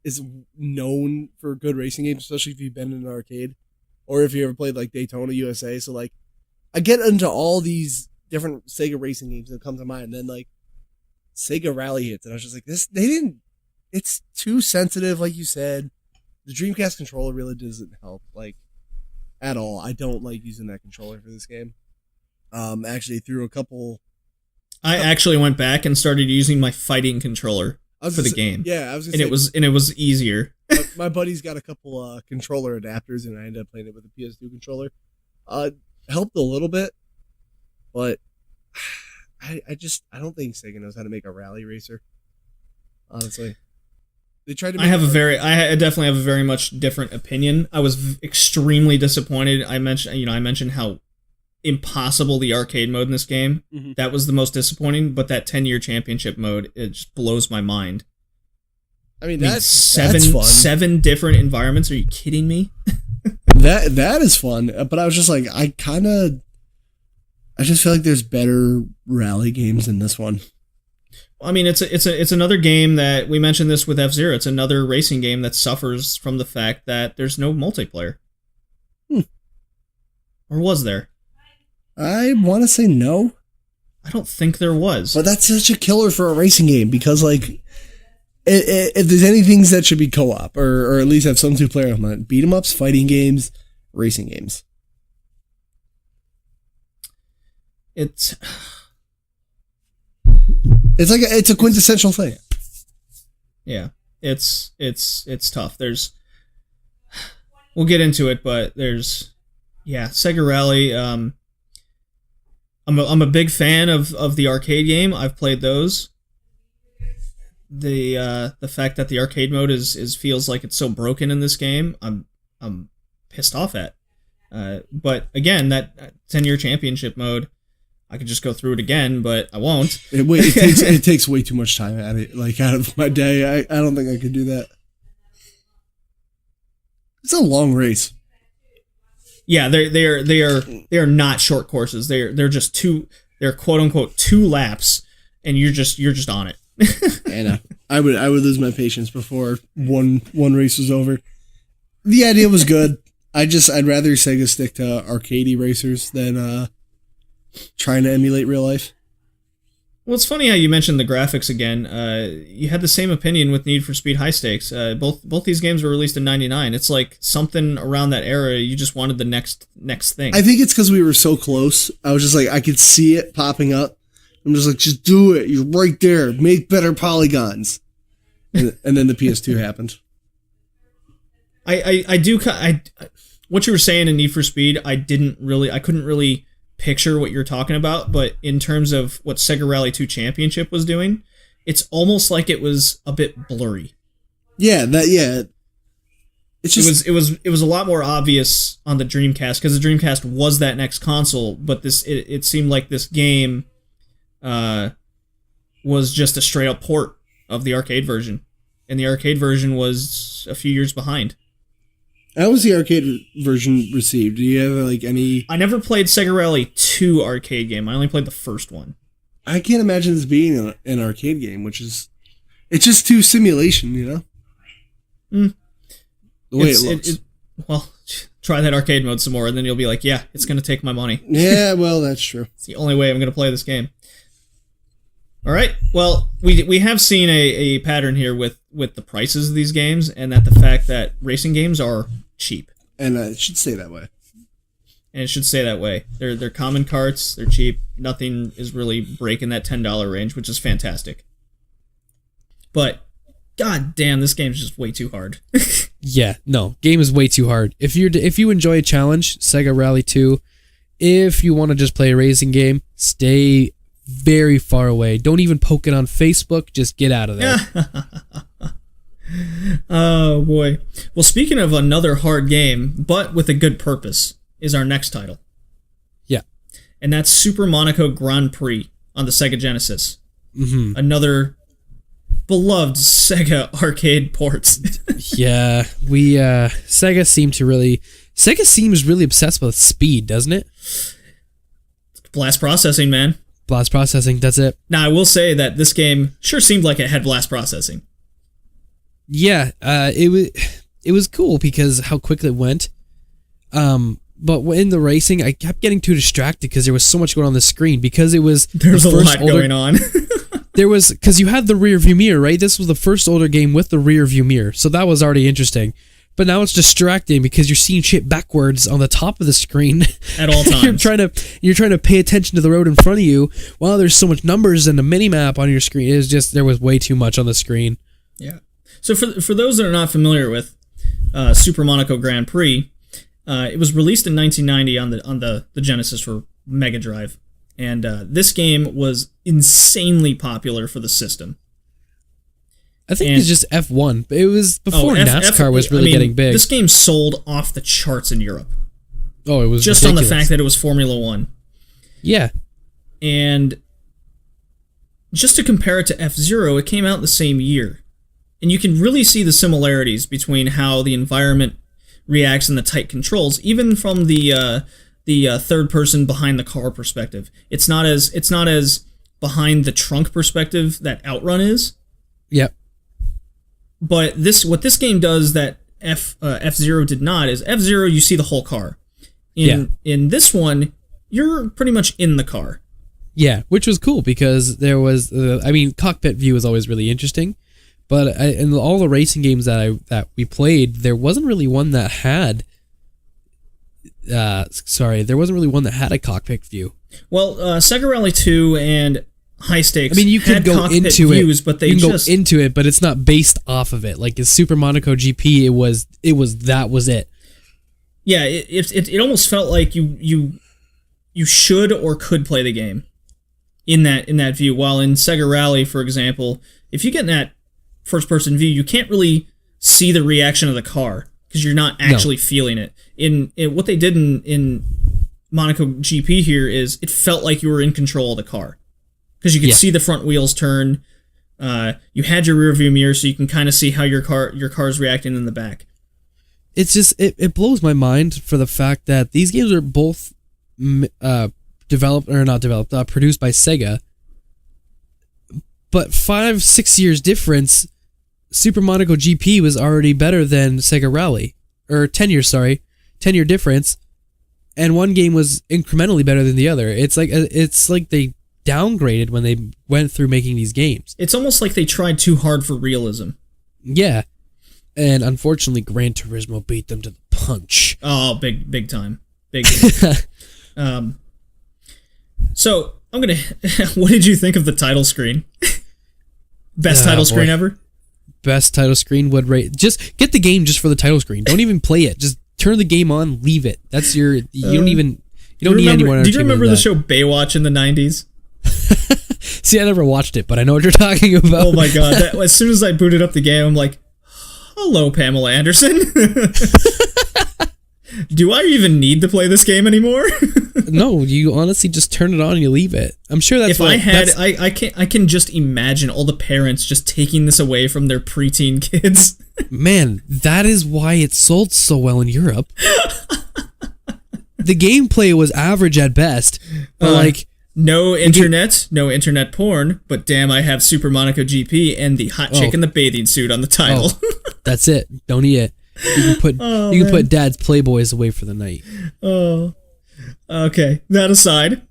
is known for good racing games, especially if you've been in an arcade or if you ever played like Daytona USA. So like, I get into all these different Sega racing games that come to mind, and then like Sega Rally hits, and I was just like, it's too sensitive, like you said. the Dreamcast controller really doesn't help, like, at all. I don't like using that controller for this game. Actually, through a couple... I actually went back and started using my fighting controller for the game. Yeah, I was gonna say, it was easier. My buddy's got a couple controller adapters, and I ended up playing it with a PS2 controller. Helped a little bit, but I don't think Sega knows how to make a rally racer. Honestly, they tried to. I definitely have a very much different opinion. I was extremely disappointed. I mentioned how impossible the arcade mode in this game. Mm-hmm. That was the most disappointing. But that 10-year championship mode, it just blows my mind. I mean, that's fun. 7 different environments. Are you kidding me? That is fun. But I was just like, I just feel like there's better rally games than this one. I mean, it's another game that we mentioned this with F-Zero. It's another racing game that suffers from the fact that there's no multiplayer. Or was there? I want to say no. I don't think there was. But that's such a killer for a racing game because, like, if there's any things that should be co-op or at least have some two-player element, beat 'em ups, fighting games, racing games. It's like a quintessential thing. Yeah, it's tough. We'll get into it, but Sega Rally. I'm a big fan of the arcade game. I've played those. The fact that the arcade mode is feels like it's so broken in this game, I'm pissed off at. But again, that 10-year championship mode, I could just go through it again, but I won't. It takes way too much time at it. Like, out of my day, I don't think I could do that. It's a long race. Yeah, they are not short courses. They're just they're quote unquote 2 laps, and you're just on it. And I would lose my patience before one race was over. The idea was good. I'd rather Sega stick to arcadey racers than trying to emulate real life. Well, it's funny how you mentioned the graphics again. You had the same opinion with Need for Speed High Stakes. Both these games were released in '99. It's like something around that era. You just wanted the next thing. I think it's because we were so close. I was just like, I could see it popping up. I'm just like, just do it. You're right there. Make better polygons. And then the PS2 happened. What you were saying in Need for Speed, I couldn't really picture what you're talking about, but in terms of what Sega Rally 2 Championship was doing, it's almost like it was a bit blurry. It's just, it was a lot more obvious on the Dreamcast because the Dreamcast was that next console, but it seemed like this game was just a straight up port of the arcade version, and the arcade version was a few years behind. How was the arcade version received? Do you have like any? I never played Sega Rally 2 arcade game. I only played the first one. I can't imagine this being an arcade game, it's just too simulation, you know? The way it looks. Well, try that arcade mode some more, and then you'll be like, yeah, it's going to take my money. Yeah, well, that's true. It's the only way I'm going to play this game. All right. Well, we have seen a pattern here with the prices of these games, and that the fact that racing games are cheap. And it should stay that way. And it should stay that way. They're common carts. They're cheap. Nothing is really breaking that $10 range, which is fantastic. But god damn, this game's just way too hard. Yeah, no, game is way too hard. If you enjoy a challenge, Sega Rally 2. If you want to just play a racing game, stay very far away. Don't even poke it on Facebook. Just get out of there. Oh boy. Well, speaking of another hard game, but with a good purpose, is our next title. Yeah. And that's Super Monaco Grand Prix on the Sega Genesis. Mm-hmm. Another beloved Sega arcade port. Yeah, Sega seems really obsessed with speed, doesn't it? Blast processing, man. Blast processing, that's it. Now, I will say that this game sure seemed like it had blast processing. Yeah, it was cool because how quickly it went. But in the racing, I kept getting too distracted because there was so much going on the screen because it was there's a lot going on. There was, because you had the rear view mirror, right? This was the first older game with the rear view mirror, so that was already interesting. But now it's distracting because you're seeing shit backwards on the top of the screen at all times. you're trying to pay attention to the road in front of you while there's so much numbers and a mini map on your screen. It was just, there was way too much on the screen. Yeah. So for those that are not familiar with Super Monaco Grand Prix, it was released in 1990 on the Genesis for Mega Drive, and this game was insanely popular for the system. I think it's just F1, but it was before NASCAR was really getting big. This game sold off the charts in Europe. Oh, it was just ridiculous. On the fact that it was Formula One. Yeah. And just to compare it to F-Zero, it came out the same year. And you can really see the similarities between how the environment reacts and the tight controls, even from the third person behind the car perspective. It's not as behind the trunk perspective that Outrun is. Yep. But what this game does that F-Zero did not is F-Zero, you see the whole car. In this one, you're pretty much in the car. Yeah, which was cool because there was, cockpit view is always really interesting, but in all the racing games that we played, there wasn't really one that had. There wasn't really one that had a cockpit view. Well, Sega Rally 2 and High Stakes. You could go into views, but go into it, but it's not based off of it. Like in Super Monaco GP, that was it. Yeah, it almost felt like you should or could play the game in that view. While in Sega Rally, for example, if you get in that first person view, you can't really see the reaction of the car because you're not actually feeling it. In what they did in Monaco GP here is it felt like you were in control of the car. Because you could see the front wheels turn, you had your rear view mirror, so you can kind of see how your car's reacting in the back. It's just it blows my mind for the fact that these games are both produced by Sega, but 5-6 years difference. Super Monaco GP was already better than Sega Rally, or 10 years, 10-year difference, and one game was incrementally better than the other. It's like they downgraded when they went through making these games. It's almost like they tried too hard for realism. Yeah. And unfortunately, Gran Turismo beat them to the punch. Oh, big time. Big. So, I'm going to... What did you think of the title screen? Best title screen ever? Best title screen would rate... Just get the game just for the title screen. Don't even play it. Just turn the game on, leave it. That's your... You don't need anyone. Did you remember the show Baywatch in the 90s? See, I never watched it, but I know what you're talking about. Oh my god. As soon as I booted up the game, I'm like, hello, Pamela Anderson. Do I even need to play this game anymore? No, you honestly just turn it on and you leave it. I'm sure that's I can just imagine all the parents just taking this away from their preteen kids. Man, that is why it sold so well in Europe. The gameplay was average at best, but no internet porn, but damn, I have Super Monaco GP and the hot chick in the bathing suit on the title. That's it. Don't eat it. You can put Dad's Playboys away for the night. Oh, okay. That aside,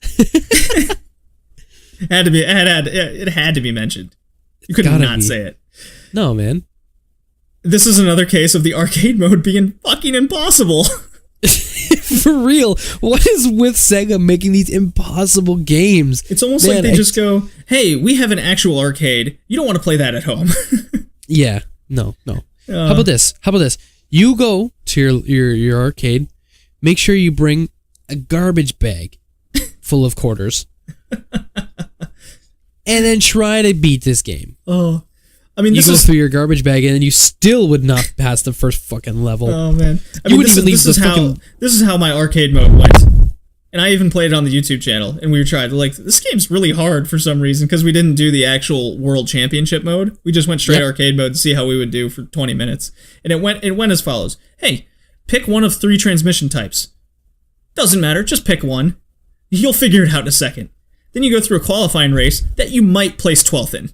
it had to be mentioned. You couldn't not say it. No, man. This is another case of the arcade mode being fucking impossible. For real, what is with Sega making these impossible games? It's almost like they just go, hey, we have an actual arcade. You don't want to play that at home. Yeah, no. How about this? You go to your arcade, make sure you bring a garbage bag full of quarters, and then try to beat this game. Oh. You go through your garbage bag and then you still would not pass the first fucking level. Oh man! This is how my arcade mode went, and I even played it on the YouTube channel. And we tried this game's really hard for some reason because we didn't do the actual World Championship mode. We just went straight arcade mode to see how we would do for 20 minutes, and it went as follows: hey, pick one of 3 transmission types. Doesn't matter, just pick one. You'll figure it out in a second. Then you go through a qualifying race that you might place 12th in.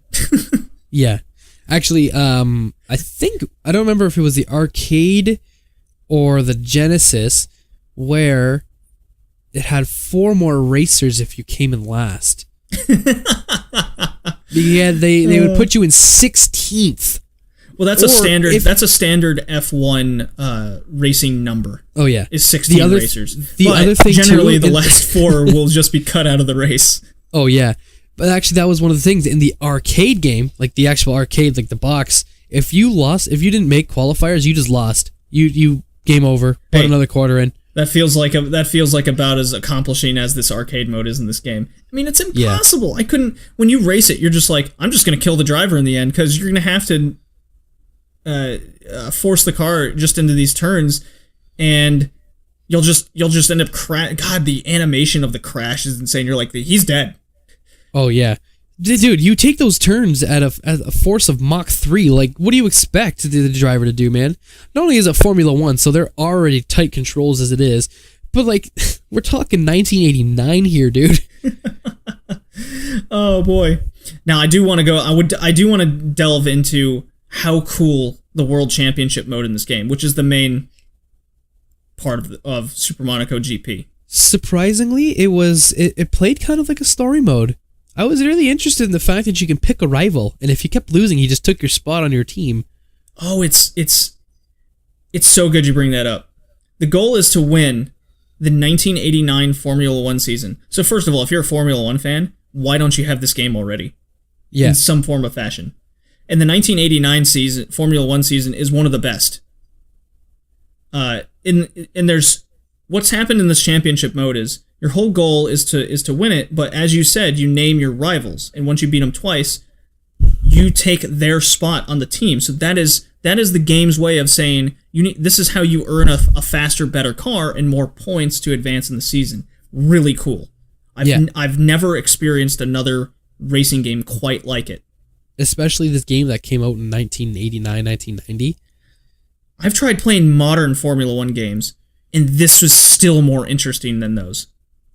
Yeah. Actually, I don't remember if it was the arcade or the Genesis where it had 4 more racers if you came in last. Yeah, they would put you in 16th. Well, that's a standard F1 racing number. Oh yeah, is 16 racers. The other thing generally, too, the last 4 will just be cut out of the race. Oh yeah, but actually, that was one of the things in the arcade game, like the actual arcade, like the box. If you didn't make qualifiers, you just lost. You game over. Put another quarter in. That feels like about as accomplishing as this arcade mode is in this game. I mean, it's impossible. Yeah. I couldn't. When you race it, you're just like, I'm just gonna kill the driver in the end because you're gonna have to force the car just into these turns, and you'll just end up God, the animation of the crash is insane. You're like, he's dead. Oh yeah. Dude, you take those turns at a force of Mach 3. Like, what do you expect the driver to do, man? Not only is it Formula 1, so they're already tight controls as it is, but, like, we're talking 1989 here, dude. Oh, boy. Now, I do want to delve into how cool the World Championship mode in this game, which is the main part of Super Monaco GP. Surprisingly, it played kind of like a story mode. I was really interested in the fact that you can pick a rival, and if you kept losing, he just took your spot on your team. Oh, it's so good you bring that up. The goal is to win the 1989 Formula 1 season. So first of all, if you're a Formula 1 fan, why don't you have this game already? Yeah. In some form or fashion. And the 1989 season, Formula 1 season, is one of the best. And there's... What's happened in this championship mode is your whole goal is to win it, but as you said, you name your rivals, and once you beat them twice, you take their spot on the team. So that is the game's way of saying this is how you earn a faster, better car and more points to advance in the season. Really cool. I've never experienced another racing game quite like it. Especially this game that came out in 1989, 1990. I've tried playing modern Formula 1 games, and this was still more interesting than those.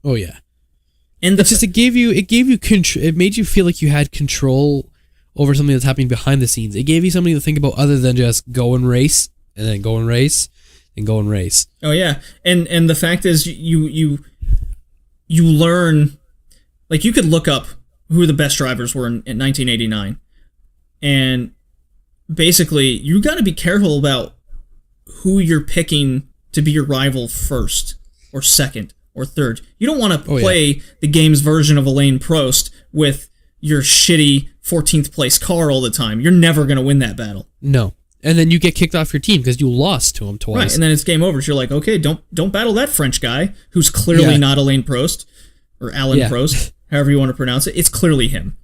Oh yeah, and it made you feel like you had control over something that's happening behind the scenes. It gave you something to think about other than just go and race and then go and race and go and race. Oh yeah, and the fact is you learn, like, you could look up who the best drivers were in 1989, and basically you got to be careful about who you're picking to be your rival first or second or third. You don't want to play the game's version of Alain Prost with your shitty 14th place car all the time. You're never going to win that battle. No. And then you get kicked off your team because you lost to him twice. Right, and then it's game over. So you're like, okay, don't battle that French guy who's clearly not Alain Prost or Alain Prost, however you want to pronounce it. It's clearly him.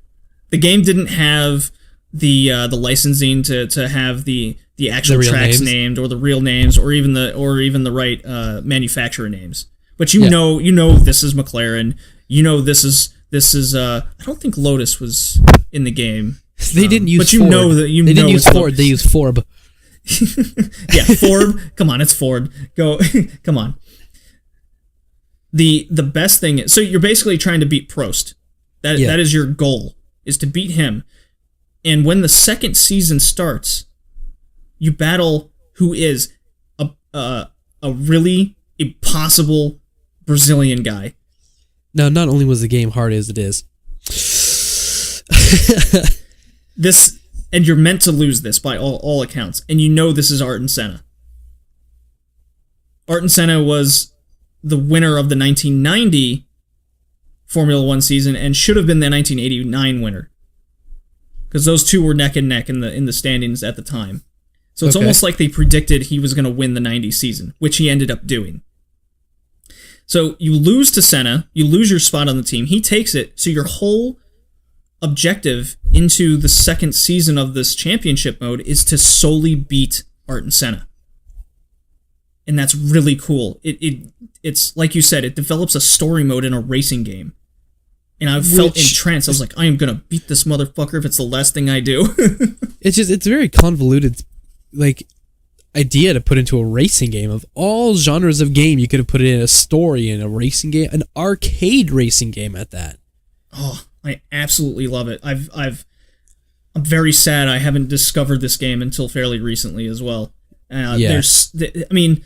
The game didn't have the licensing to have the actual tracks named or the real names or even the right manufacturer names. But you know this is McLaren. You know this is I don't think Lotus was in the game. They didn't use but Ford. They didn't use Ford. They used Forb. Yeah, Ford. Come on, it's Ford. Go. Come on. The best thing is, so you're basically trying to beat Prost. That is your goal, is to beat him. And when the second season starts, you battle who is a really impossible Brazilian guy. Now, not only was the game hard as it is, and you're meant to lose this by all accounts, and you know this is Ayrton Senna. Ayrton Senna was the winner of the 1990 Formula 1 season and should have been the 1989 winner, because those two were neck and neck in the standings at the time. So it's almost like they predicted he was going to win the 90 season, which he ended up doing. So you lose to Senna, you lose your spot on the team, he takes it, so your whole objective into the second season of this championship mode is to solely beat Ayrton Senna. And that's really cool. It's like you said, it develops a story mode in a racing game. And I felt entranced. I was like, I am going to beat this motherfucker if it's the last thing I do. it's a very convoluted, like, idea to put into a racing game. Of all genres of game, you could have put it in a story, in a racing game, an arcade racing game at that. Oh, I absolutely love it. I'm very sad I haven't discovered this game until fairly recently as well. Even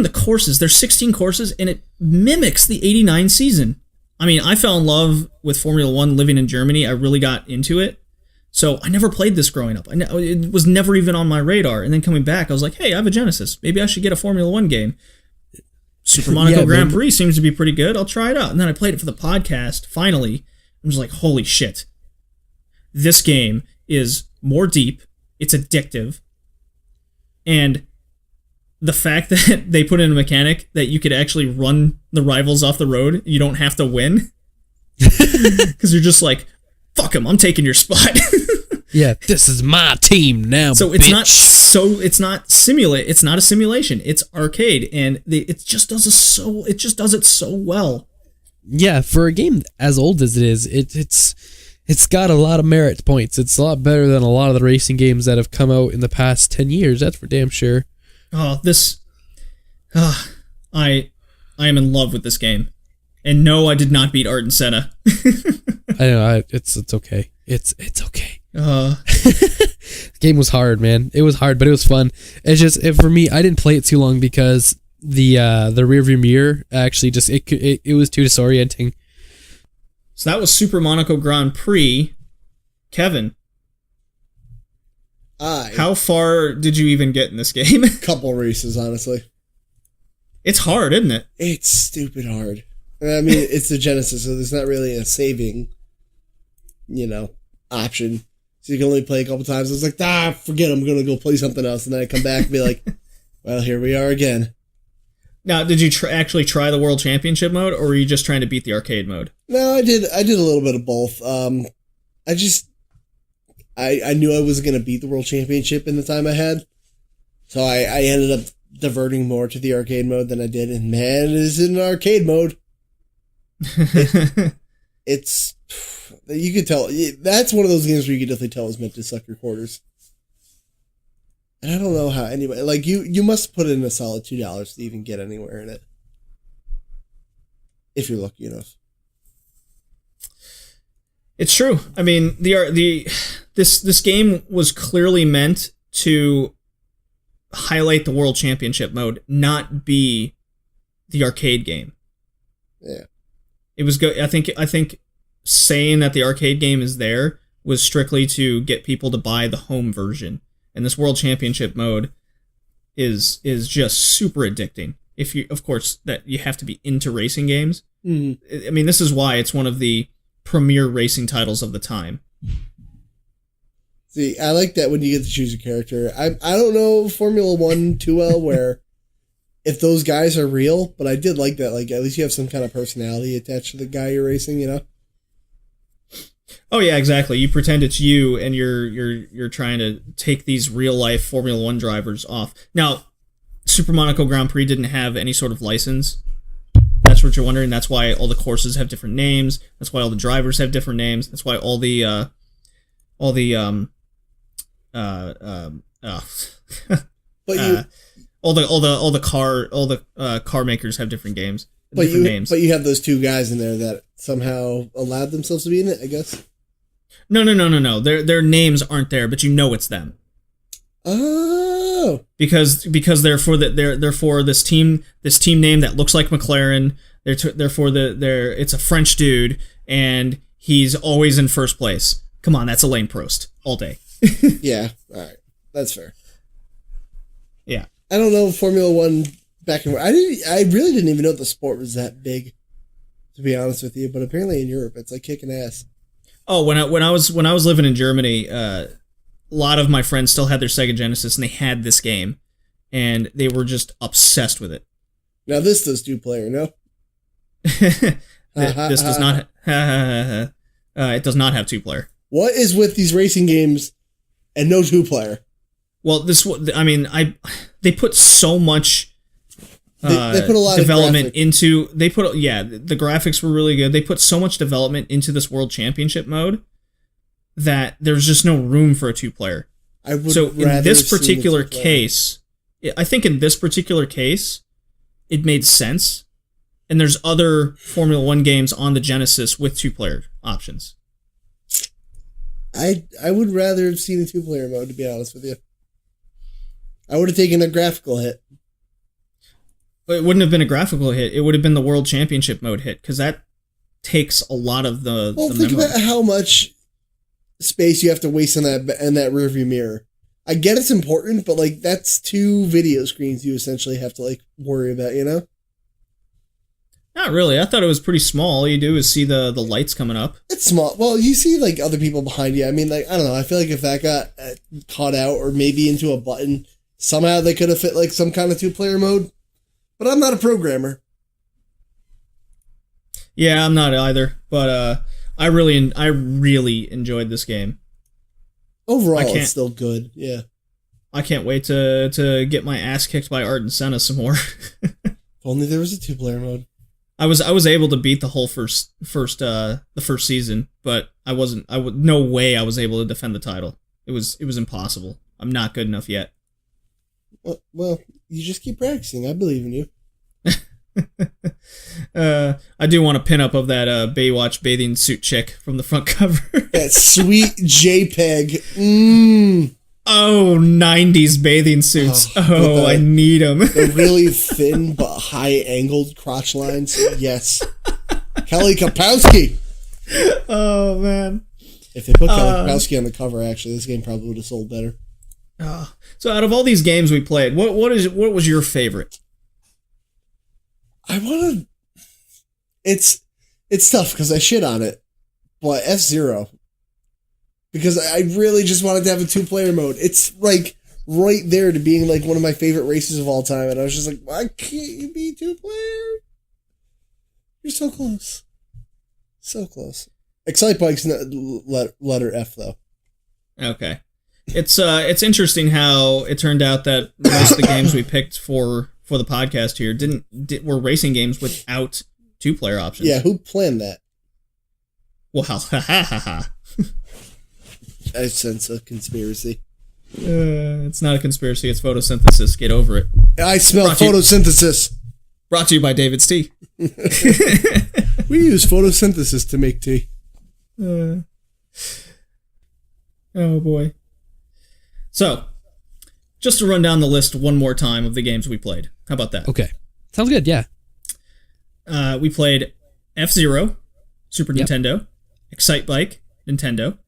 the courses, there's 16 courses, and it mimics the 89 season. I mean, I fell in love with Formula 1 living in Germany. I really got into it. So I never played this growing up. It was never even on my radar. And then coming back, I was like, hey, I have a Genesis. Maybe I should get a Formula One game. Super Monaco Grand Prix seems to be pretty good. I'll try it out. And then I played it for the podcast. Finally, I was like, holy shit. This game is more deep. It's addictive. And the fact that they put in a mechanic that you could actually run the rivals off the road, you don't have to win. Because you're just like, fuck him, I'm taking your spot. Yeah, this is my team now. So bitch. it's not a simulation. It's arcade, and it just does it so well. Yeah, for a game as old as it is, it's got a lot of merit points. It's a lot better than a lot of the racing games that have come out in the past 10 years. That's for damn sure. Oh, I am in love with this game. And no, I did not beat Art and Senna. I know, it's okay. It's okay. The game was hard, man. It was hard, but it was fun. It's just, for me, I didn't play it too long because the rearview mirror actually just, it was too disorienting. So that was Super Monaco Grand Prix. Kevin, how far did you even get in this game? Couple races, honestly. It's hard, isn't it? It's stupid hard. I mean, it's the Genesis, so there's not really a saving, option. So you can only play a couple times. It's like, forget it, I'm going to go play something else. And then I come back and be like, well, here we are again. Now, did you actually try the World Championship mode, or were you just trying to beat the arcade mode? No, I did a little bit of both. I knew I wasn't going to beat the World Championship in the time I had. So I ended up diverting more to the arcade mode than I did. And man, it is in arcade mode. It's, you could tell, that's one of those games where you could definitely tell it's meant to suck your quarters. And I don't know how anybody, like, you must put in a solid $2 to even get anywhere in it. If you're lucky enough. It's true. I mean, this game was clearly meant to highlight the World Championship mode, not be the arcade game. Yeah. It was good. I think saying that the arcade game is there was strictly to get people to buy the home version. And this World Championship mode is just super addicting. If you, of course, that you have to be into racing games. Mm-hmm. I mean, this is why it's one of the premier racing titles of the time. See, I like that when you get to choose a character. I don't know Formula One too well, where if those guys are real, but I did like that. Like, at least you have some kind of personality attached to the guy you're racing, Oh yeah, exactly. You pretend it's you, and you're trying to take these real life Formula One drivers off. Now, Super Monaco Grand Prix didn't have any sort of license. That's what you're wondering. That's why all the courses have different names. That's why all the drivers have different names. That's why all the car makers have different names. But you have those two guys in there that somehow allowed themselves to be in it, I guess. No. Their names aren't there, but you know it's them. Oh. Because they're for this team name that looks like McLaren. It's a French dude, and he's always in first place. Come on, that's Alain Prost all day. Yeah, all right, that's fair. Yeah, I don't know Formula One back in. I really didn't even know the sport was that big, to be honest with you. But apparently in Europe, it's like kicking ass. Oh, when I was living in Germany, a lot of my friends still had their Sega Genesis, and they had this game, and they were just obsessed with it. Now this does 2-player, no? This does not. It does not have 2-player. What is with these racing games and no 2-player? Well, they put so much. They put a lot development of into. The graphics were really good. They put so much development into this World Championship mode that there's just no room for a 2-player. So in this particular case, I think in this particular case, it made sense. And there's other Formula One games on the Genesis with 2-player options. I would rather have seen a 2-player mode, to be honest with you. I would have taken a graphical hit. But it wouldn't have been a graphical hit. It would have been the World Championship mode hit, because that takes a lot of the Think memory. about how much space you have to waste in that rearview mirror. I get it's important, but like that's 2 video screens you essentially have to like worry about, you know? Not really. I thought it was pretty small. All you do is see the lights coming up. It's small. Well, you see like other people behind you. I mean, like, I don't know. I feel like if that got caught out or maybe into a button, somehow they could have fit like some kind of 2-player mode. But I'm not a programmer. Yeah, I'm not either. But I really enjoyed this game. Overall, it's still good. Yeah. I can't wait to get my ass kicked by Art and Senna some more. If only there was a 2-player mode. I was able to beat the whole first season, but no way I was able to defend the title. It was impossible. I'm not good enough yet. Well, you just keep practicing. I believe in you. I do want a pinup of that Baywatch bathing suit chick from the front cover. That sweet JPEG. Oh, 90s bathing suits. I need them. The really thin but high-angled crotch lines. Yes. Kelly Kapowski. Oh, man. If they put Kelly Kapowski on the cover, actually, this game probably would have sold better. So out of all these games we played, what was your favorite? It's tough because I shit on it, but F-Zero. Because I really just wanted to have a 2-player mode. It's like right there to being like one of my favorite races of all time. And I was just like, why can't you be 2-player? You're so close. So close. Excite Bike's letter F though. Okay. It's interesting how it turned out that most of the games we picked for the podcast here were racing games without 2-player options. Yeah, who planned that? Well, ha ha ha. I sense a conspiracy. It's not a conspiracy, it's photosynthesis. Get over it. I smell photosynthesis. Brought to you by David's Tea. We use photosynthesis to make tea. Oh boy. So, just to run down the list one more time of the games we played. How about that? Okay. Sounds good, yeah. We played F-Zero, Super Nintendo, Excite Bike, Nintendo,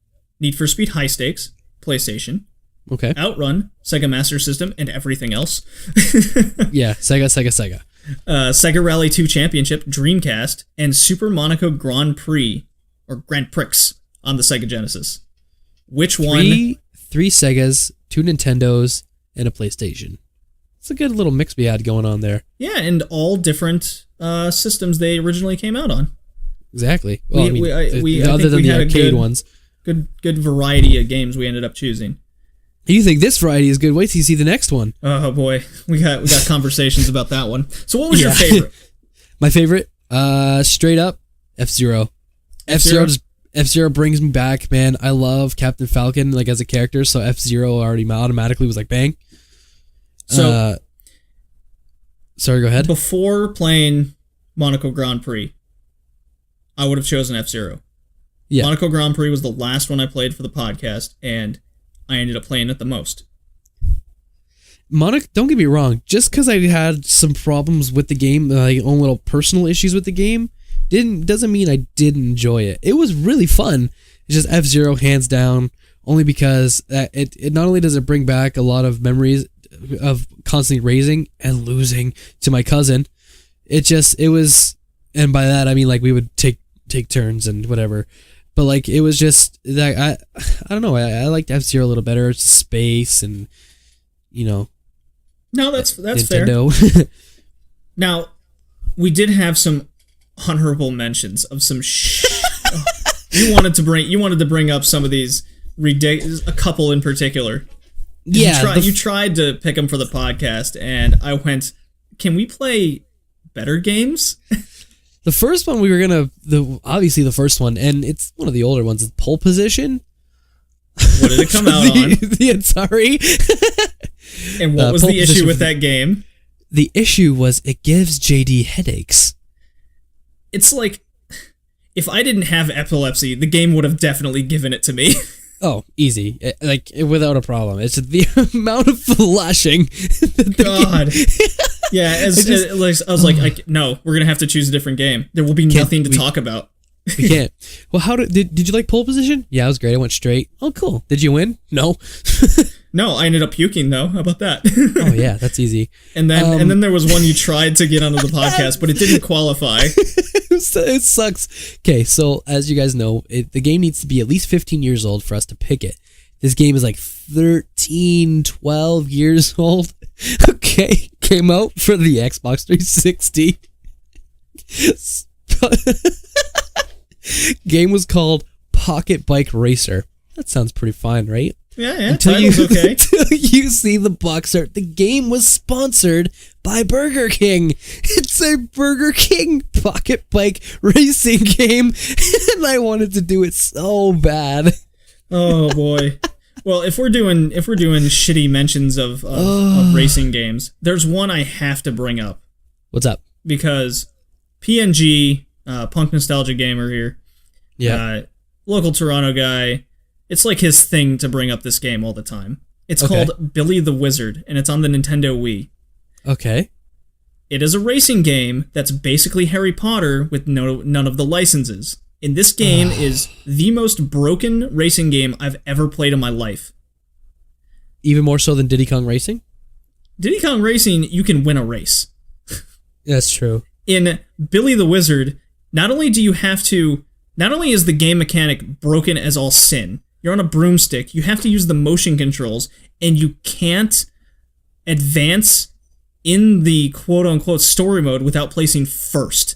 Need for Speed High Stakes, PlayStation, okay, Outrun, Sega Master System, and everything else. Yeah, Sega. Sega Rally 2 Championship, Dreamcast, and Super Monaco Grand Prix, or Grand Prix, on the Sega Genesis. Which one? Three Segas, 2 Nintendos, and a PlayStation. It's a good little mix we had going on there. Yeah, and all different systems they originally came out on. Exactly. Well, other than the arcade ones. Good variety of games we ended up choosing. You think this variety is good? Wait till you see the next one. Oh boy, we got conversations about that one. So what was your favorite? My favorite, straight up, F-Zero. F-Zero brings me back, man. I love Captain Falcon like as a character, so F-Zero already automatically was like bang. So, sorry, go ahead. Before playing Monaco Grand Prix, I would have chosen F-Zero. Yeah. Monaco Grand Prix was the last one I played for the podcast, and I ended up playing it the most. Monaco, don't get me wrong, just because I had some problems with the game, like own little personal issues with the game, doesn't mean I didn't enjoy it. It was really fun. It's just F-Zero hands down, only because it not only does it bring back a lot of memories of constantly racing and losing to my cousin, it was, and by that I mean like we would take turns and whatever. But like it was just like I don't know. I liked F-Zero a little better. It's space and No, that's Nintendo. Fair. Now, we did have some honorable mentions of some. You wanted to bring up some of these ridiculous. A couple in particular. You tried to pick them for the podcast, and I went, "Can we play better games?" The first one we were obviously the first one, and it's one of the older ones, is Pole Position. What did it come out on? The Atari. And what was the issue with that game? The issue was it gives JD headaches. It's like, if I didn't have epilepsy, the game would have definitely given it to me. Oh, easy. Without a problem. It's the amount of flashing. God. Yeah, I was like, no, we're going to have to choose a different game. There will be nothing to talk about. We can't. Well, did you like pole position? Yeah, it was great. I went straight. Oh, cool. Did you win? No. No, I ended up puking though. How about that? Oh yeah, that's easy. And then there was one you tried to get onto the podcast, but it didn't qualify. It sucks. Okay, so as you guys know, the game needs to be at least 15 years old for us to pick it. This game is like 13, 12 years old. Okay, came out for the Xbox 360. Game was called Pocket Bike Racer. That sounds pretty fine, right? Yeah, title's okay. Until you see the box art, the game was sponsored by Burger King. It's a Burger King pocket bike racing game, and I wanted to do it so bad. Oh boy. Well, if we're doing shitty mentions of racing games, there's one I have to bring up. What's up? Because PNG, Punk Nostalgia Gamer here, local Toronto guy. It's like his thing to bring up this game all the time. It's called Billy the Wizard, and it's on the Nintendo Wii. Okay. It is a racing game that's basically Harry Potter with none of the licenses. And this game is the most broken racing game I've ever played in my life. Even more so than Diddy Kong Racing? Diddy Kong Racing, you can win a race. That's true. In Billy the Wizard, not only is the game mechanic broken as all sin, you're on a broomstick, you have to use the motion controls, and you can't advance in the quote-unquote story mode without placing first.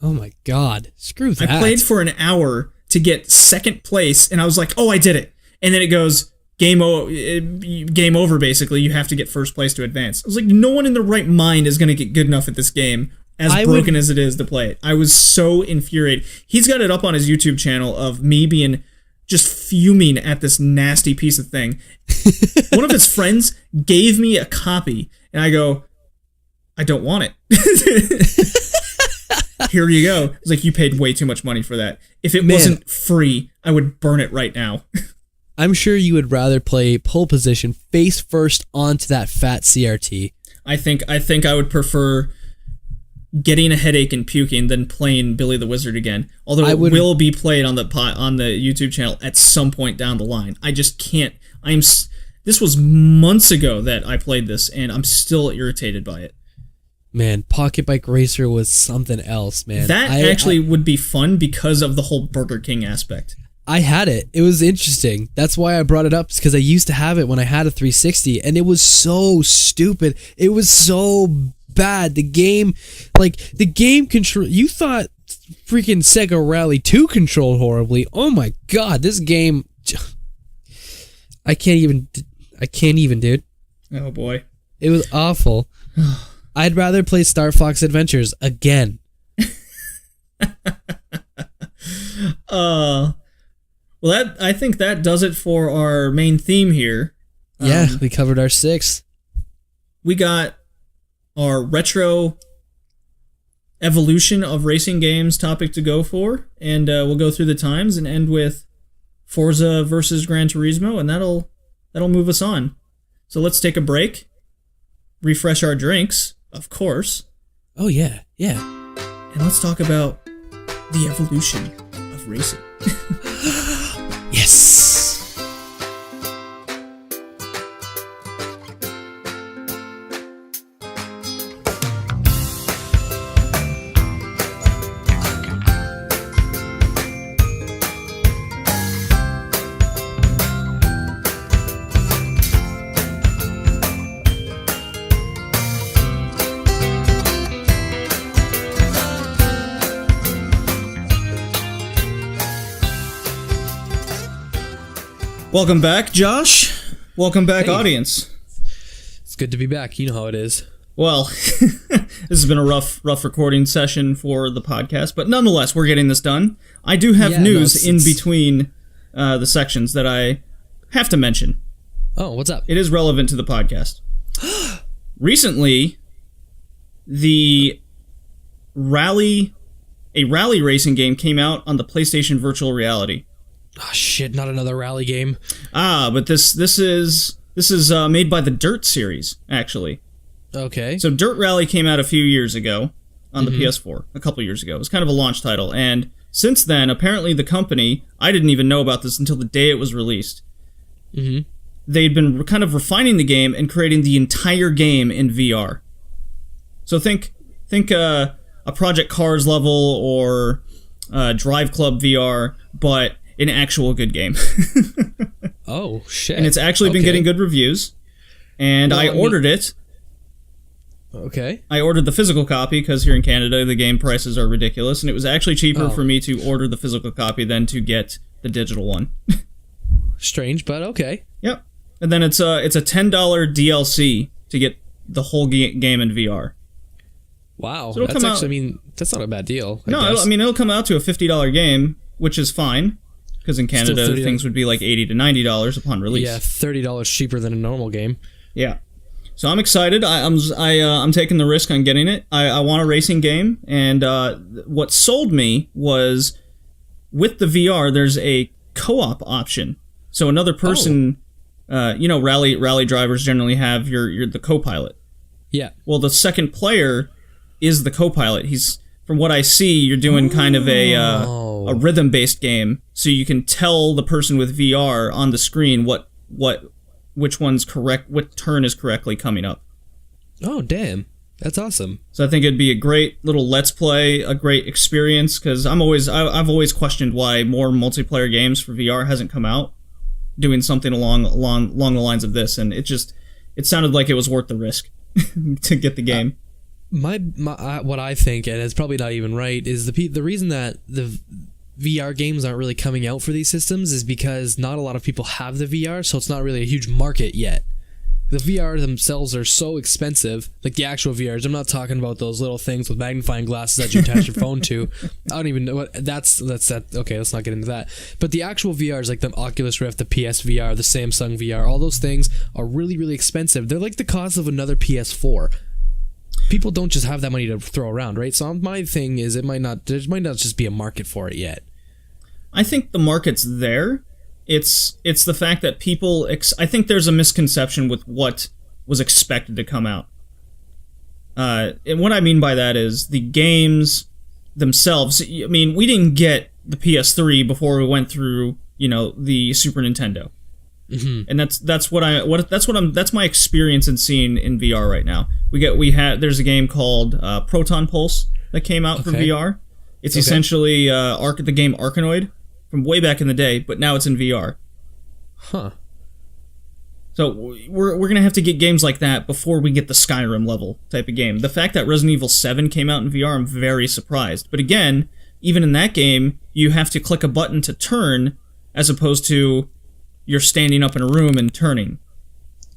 Oh my god. Screw that. I played for an hour to get second place, and I was like, oh, I did it. And then it goes, game over, basically. You have to get first place to advance. I was like, no one in their right mind is going to get good enough at this game, as broken as it is, to play it. I was so infuriated. He's got it up on his YouTube channel of me being just fuming at this nasty piece of thing. One of his friends gave me a copy, and I go, I don't want it. Here you go. It's like, you paid way too much money for that. If it wasn't free, I would burn it right now. I'm sure you would rather play pole position face first onto that fat CRT. I think I would prefer getting a headache and puking than playing Billy the Wizard again. Although it will be played on the YouTube channel at some point down the line. I just can't. This was months ago that I played this, and I'm still irritated by it. Man, Pocket Bike Racer was something else, man. That actually would be fun because of the whole Burger King aspect. I had it. It was interesting. That's why I brought it up, because I used to have it when I had a 360, and it was so stupid. It was so bad. The game control. You thought freaking Sega Rally 2 controlled horribly. Oh my god, this game. I can't even, dude. Oh boy. It was awful. I'd rather play Star Fox Adventures again. Well, I think that does it for our main theme here. Yeah, we covered our 6. We got our retro evolution of racing games topic to go for, and we'll go through the times and end with Forza versus Gran Turismo, and that'll move us on. So let's take a break, refresh our drinks, of course. Oh yeah, yeah. And let's talk about the evolution of racing. Yes. Welcome back, Josh. Welcome back, audience. It's good to be back. You know how it is. Well, this has been a rough recording session for the podcast, but nonetheless, we're getting this done. I do have news in between the sections that I have to mention. Oh, what's up? It is relevant to the podcast. Recently, a rally racing game came out on the PlayStation Virtual Reality. Oh shit! Not another rally game. But this is made by the Dirt series, actually. Okay. So Dirt Rally came out a few years ago on the PS4, a couple years ago. It was kind of a launch title, and Since then, apparently the company, I didn't even know about this until the day it was released. Mm-hmm. They'd been kind of refining the game and creating the entire game in VR. So think a Project Cars level or Drive Club VR, but an actual good game. Oh, shit. And it's actually been getting good reviews. And I ordered it. Okay. I ordered the physical copy because here in Canada the game prices are ridiculous, and it was actually cheaper for me to order the physical copy than to get the digital one. Strange, but okay. Yep. And then it's a $10 DLC to get the whole game in VR. Wow. So that's actually, I mean, that's not a bad deal. I mean, it'll come out to a $50 game, which is fine, because in Canada things would be like $80 to $90 upon release. Yeah, $30 cheaper than a normal game. Yeah. So I'm excited. I'm taking the risk on getting it. I want a racing game, and what sold me was with the VR, there's a co-op option. So another person, rally drivers generally have the co-pilot. Yeah. Well, the second player is the co-pilot. He's, from what I see, you're doing kind of a rhythm-based game, so you can tell the person with VR on the screen which one's correct, what turn is correctly coming up. Oh, damn. That's awesome. So I think it'd be a great little let's play, a great experience, because I've always questioned why more multiplayer games for VR hasn't come out, doing something along the lines of this, and it sounded like it was worth the risk to get the game. My what I think, and it's probably not even right, is the reason that the VR games aren't really coming out for these systems is because not a lot of people have the VR, so it's not really a huge market yet. The VR themselves are so expensive, like the actual VRs. I'm not talking about those little things with magnifying glasses that you attach your phone to. I don't even know what that's okay, let's not get into that. But the actual VRs, like the Oculus Rift, the PSVR, the Samsung VR, all those things are really, really expensive. They're like the cost of another PS4. People don't just have that money to throw around, right? So my thing is, there might not just be a market for it yet. I think the market's there. It's the fact that people... I think there's a misconception with what was expected to come out. And what I mean by that is the games themselves... I mean, we didn't get the PS3 before we went through, the Super Nintendo. Mm-hmm. And that's my experience in seeing in VR right now. There's a game called Proton Pulse that came out for VR. It's essentially the game Arkanoid from way back in the day, but now it's in VR. Huh. So we're gonna have to get games like that before we get the Skyrim level type of game. The fact that Resident Evil 7 came out in VR, I'm very surprised. But again, even in that game, you have to click a button to turn, as opposed to you're standing up in a room and turning.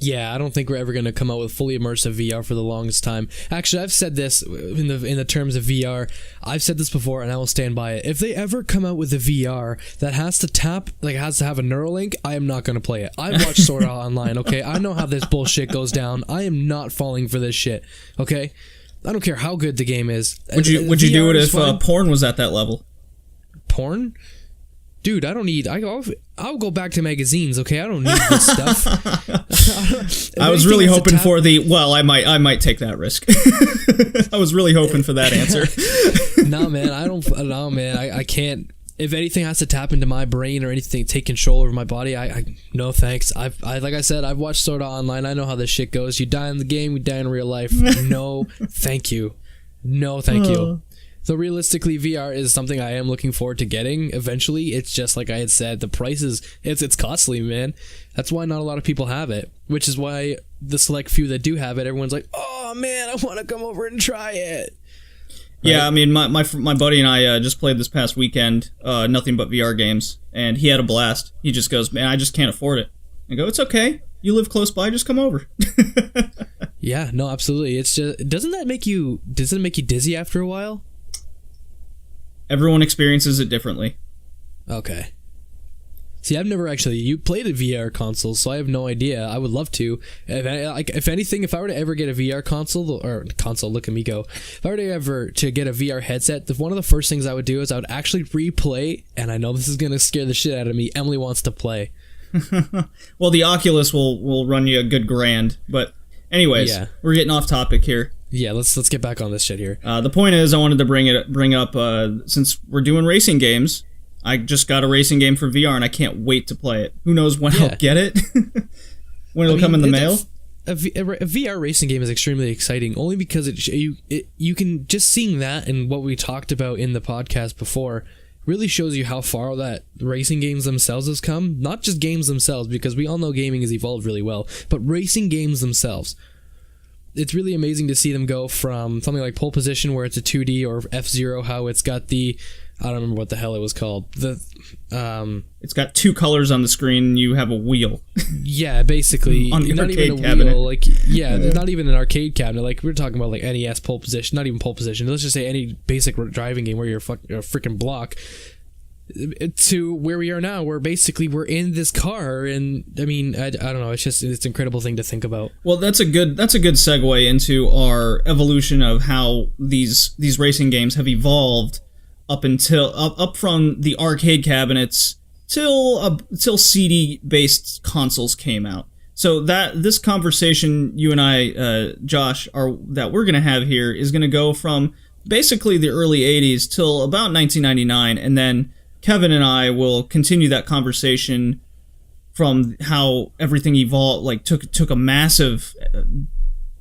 Yeah, I don't think we're ever going to come out with fully immersive VR for the longest time. Actually, I've said this in the terms of VR. I've said this before, and I will stand by it. If they ever come out with a VR that has to have a Neuralink, I am not going to play it. I watched Sword Art Online, okay? I know how this bullshit goes down. I am not falling for this shit, okay? I don't care how good the game is. Would you do it if porn was at that level? Porn? Dude, I don't need... I'll go back to magazines, okay? I don't need this stuff. I was really hoping for the... Well, I might take that risk. I was really hoping for that answer. No, man, I can't... If anything has to tap into my brain or anything, take control over my body, no thanks. Like I said, I've watched Sword Art Online. I know how this shit goes. You die in the game, we die in real life. No, thank you. No, thank you. So realistically, VR is something I am looking forward to getting eventually. It's just like I had said, the price is it's costly, man. That's why not a lot of people have it, which is why the select few that do have it, everyone's like, oh man, I want to come over and try it. Right? Yeah, I mean, my buddy and I just played this past weekend, nothing but VR games, and he had a blast. He just goes, man, I just can't afford it. I go, it's okay. You live close by, just come over. Yeah, no, absolutely. It's just, doesn't it make you dizzy after a while? Everyone experiences it differently. Okay. See, I've never actually played a VR console, so I have no idea. I would love to. If anything, if I were to ever get a VR console, look at me go. If I were to ever get a VR headset, one of the first things I would do is I would actually replay, and I know this is going to scare the shit out of me, Emily Wants to Play. Well, the Oculus will run you a good grand, but anyways, We're getting off topic here. Yeah, let's get back on this shit here. The point is, I wanted to bring up since we're doing racing games, I just got a racing game for VR and I can't wait to play it. Who knows when I'll get it? When it'll come in the mail? A VR racing game is extremely exciting, only because you can just seeing that and what we talked about in the podcast before really shows you how far that racing games themselves has come. Not just games themselves, because we all know gaming has evolved really well, but racing games themselves. It's really amazing to see them go from something like Pole Position, where it's a 2D, or F-Zero, how it's got the, I don't remember what the hell it was called. It's got two colors on the screen. You have a wheel. Yeah, basically. On the not arcade even a cabinet. wheel. Like, yeah, not even an arcade cabinet. Like, we're talking about like NES Pole Position, not even Pole Position. Let's just say any basic driving game where you're a freaking block. To where we are now, where basically we're in this car, and I mean, I don't know. It's an incredible thing to think about. Well, that's a good segue into our evolution of how these racing games have evolved up from the arcade cabinets till CD based consoles came out. So that this conversation you and I, Josh, that we're gonna have here is gonna go from basically the early '80s till about 1999, and then Kevin and I will continue that conversation from how everything evolved, like took a massive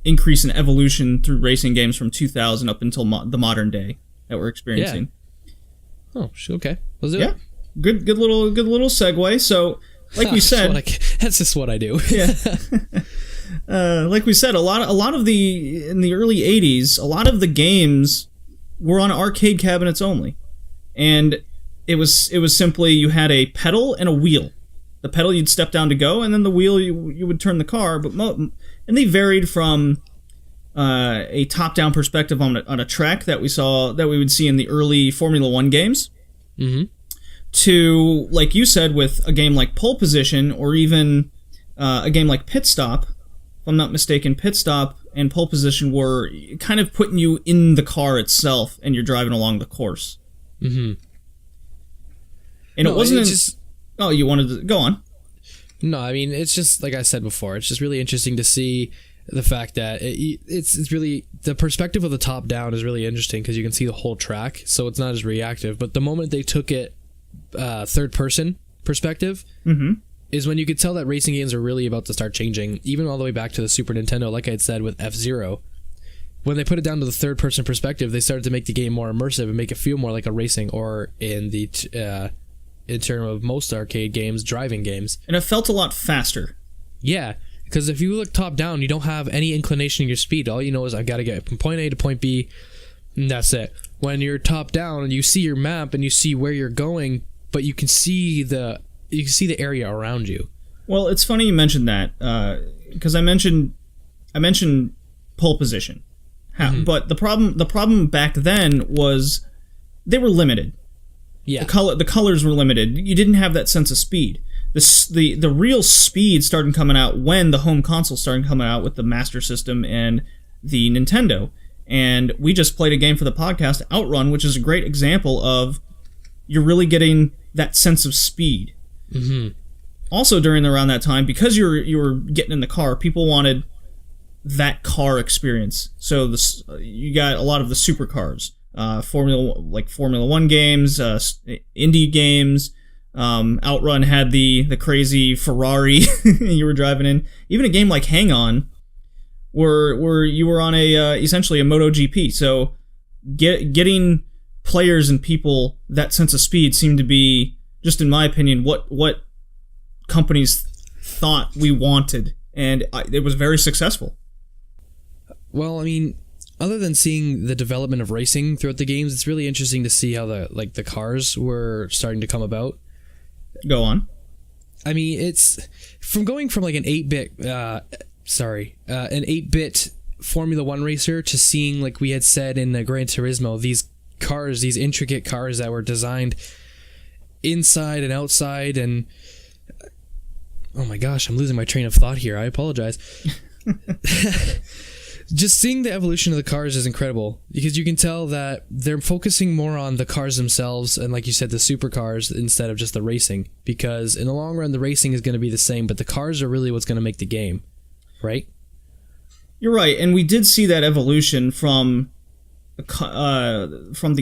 increase in evolution through racing games from 2000 up until the modern day that we're experiencing. Yeah. Oh, okay. Let's do it. Good little segue. So, like we said, that's just what I do. Yeah. Like we said, a lot of in the early '80s, a lot of the games were on arcade cabinets only, and it was simply you had a pedal and a wheel. The pedal you'd step down to go, and then the wheel you would turn the car. And they varied from a top-down perspective on a track that we would see in the early Formula 1 games, to, like you said, with a game like Pole Position, or even a game like Pit Stop. If I'm not mistaken, Pit Stop and Pole Position were kind of putting you in the car itself, and you're driving along the course. Mm-hmm. And no, it wasn't just... Oh, you wanted to... Go on. No, I mean, it's just, like I said before, it's just really interesting to see the fact that it's really... The perspective of the top down is really interesting, because you can see the whole track, so it's not as reactive. But the moment they took it third-person perspective, is when you could tell that racing games are really about to start changing, even all the way back to the Super Nintendo, like I had said with F-Zero. When they put it down to the third-person perspective, they started to make the game more immersive and make it feel more like a racing, or in the... in terms of most arcade games, driving games. And it felt a lot faster. Yeah, because if you look top down, you don't have any inclination in your speed. All you know is I've got to get from point A to point B, and that's it. When you're top down and you see your map and you see where you're going, but you can see the area around you. Well, it's funny you mentioned that, because I mentioned Pole Position. But the problem back then was they were limited. Yeah. The colors were limited. You didn't have that sense of speed. The real speed started coming out when the home console started coming out with the Master System and the Nintendo. And we just played a game for the podcast, Outrun, which is a great example of you're really getting that sense of speed. Mm-hmm. Also, around that time, because you were getting in the car, people wanted that car experience. So you got a lot of the supercars. Formula 1 games, indie games. Outrun had the crazy Ferrari you were driving in. Even a game like Hang On, where you were on essentially a MotoGP. So getting players and people that sense of speed seemed to be, just in my opinion, what companies thought we wanted, and it was very successful. Well, I mean, other than seeing the development of racing throughout the games, it's really interesting to see how the cars were starting to come about. Go on. I mean, it's from going from like an 8-bit Formula 1 racer to seeing, like we had said in Gran Turismo, these intricate cars that were designed inside and outside, and oh my gosh, I'm losing my train of thought here. I apologize. Just seeing the evolution of the cars is incredible, because you can tell that they're focusing more on the cars themselves and, like you said, the supercars instead of just the racing, because in the long run the racing is going to be the same, but the cars are really what's going to make the game, right? You're right, and we did see that evolution from the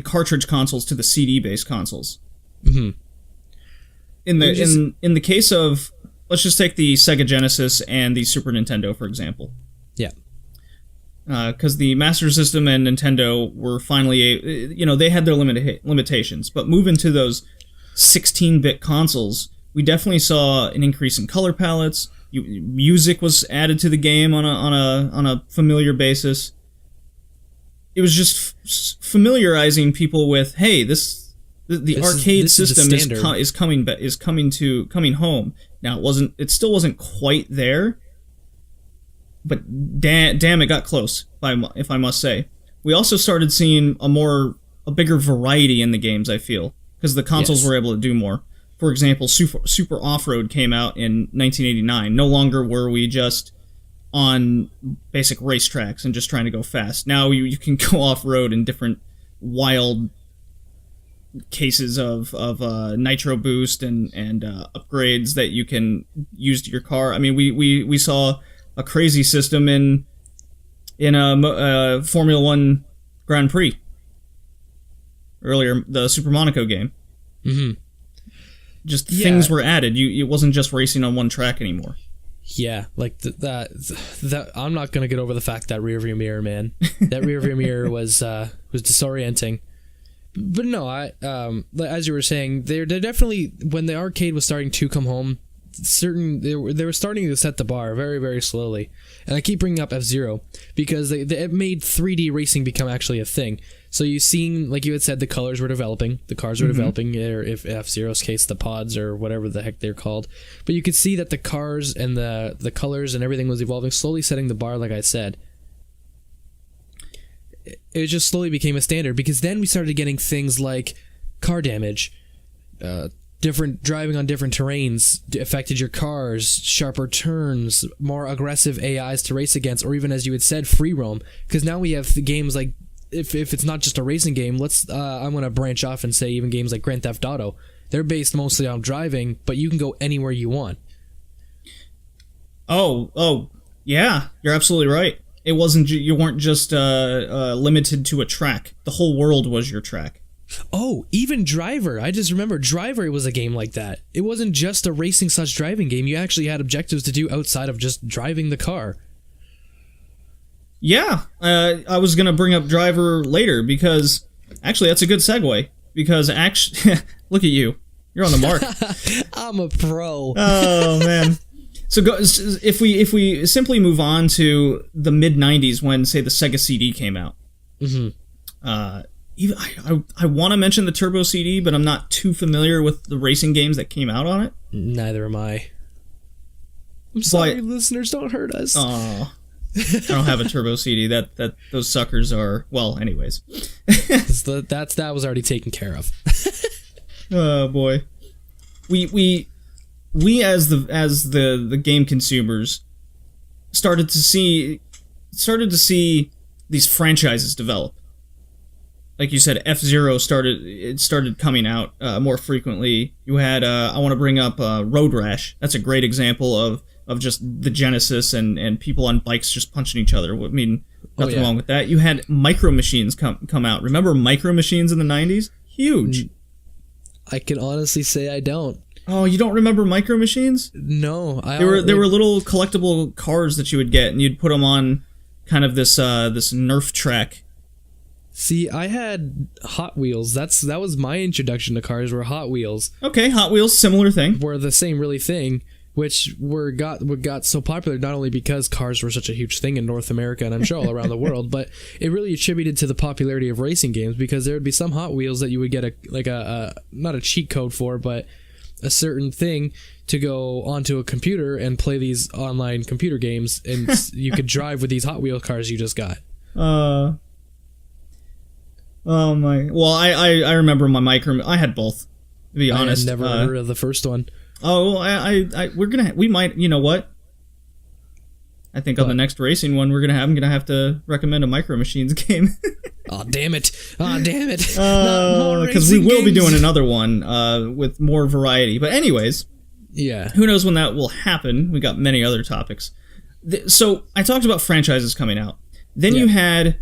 cartridge consoles to the CD-based consoles. Mm-hmm. In the case of, let's just take the Sega Genesis and the Super Nintendo, for example. Yeah. Because the Master System and Nintendo were finally, they had their limitations. But moving to those 16-bit consoles, we definitely saw an increase in color palettes. Music was added to the game on a familiar basis. It was just familiarizing people with, hey, the arcade system is coming home. Now it still wasn't quite there, but damn, it got close, if I must say. We also started seeing a bigger variety in the games, I feel, because the consoles were able to do more. For example, Super Off-Road came out in 1989. No longer were we just on basic racetracks and just trying to go fast. Now you can go off-road in different wild cases of nitro boost and upgrades that you can use to your car. I mean, we saw a crazy system in a Formula One Grand Prix earlier, the Super Monaco game. Mm-hmm. Just things were added. It wasn't just racing on one track anymore. Yeah, like that. I'm not gonna get over the fact that rearview mirror, man. That rearview mirror was disorienting. But no, as you were saying, they're definitely, when the arcade was starting to come home, they were starting to set the bar very, very slowly. And I keep bringing up F-Zero because it made 3D racing become actually a thing. So you've seen, like you had said, the colors were developing, the cars were developing, or if F-Zero's case, the pods or whatever the heck they're called. But you could see that the cars and the colors and everything was evolving, slowly setting the bar, like I said. It just slowly became a standard, because then we started getting things like car damage, different driving on different terrains affected your cars, sharper turns, more aggressive AIs to race against, or even, as you had said, free roam. Because now we have games like, if it's not just a racing game, I'm going to branch off and say even games like Grand Theft Auto. They're based mostly on driving, but you can go anywhere you want. Oh, yeah, you're absolutely right. It wasn't. You weren't just limited to a track. The whole world was your track. Oh, even Driver. I just remember Driver. It was a game like that. It wasn't just a racing/driving game. You actually had objectives to do outside of just driving the car. Yeah, I was gonna bring up Driver later because actually that's a good segue. Because actually, look at you. You're on the mark. I'm a pro. Oh man. So if we simply move on to the mid-90s when, say, the Sega CD came out. Mm-hmm. I want to mention the Turbo CD, but I'm not too familiar with the racing games that came out on it. Neither am I. I'm sorry, listeners, don't hurt us. Oh, I don't have a Turbo CD. That those suckers are, well, anyways. that was already taken care of. Oh boy, we as the game consumers started to see these franchises develop. Like you said, F-Zero started coming out more frequently. You had I want to bring up Road Rash. That's a great example of just the Genesis and people on bikes just punching each other. I mean, nothing wrong with that. You had Micro Machines come out. Remember Micro Machines in the 90s? Huge. I can honestly say I don't. Oh, you don't remember Micro Machines? No, They were little collectible cars that you would get, and you'd put them on kind of this Nerf track. See, I had Hot Wheels. That was my introduction to cars. Were Hot Wheels. Okay, Hot Wheels, similar thing. Were the same really thing, which got so popular not only because cars were such a huge thing in North America and I'm sure all around the world, but it really attributed to the popularity of racing games, because there would be some Hot Wheels that you would get a not a cheat code for, but a certain thing to go onto a computer and play these online computer games, and you could drive with these Hot Wheel cars you just got. Oh my! Well, I remember my Micro. I had both. To be honest, I had never heard of the first one. Oh, we might. You know what? I think on the next racing one I'm gonna have to recommend a Micro Machines game. Oh damn it! Because we will be doing another one with more variety. But anyways, yeah. Who knows when that will happen? We got many other topics. So I talked about franchises coming out. Then you had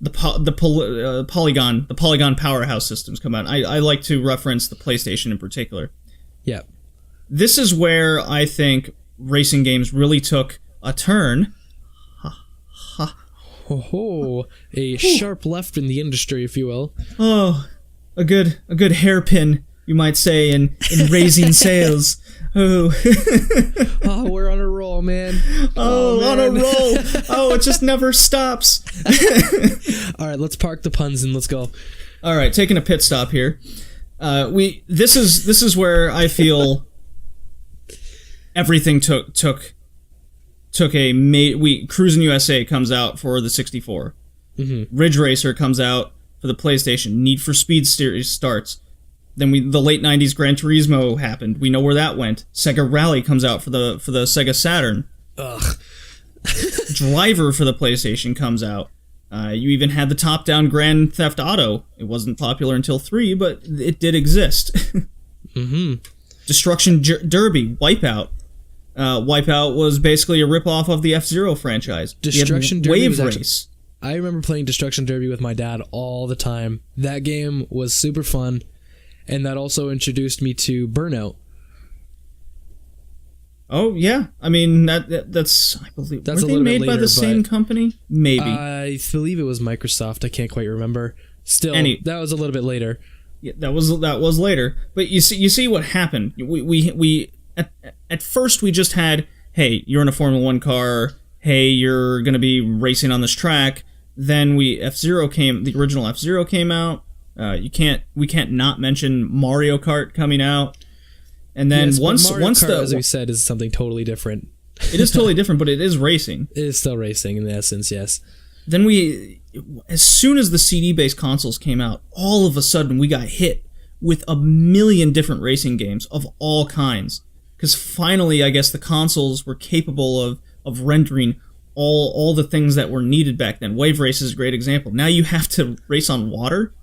the Polygon powerhouse systems come out. I like to reference the PlayStation in particular. Yeah. This is where I think racing games really took a turn. A sharp left in the industry, if you will. Oh, a good hairpin, you might say, in raising sales. Oh. Oh, we're on a roll, man. Oh, on a roll. Oh, it just never stops. All right, let's park the puns and let's go. All right, taking a pit stop here. This is where I feel everything took a Cruisin' USA comes out for the 64. Mm-hmm. Ridge Racer comes out for the PlayStation. Need for Speed series starts. Then the late 90s Gran Turismo happened. We know where that went. Sega Rally comes out for the Sega Saturn. Ugh. Driver for the PlayStation comes out. You even had the top-down Grand Theft Auto. It wasn't popular until 3, but it did exist. Mm-hmm. Destruction Derby, Wipeout. Wipeout was basically a ripoff of the F-Zero franchise. Destruction Derby Wave Race. I remember playing Destruction Derby with my dad all the time. That game was super fun, and that also introduced me to Burnout. Oh yeah, I mean that's I believe that's were they made by the same company? Maybe. I believe it was Microsoft. I can't quite remember. Still, that was a little bit later. Yeah, that was later. But you see what happened. We at first we just had, hey, you're in a Formula 1 car. Hey, you're gonna be racing on this track. Then the original F-Zero came out. We can't not mention Mario Kart coming out. And then once Kart, as we said, is something totally different. It is totally different, but it is racing. It is still racing in essence, yes. Then as soon as the CD-based consoles came out, all of a sudden we got hit with a million different racing games of all kinds. Because finally, I guess the consoles were capable of rendering all the things that were needed back then. Wave Race is a great example. Now you have to race on water.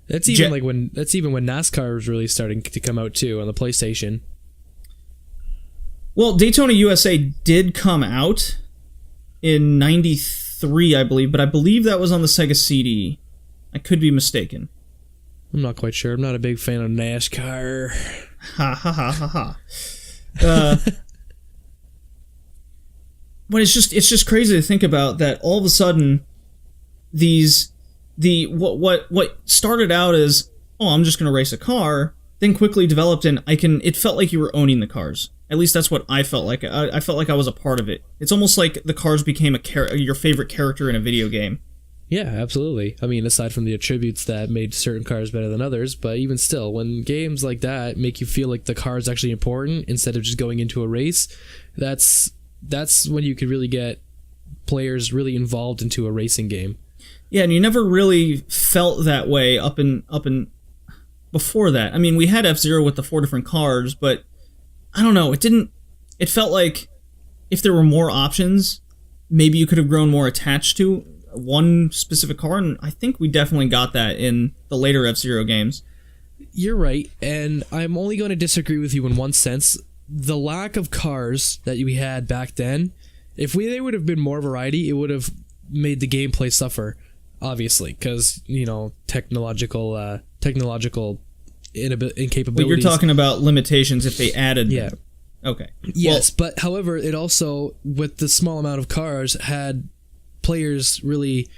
That's even when NASCAR was really starting to come out too on the PlayStation. Well, Daytona USA did come out in '93, I believe, but I believe that was on the Sega CD. I could be mistaken. I'm not quite sure. I'm not a big fan of NASCAR. Ha ha ha ha ha. But it's just crazy to think about that. All of a sudden, what started out as, oh, I'm just gonna race a car, then quickly developed it felt like you were owning the cars. At least that's what I felt like. I felt like I was a part of it. It's almost like the cars became your favorite character in a video game. Yeah, absolutely. I mean, aside from the attributes that made certain cars better than others, but even still, when games like that make you feel like the car is actually important instead of just going into a race, that's when you could really get players really involved into a racing game. Yeah, and you never really felt that way up in before that. I mean, we had F-Zero with the 4 different cars, but I don't know, it felt like if there were more options, maybe you could have grown more attached to one specific car, and I think we definitely got that in the later F-Zero games. You're right, and I'm only going to disagree with you in one sense. The lack of cars that we had back then, if they would have been more variety, it would have made the gameplay suffer, obviously, because, technological incapabilities. But you're talking about limitations if they added them. Okay. Yes, but however, it also, with the small amount of cars, had players really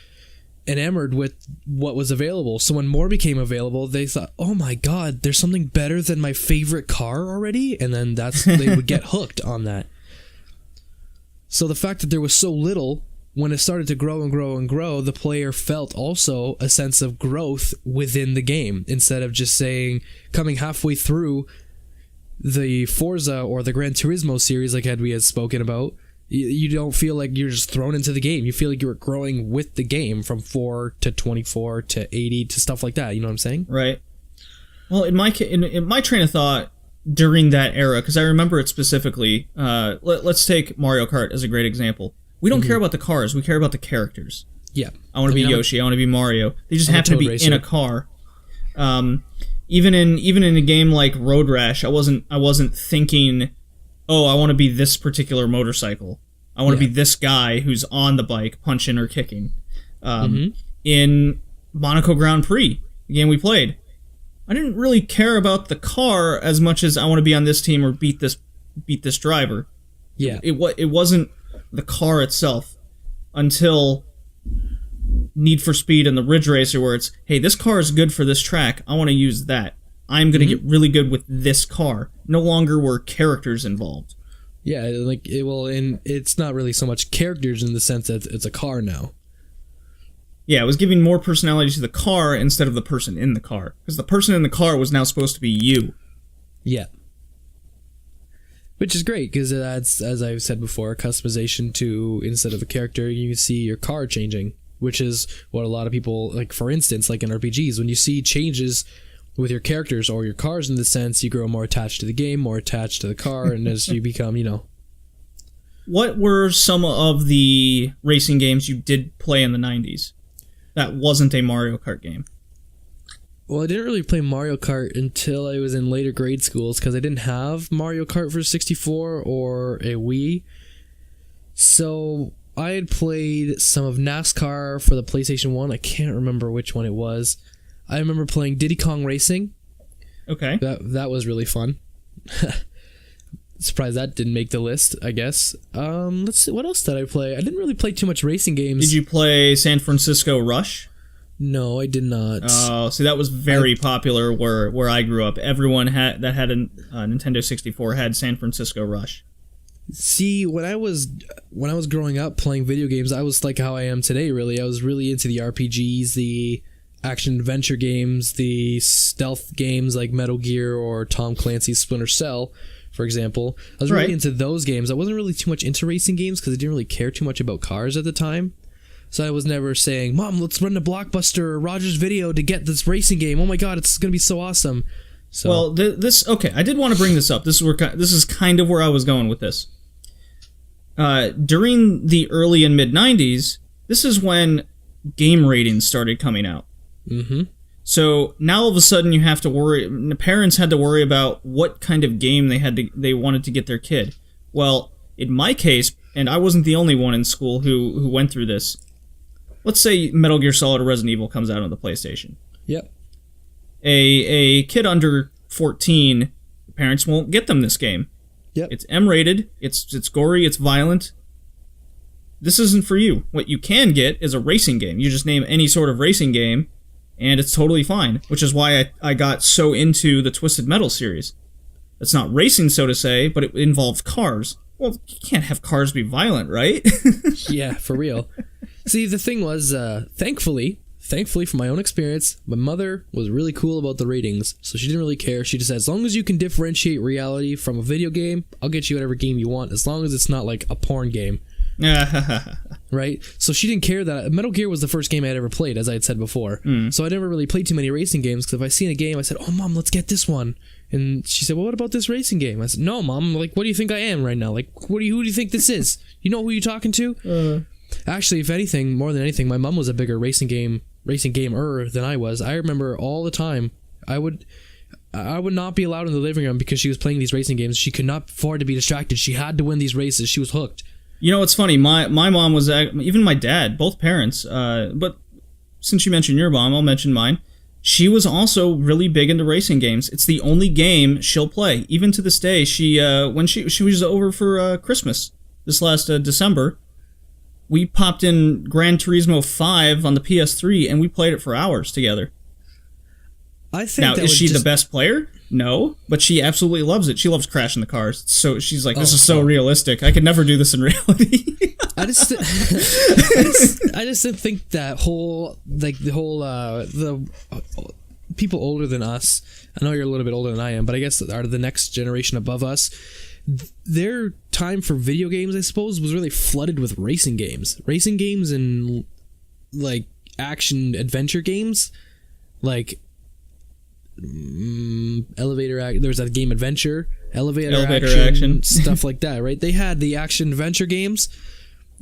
enamored with what was available. So when more became available, they thought, oh my god, there's something better than my favorite car already? And then they would get hooked on that. So the fact that there was so little, when it started to grow and grow and grow, the player felt also a sense of growth within the game, instead of just coming halfway through the Forza or the Gran Turismo series like we had spoken about. You don't feel like you're just thrown into the game. You feel like you're growing with the game from 4 to 24 to 80 to stuff like that. You know what I'm saying? Right. Well, in my train of thought during that era, because I remember it specifically, let's take Mario Kart as a great example. We don't care about the cars. We care about the characters. Yeah. I want to be Yoshi. I want to be Mario. They just happen to be in a car. Even in a game like Road Rash, I wasn't thinking, oh, I want to be this particular motorcycle. I want to be this guy who's on the bike, punching or kicking. In Monaco Grand Prix, the game we played, I didn't really care about the car as much as I want to be on this team or beat this driver. Yeah. It wasn't the car itself until Need for Speed and the Ridge Racer, where it's, hey, this car is good for this track. I want to use that. I'm going to get really good with this car. No longer were characters involved. Yeah, like and it's not really so much characters in the sense that it's a car now. Yeah, it was giving more personality to the car instead of the person in the car. Because the person in the car was now supposed to be you. Yeah. Which is great, because that's, as I've said before, customization to, instead of a character, you see your car changing. Which is what a lot of people, like for instance, like in RPGs, when you see changes with your characters or your cars in the sense, you grow more attached to the game, more attached to the car, and as you become, What were some of the racing games you did play in the 90s? That wasn't a Mario Kart game. Well, I didn't really play Mario Kart until I was in later grade schools because I didn't have Mario Kart for 64 or a Wii. So I had played some of NASCAR for the PlayStation 1. I can't remember which one it was. I remember playing Diddy Kong Racing. Okay. That was really fun. Surprised that didn't make the list, I guess. Let's see, what else did I play? I didn't really play too much racing games. Did you play San Francisco Rush? No, I did not. Oh, see, that was very popular where I grew up. Everyone that had a Nintendo 64 had San Francisco Rush. See, when I was growing up playing video games, I was like how I am today, really. I was really into the RPGs, the action-adventure games, the stealth games like Metal Gear or Tom Clancy's Splinter Cell, for example. I was really into those games. I wasn't really too much into racing games because I didn't really care too much about cars at the time. So I was never saying, Mom, let's run to Blockbuster or Rogers Video to get this racing game. Oh my god, it's going to be so awesome. So, well, okay, I did want to bring this up. This is kind of where I was going with this. During the early and mid-90s, this is when game ratings started coming out. Mm-hmm. So now all of a sudden you have to worry. The parents had to worry about what kind of game they wanted to get their kid. Well, in my case, and I wasn't the only one in school who went through this. Let's say Metal Gear Solid or Resident Evil comes out on the PlayStation. Yep. A kid under 14, parents won't get them this game. Yep. It's M-rated. It's gory. It's violent. This isn't for you. What you can get is a racing game. You just name any sort of racing game, and it's totally fine, which is why I got so into the Twisted Metal series. It's not racing, so to say, but it involves cars. Well, you can't have cars be violent, right? Yeah, for real. See, the thing was, thankfully, from my own experience, my mother was really cool about the ratings, so she didn't really care. She just said, as long as you can differentiate reality from a video game, I'll get you whatever game you want, as long as it's not like a porn game. Right? So she didn't care that Metal Gear was the first game I had ever played, as I had said before. So I never really played too many racing games, because if I seen a game, I said, oh, Mom, let's get this one. And she said, well, what about this racing game? I said, no, Mom, like, what do you think I am right now? Like, who do you think this is? You know who you're talking to? Actually, if anything, more than anything, my mom was a bigger racing gamer than I was. I remember all the time, I would not be allowed in the living room because she was playing these racing games. She could not afford to be distracted. She had to win these races. She was hooked. You know, it's funny. My mom was, even my dad, both parents, but since you mentioned your mom, I'll mention mine. She was also really big into racing games. It's the only game she'll play. Even to this day, when she was over for Christmas this last December, we popped in Gran Turismo 5 on the PS3, and we played it for hours together. I think now, is she the best player? No, but she absolutely loves it. She loves crashing the cars. So she's like, this is so realistic. I could never do this in reality. I just didn't think that the people older than us, I know you're a little bit older than I am, but I guess are the next generation above us, their time for video games, I suppose, was really flooded with racing games and like action adventure games, like there's that game Adventure, elevator action stuff like that, right? They had the action adventure games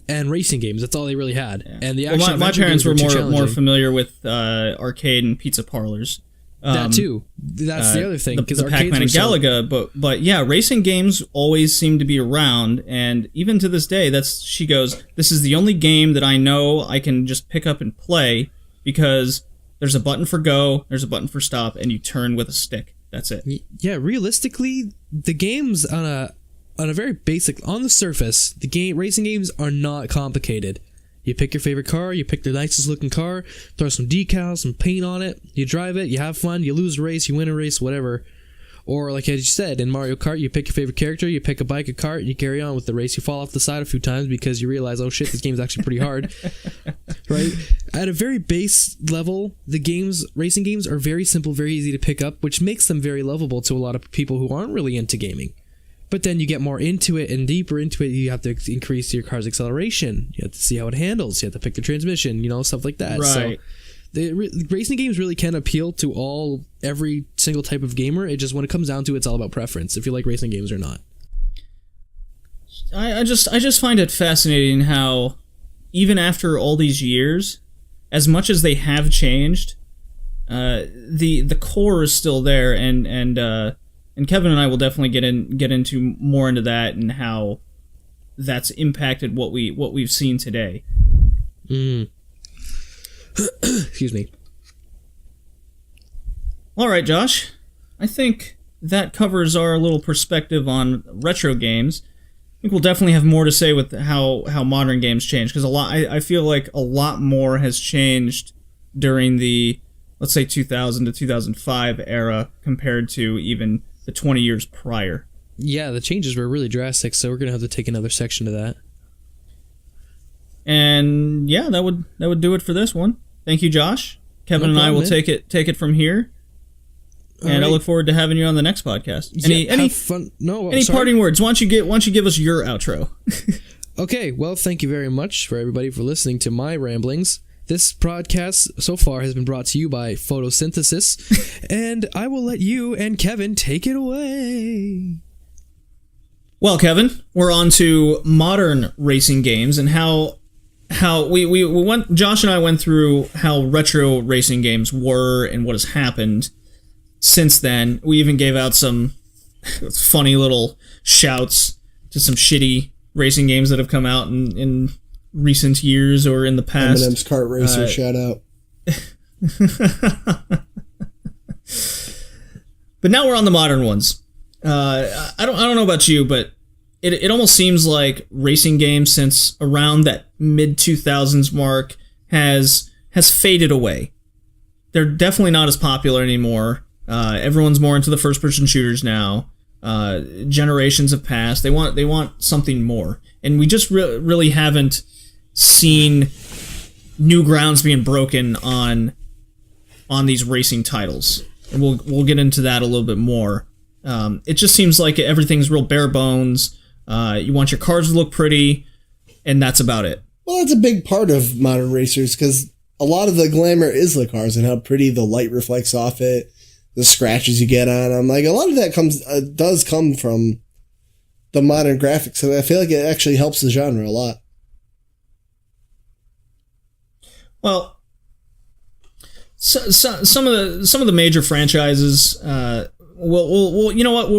and racing games. That's all they really had. Yeah. And the action my parents were more familiar with arcade and pizza parlors. That too. That's the other thing. The Pac-Man and Galaga, but yeah, racing games always seem to be around, and even to this day, she goes, this is the only game that I know I can just pick up and play because there's a button for go, there's a button for stop, and you turn with a stick. That's it. Yeah, realistically, the games on a very basic, on the surface, racing games are not complicated. You pick your favorite car, you pick the nicest looking car, throw some decals, some paint on it, you drive it, you have fun, you lose a race, you win a race, whatever. Or like as you said, in Mario Kart, you pick your favorite character, you pick a bike, a cart, you carry on with the race, you fall off the side a few times because you realize, oh shit, this game's actually pretty hard. Right? At a very base level, racing games are very simple, very easy to pick up, which makes them very lovable to a lot of people who aren't really into gaming. But then you get more into it and deeper into it, you have to increase your car's acceleration. You have to see how it handles. You have to pick the transmission, stuff like that. Right. So racing games really can appeal to every single type of gamer. It just, when it comes down to it, it's all about preference, if you like racing games or not. I just find it fascinating how, even after all these years, as much as they have changed, the core is still there, and Kevin and I will definitely get into more into that and how that's impacted what we've seen today. Excuse me. All right, Josh. I think that covers our little perspective on retro games. I think we'll definitely have more to say with how modern games change, because I feel like a lot more has changed during the, let's say, 2000 to 2005 era compared to even the 20 years prior. Yeah, the changes were really drastic, so we're going to have to take another section to that. And yeah, that would do it for this one. Thank you, Josh. Kevin and I will take it from here. And I look forward to having you on the next podcast. Any fun? No, any parting words? Why don't you give us your outro? Okay, well, thank you very much for everybody for listening to my ramblings. This podcast so far has been brought to you by Photosynthesis, and I will let you and Kevin take it away. Well, Kevin, we're on to modern racing games and how we went. Josh and I went through how retro racing games were and what has happened since then. We even gave out some funny little shouts to some shitty racing games that have come out in recent years or in the past. Eminem's Kart Racer, shout out. But now we're on the modern ones. I don't know about you, but it almost seems like racing games since around that mid 2000s mark has faded away. They're definitely not as popular anymore. Everyone's more into the first person shooters now. Generations have passed. They want something more, and we just really haven't seen new grounds being broken on these racing titles. And we'll get into that a little bit more. It just seems like everything's real bare bones. You want your cars to look pretty, and that's about it. Well, that's a big part of modern racers, because a lot of the glamour is the cars and how pretty the light reflects off it, the scratches you get on them. Like, a lot of that does come from the modern graphics, and I feel like it actually helps the genre a lot. Well, some of the major franchises, we'll you know what,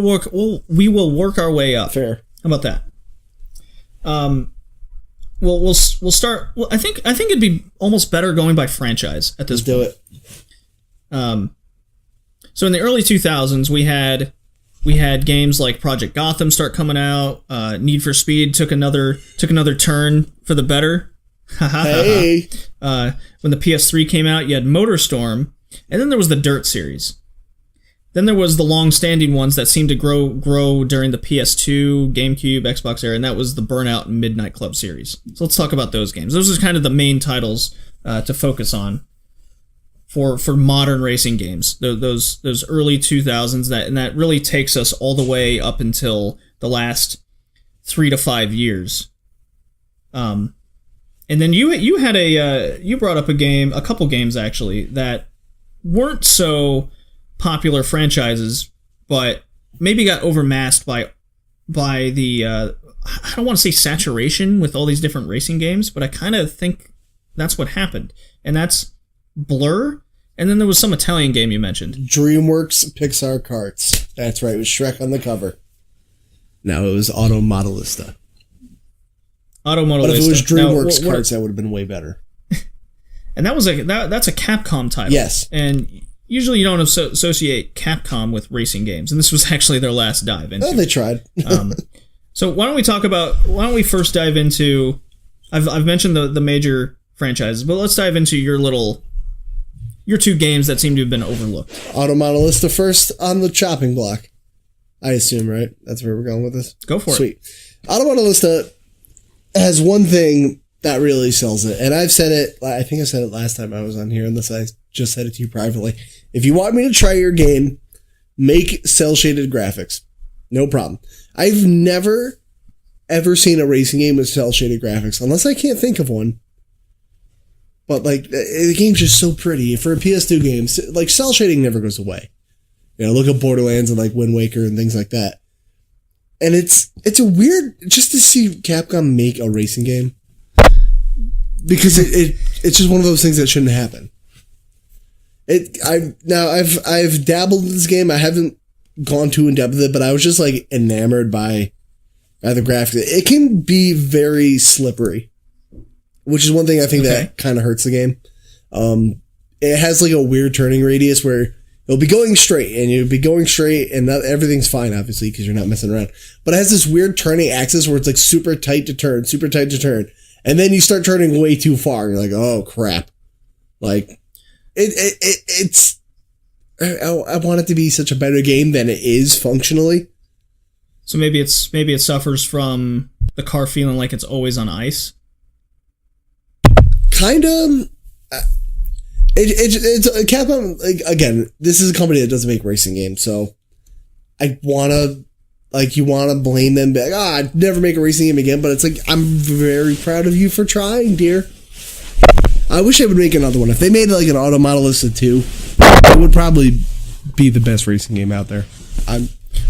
we will work our way up. Fair. How about that? We'll start. Well, I think it'd be almost better going by franchise at this point. Let's do it. So in the early 2000s, we had games like Project Gotham start coming out. Need for Speed took another turn for the better. Hey. When the PS3 came out, you had MotorStorm, and then there was the Dirt series. Then there was the long-standing ones that seemed to grow during the PS2, GameCube, Xbox era, and that was the Burnout and Midnight Club series. So let's talk about those games. Those are kind of the main titles to focus on for modern racing games. Those early 2000s, that really takes us all the way up until the last 3 to 5 years. And then you had you brought up a couple games actually that weren't so popular franchises, but maybe got overmasked by the I don't want to say saturation with all these different racing games, but I kind of think that's what happened, and that's Blur And then there was some Italian game you mentioned. DreamWorks Pixar Karts. That's right, it was Shrek on the cover. No, it was Auto Modelista. Auto Modelista. But if it was DreamWorks Karts, that would have been way better. And that's a Capcom title. Yes. And usually you don't associate Capcom with racing games, and this was actually their last dive into. Oh, they tried. So why don't we first dive into, I've mentioned the major franchises, but let's dive into your two games that seem to have been overlooked. Auto Modelista first on the chopping block. I assume, right? That's where we're going with this? Go for it. Sweet. Auto Modelista has one thing that really sells it, and I've said it, I think I said it last time I was on here, unless I just said it to you privately. If you want me to try your game, make cel-shaded graphics. No problem. I've never, ever seen a racing game with cel-shaded graphics, unless I can't think of one. But, like, the game's just so pretty. For a PS2 game, like, cel shading never goes away. You know, look at Borderlands and, like, Wind Waker and things like that. And it's a weird, just to see Capcom make a racing game. Because it's just one of those things that shouldn't happen. I've dabbled in this game. I haven't gone too in depth with it, but I was just like enamored by the graphics. It can be very slippery, which is one thing I think that kind of hurts the game. It has like a weird turning radius where it'll be going straight and not everything's fine, obviously, because you're not messing around. But it has this weird turning axis where it's like super tight to turn. And then you start turning way too far. You're like, oh crap. Like, it's, I want it to be such a better game than it is functionally. So maybe it suffers from the car feeling like it's always on ice. Kind of. It's Capcom, like, again, this is a company that doesn't make racing games, so I wanna, like, you wanna blame them, be like, I'd never make a racing game again, but it's like, I'm very proud of you for trying, dear. I wish they would make another one. If they made like an Auto Modelista 2, it would probably be the best racing game out there.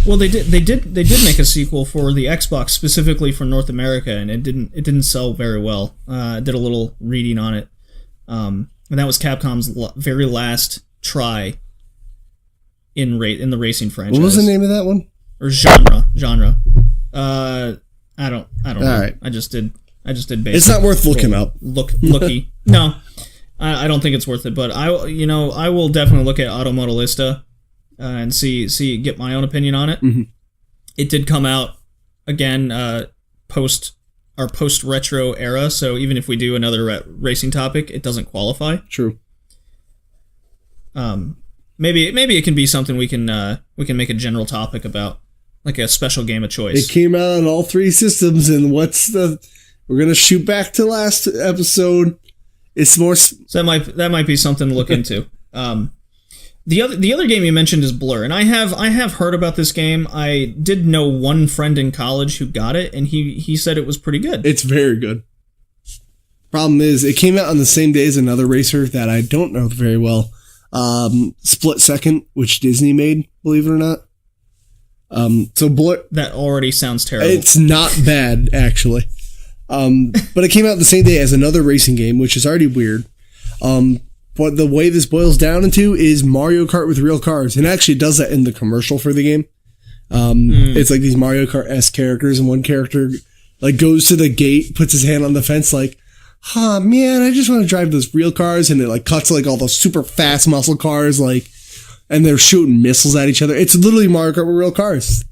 Well, they did make a sequel for the Xbox specifically for North America, and it didn't sell very well. I did a little reading on it, and that was Capcom's very last try in the racing franchise. What was the name of that one? Or genre? I don't know. Right. I just did basic. It's not worth looking up. Looky. No, I don't think it's worth it. But I will definitely look at Auto Modelista and get my own opinion on it. Mm-hmm. It did come out again post retro era, so even if we do another racing topic, it doesn't qualify. True. Maybe it can be something we can make a general topic about, like a special game of choice. It came out on all three systems, and we're gonna shoot back to last episode. It's more. So that might be something to look into. The other game you mentioned is Blur, and I have heard about this game. I did know one friend in college who got it, and he said it was pretty good. It's very good. Problem is, it came out on the same day as another racer that I don't know very well. Split Second, which Disney made, believe it or not. So Blur. That already sounds terrible. It's not bad, actually. But it came out the same day as another racing game, which is already weird. But the way this boils down into is Mario Kart with real cars. And it actually does that in the commercial for the game. It's like these Mario Kart-esque characters, and one character like goes to the gate, puts his hand on the fence like, man, I just want to drive those real cars. And it like cuts to like all those super fast muscle cars, like, and they're shooting missiles at each other. It's literally Mario Kart with real cars.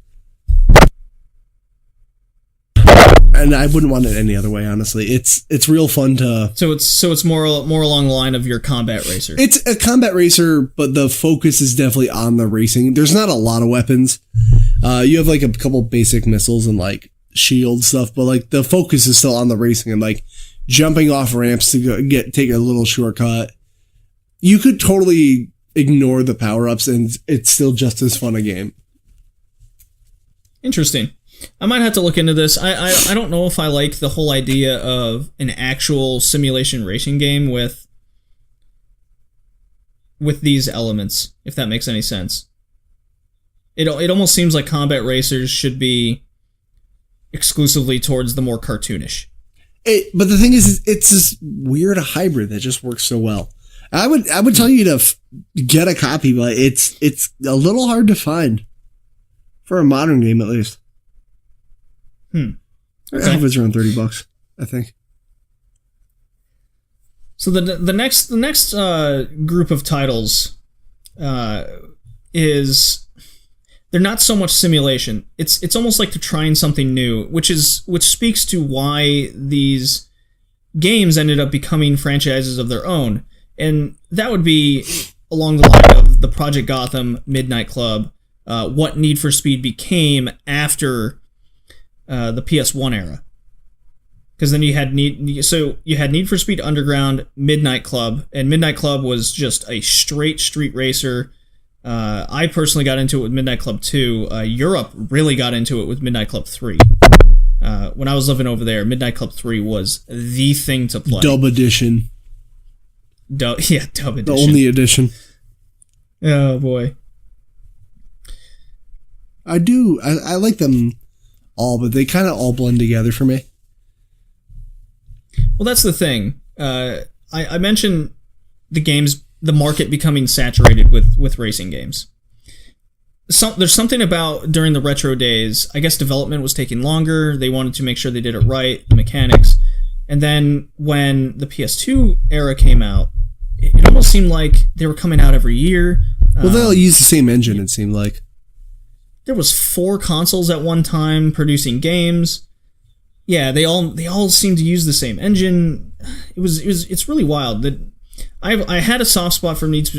And I wouldn't want it any other way, honestly. It's real fun to. So it's more along the line of your combat racer. It's a combat racer, but the focus is definitely on the racing. There's not a lot of weapons. You have like a couple basic missiles and like shield stuff, but like the focus is still on the racing and like jumping off ramps to take a little shortcut. You could totally ignore the power ups, and it's still just as fun a game. Interesting. I might have to look into this. I don't know if I like the whole idea of an actual simulation racing game with these elements, if that makes any sense. It almost seems like combat racers should be exclusively towards the more cartoonish. But the thing is, it's this weird hybrid that just works so well. I would tell you to get a copy, but it's a little hard to find for a modern game, at least. Okay. I hope it's around $30, I think. So the next group of titles is, they're not so much simulation. It's almost like they're trying something new, which speaks to why these games ended up becoming franchises of their own. And that would be along the line of the Project Gotham, Midnight Club, what Need for Speed became after the PS1 era. Because then you had Need for Speed Underground, Midnight Club, and Midnight Club was just a straight street racer. I personally got into it with Midnight Club 2. Europe really got into it with Midnight Club 3. When I was living over there, Midnight Club 3 was the thing to play. Dub edition. Dub edition. The only edition. Oh, boy. I like them all, but they kind of all blend together for me. Well, that's the thing. I mentioned the market becoming saturated with racing games. There's something about during the retro days, I guess development was taking longer. They wanted to make sure they did it right, the mechanics. And then when the PS2 era came out, it almost seemed like they were coming out every year. Well, they all use the same engine, it seemed like. There was 4 consoles at one time producing games. Yeah, they all seem to use the same engine. It's really wild. That I had a soft spot for Need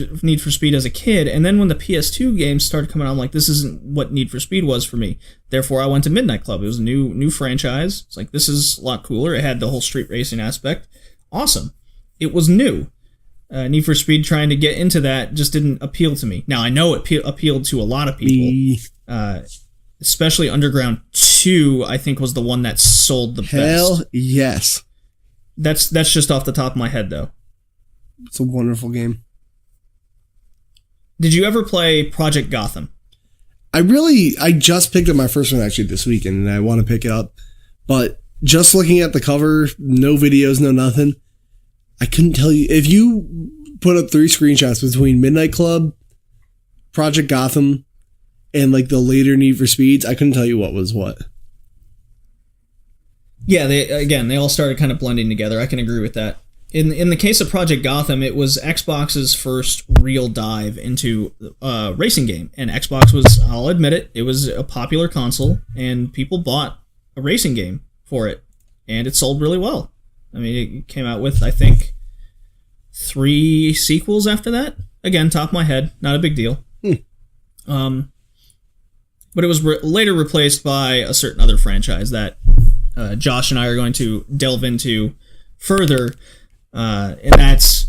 for Speed as a kid, and then when the PS2 games started coming out, I'm like, this isn't what Need for Speed was for me. Therefore, I went to Midnight Club. It was a new franchise. It's like, this is a lot cooler. It had the whole street racing aspect. Awesome. It was new. Need for Speed trying to get into that just didn't appeal to me. Now, I know it appealed to a lot of people. Especially Underground 2, I think, was the one that sold the best. Hell yes. That's just off the top of my head, though. It's a wonderful game. Did you ever play Project Gotham? I just picked up my first one actually this weekend, and I want to pick it up. But just looking at the cover, no videos, no nothing, I couldn't tell you. If you put up 3 screenshots between Midnight Club, Project Gotham, and like the later Need for Speeds, I couldn't tell you what was what. Yeah, they all started kind of blending together. I can agree with that. In the case of Project Gotham, it was Xbox's first real dive into a racing game. And Xbox was, I'll admit it was a popular console, and people bought a racing game for it. And it sold really well. I mean, it came out with, I think, 3 sequels after that. Again, top of my head, not a big deal. But it was later replaced by a certain other franchise that Josh and I are going to delve into further, and that's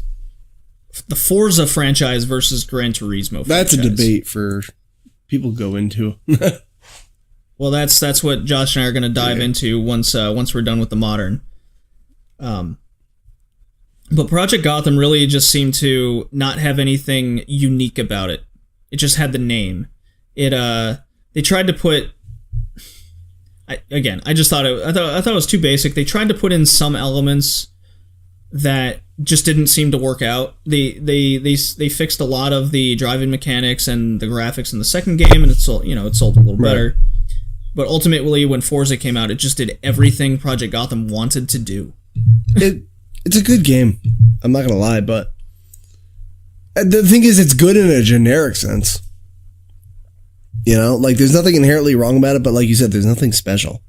the Forza franchise versus Gran Turismo franchise. That's a debate for people to go into. Well, that's what Josh and I are going to dive into once we're done with the modern. But Project Gotham really just seemed to not have anything unique about it. It just had the name. They tried to put. I thought it was too basic. They tried to put in some elements that just didn't seem to work out. They fixed a lot of the driving mechanics and the graphics in the second game, and it sold a little better. But ultimately, when Forza came out, it just did everything Project Gotham wanted to do. It's a good game. I'm not gonna lie, but the thing is, it's good in a generic sense. You know, like there's nothing inherently wrong about it, but like you said, there's nothing special.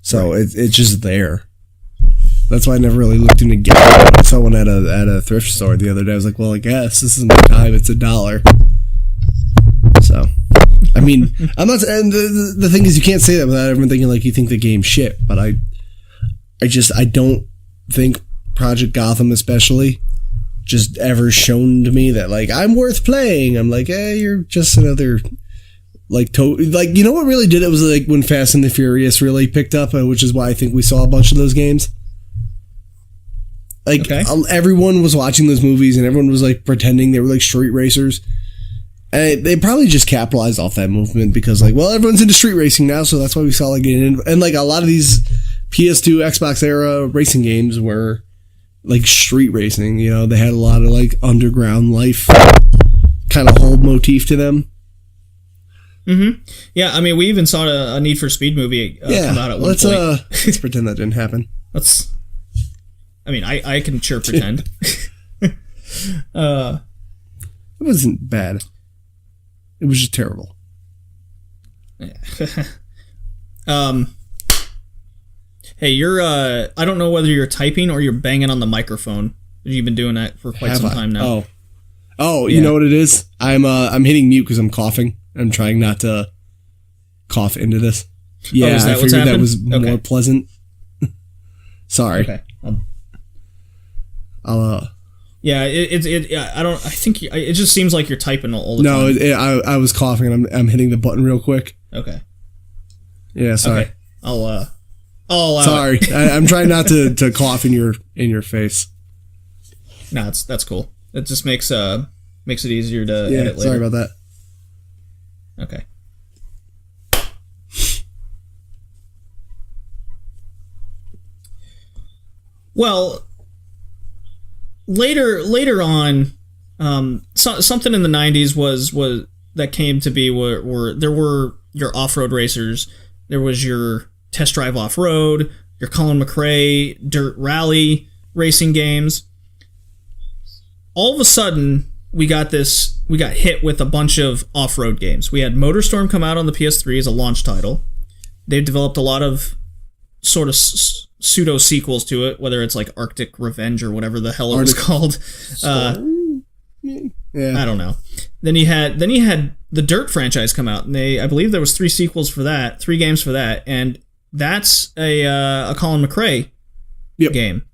So right. It's just there. That's why I never really looked into getting it. I saw one at a thrift store the other day. I was like, well, I guess this is my time. It's $1. So, I mean, I'm not. And the thing is, you can't say that without everyone thinking like you think the game's shit. But I don't think Project Gotham, especially, just ever shown to me that like I'm worth playing. I'm like, you're just another you know what really did it was like when Fast and the Furious really picked up, which is why I think we saw a bunch of those games. Like everyone was watching those movies and everyone was like pretending they were like street racers. And they probably just capitalized off that movement because like, well, everyone's into street racing now, so that's why we saw like and like a lot of these PS2, Xbox era racing games were like street racing. You know, they had a lot of like underground life kind of whole motif to them. Mm-hmm. Yeah, I mean, we even saw a Need for Speed movie come out at one point. Let's pretend that didn't happen. I can sure pretend. It wasn't bad. It was just terrible. Hey, you're I don't know whether you're typing or you're banging on the microphone. You've been doing that for quite some time now. Oh, you know what it is? I'm hitting mute because I'm coughing. I'm trying not to cough into this. Yeah, is that I what's figured that happened? was more pleasant. Sorry. Okay. Yeah, I think it just seems like you're typing all the time. No, I was coughing and I'm hitting the button real quick. Okay. Yeah, sorry. Okay. I'll allow sorry. it. I'm trying not to cough in your face. No, that's cool. It just makes it easier to edit later. Sorry about that. Okay. Well, later on, something in the 90s was that came to be where there were your off-road racers, there was your Test Drive Off-Road, your Colin McRae Dirt Rally racing games. All of a sudden, we got hit with a bunch of off-road games. We had MotorStorm come out on the PS3 as a launch title. They've developed a lot of sort of pseudo sequels to it, whether it's like Arctic Revenge or whatever the hell it was called. Yeah. I don't know. Then you had the Dirt franchise come out, and I believe there was 3 sequels for that, 3 games for that, and that's a Colin McRae game.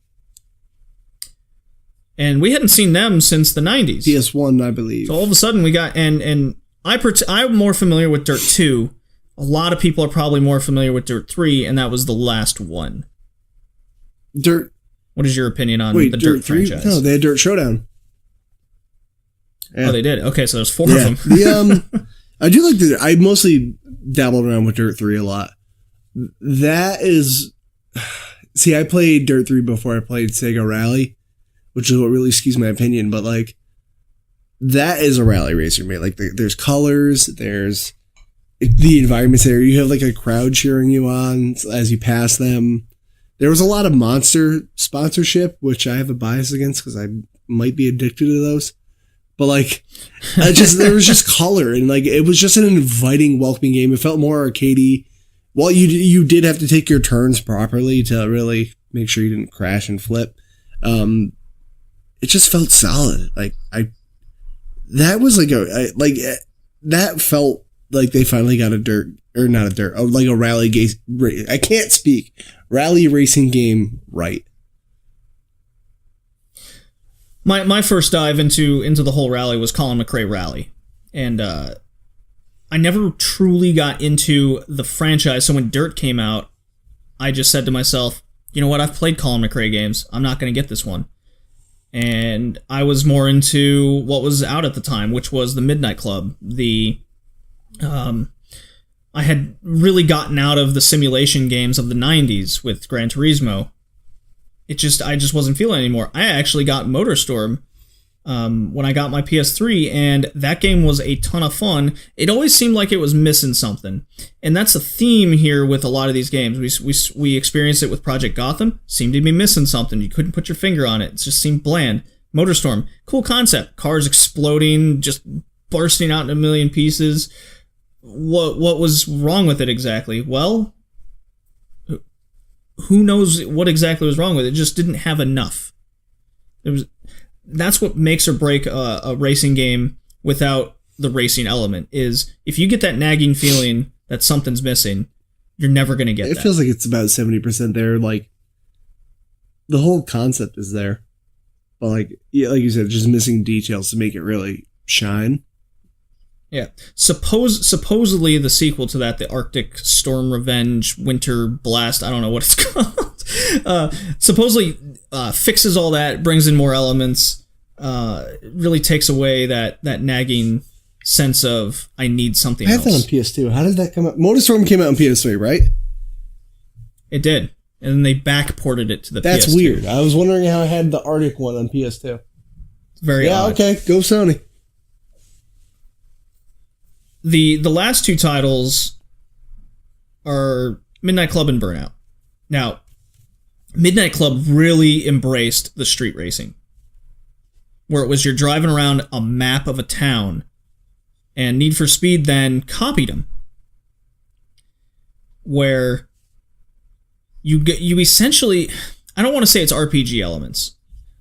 And we hadn't seen them since the 90s. PS1, I believe. So all of a sudden we got, and I'm more familiar with Dirt 2. A lot of people are probably more familiar with Dirt 3, and that was the last one. What is your opinion on the Dirt 3? franchise? No, they had Dirt Showdown. Yeah. Oh, they did? Okay, so there's 4 of them. I do like I mostly dabbled around with Dirt 3 a lot. That is... See, I played Dirt 3 before I played Sega Rally, which is what really skews my opinion, but like, that is a rally racer, mate. Like, there's colors, there's the environments there. You have like a crowd cheering you on as you pass them. There was a lot of Monster sponsorship, which I have a bias against because I might be addicted to those. But like, there was just color, and like, it was just an inviting, welcoming game. It felt more arcadey. Well, you did have to take your turns properly to really make sure you didn't crash and flip. It just felt solid. Like that felt like they finally got a rally game. I can't speak. Rally racing game right. My first dive into the whole rally was Colin McRae Rally, and I never truly got into the franchise. So when Dirt came out, I just said to myself, you know what? I've played Colin McRae games. I'm not going to get this one. And I was more into what was out at the time, which was the Midnight Club. I had really gotten out of the simulation games of the 90s with Gran Turismo. I just wasn't feeling it anymore. I actually got MotorStorm when I got my PS3, and that game was a ton of fun. It always seemed like it was missing something, and that's a theme here with a lot of these games. We experienced it with Project Gotham. Seemed to be missing something. You couldn't put your finger on it. It just seemed bland. MotorStorm, cool concept. Cars exploding, just bursting out in a million pieces. What was wrong with it exactly? Well, who knows what exactly was wrong with it? It just didn't have enough. That's what makes or break a racing game without the racing element, is if you get that nagging feeling that something's missing, you're never going to get that. It feels like it's about 70% there. Like, the whole concept is there. But like you said, just missing details to make it really shine. Yeah. Supposedly the sequel to that, the Arctic Storm Revenge Winter Blast, I don't know what it's called, supposedly fixes all that, brings in more elements, really takes away that nagging sense of, I need something else. I have that on PS2. How did that come out? MotorStorm came out on PS3, right? It did. and then they backported it to the PS2. That's weird. I was wondering how I had the Arctic one on PS2. Very odd. Okay, go Sony. The last two titles are Midnight Club and Burnout. Now, Midnight Club really embraced the street racing, where it was you're driving around a map of a town, and Need for Speed then copied them, where you essentially, I don't want to say it's RPG elements,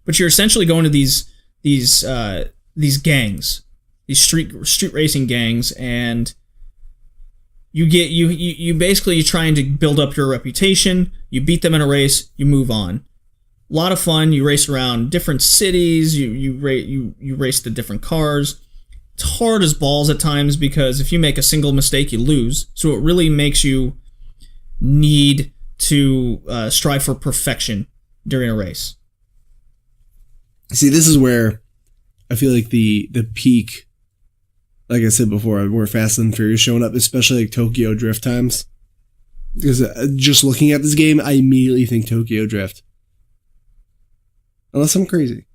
but you're essentially going to these gangs, these street racing gangs, and you basically you're trying to build up your reputation. You beat them in a race, you move on. A lot of fun. You race around different cities. You race the different cars. It's hard as balls at times because if you make a single mistake, you lose. So it really makes you need to strive for perfection during a race. See, this is where I feel like the peak, like I said before, where Fast and Furious showing up, especially like Tokyo Drift times. Because just looking at this game, I immediately think Tokyo Drift. Unless I'm crazy.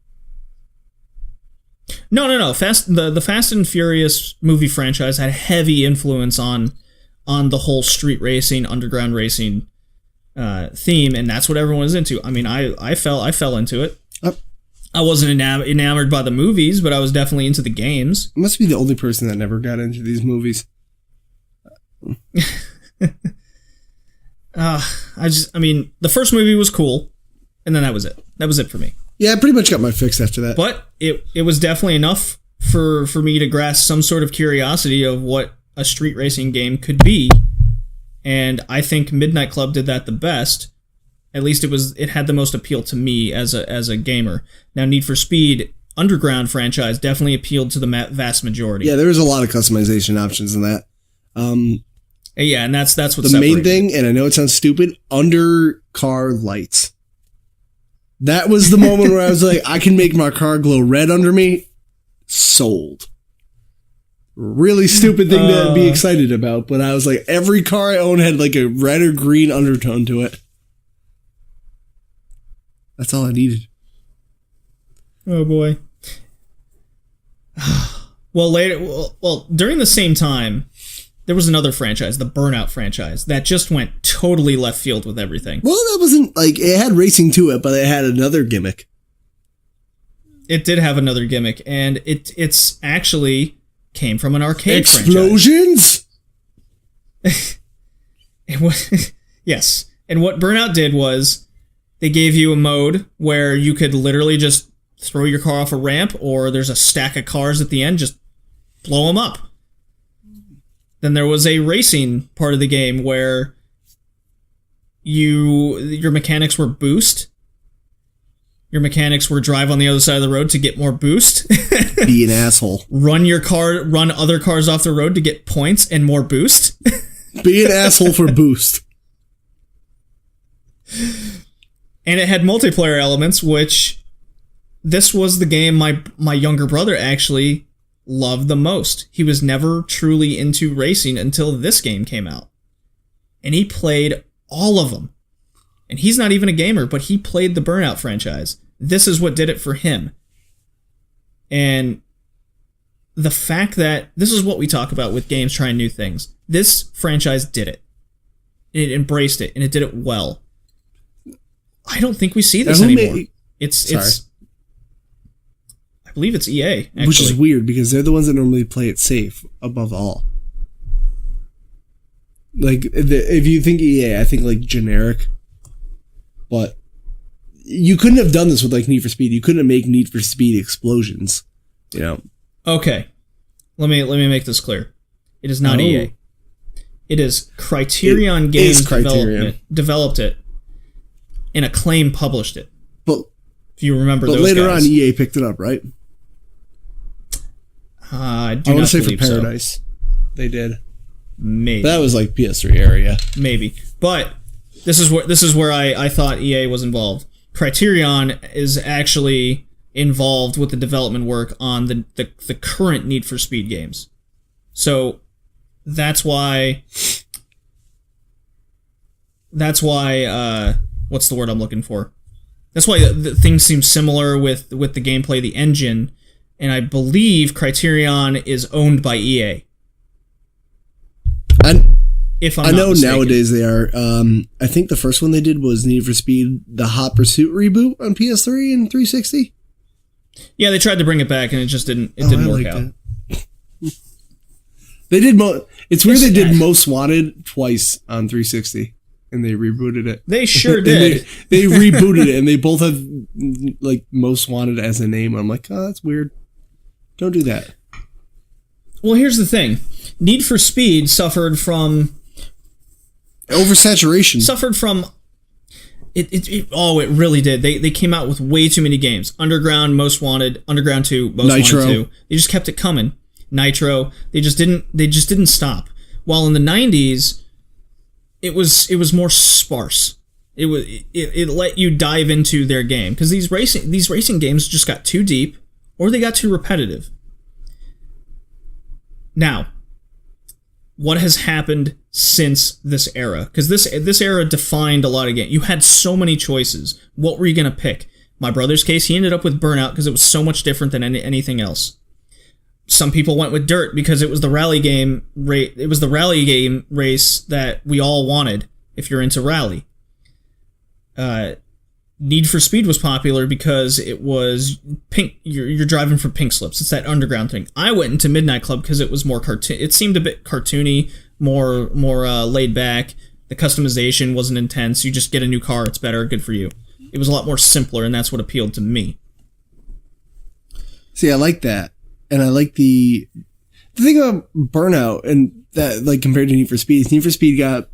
No. The Fast and Furious movie franchise had heavy influence on the whole street racing, underground racing theme, and that's what everyone was into. I mean, I fell into it. I wasn't enamored by the movies, but I was definitely into the games. I must be the only person that never got into these movies. The first movie was cool, and then that was it. That was it for me. Yeah, I pretty much got my fix after that. But it was definitely enough for me to grasp some sort of curiosity of what a street racing game could be. And I think Midnight Club did that the best. At least it had the most appeal to me as a gamer. Now, Need for Speed Underground franchise definitely appealed to the vast majority. Yeah, there was a lot of customization options in that. Yeah, and that's what the main thing, and I know it sounds stupid, under car lights. That was the moment where I was like, I can make my car glow red under me. Sold. Really stupid thing to be excited about, but I was like, every car I own had like a red or green undertone to it. That's all I needed. Oh boy. Well, during the same time, there was another franchise, the Burnout franchise, that just went totally left field with everything. Well, that wasn't like, it had racing to it, but it had another gimmick. It did have another gimmick, and it's actually came from an arcade Explosions? franchise. It was, yes. And what Burnout did was they gave you a mode where you could literally just throw your car off a ramp, or there's a stack of cars at the end, just blow them up. Then there was a racing part of the game where your mechanics were boost. Your mechanics were drive on the other side of the road to get more boost. Be an asshole. Run other cars off the road to get points and more boost. Be an asshole for boost. And it had multiplayer elements, which this was the game my younger brother actually loved the most. He was never truly into racing until this game came out. And he played all of them. And he's not even a gamer, but he played the Burnout franchise. This is what did it for him. And the fact that this is what we talk about with games trying new things. This franchise did it. It embraced it, and it did it well. I don't think we see this anymore. It's I believe it's EA, actually. Which is weird, because they're the ones that normally play it safe above all. Like, if you think EA, I think, like, generic. But you couldn't have done this with, like, Need for Speed. You couldn't make Need for Speed explosions, you know? Okay. Let me make this clear. It is not EA. It is Criterion Games developed it, and Acclaim published it. But if you remember those later guys. on, EA picked it up, right? I want to say for Paradise. So. They did. Maybe. But that was like PS3 area. Maybe. But this is where I thought EA was involved. Criterion is actually involved with the development work on the current Need for Speed games. So what's the word I'm looking for? That's why the things seem similar with the gameplay, the engine, and I believe Criterion is owned by EA. If I'm I not know mistaken. nowadays they are. I think the first one they did was Need for Speed, the Hot Pursuit reboot on PS3 and 360. Yeah, they tried to bring it back, and it just didn't. It didn't work out. They did. It's weird they did Most Wanted twice on 360, and they rebooted it. They sure did. they rebooted it, and they both have like Most Wanted as a name. I'm like, oh, that's weird. Don't do that. Well, here's the thing: Need for Speed suffered from oversaturation. It really did. They came out with way too many games. Underground, Most Wanted, Underground 2, Most Nitro. Wanted 2. They just kept it coming. Nitro. They just didn't stop. While in the 90s, it was more sparse. It let you dive into their game because these racing games just got too deep or they got too repetitive. Now, what has happened since this era? Because this era defined a lot of games. You had so many choices. What were you going to pick? My brother's case, he ended up with Burnout because it was so much different than anything else. Some people went with Dirt because it was the rally game. It was the rally game race that we all wanted. If you're into rally, Need for Speed was popular because it was pink. You're driving for pink slips. It's that underground thing. I went into Midnight Club because it was more cartoon. It seemed a bit cartoony, more laid back. The customization wasn't intense. You just get a new car. It's better. Good for you. It was a lot more simpler, and that's what appealed to me. See, I like that. And I like the thing about Burnout and that, like, compared to Need for Speed, Need for Speed got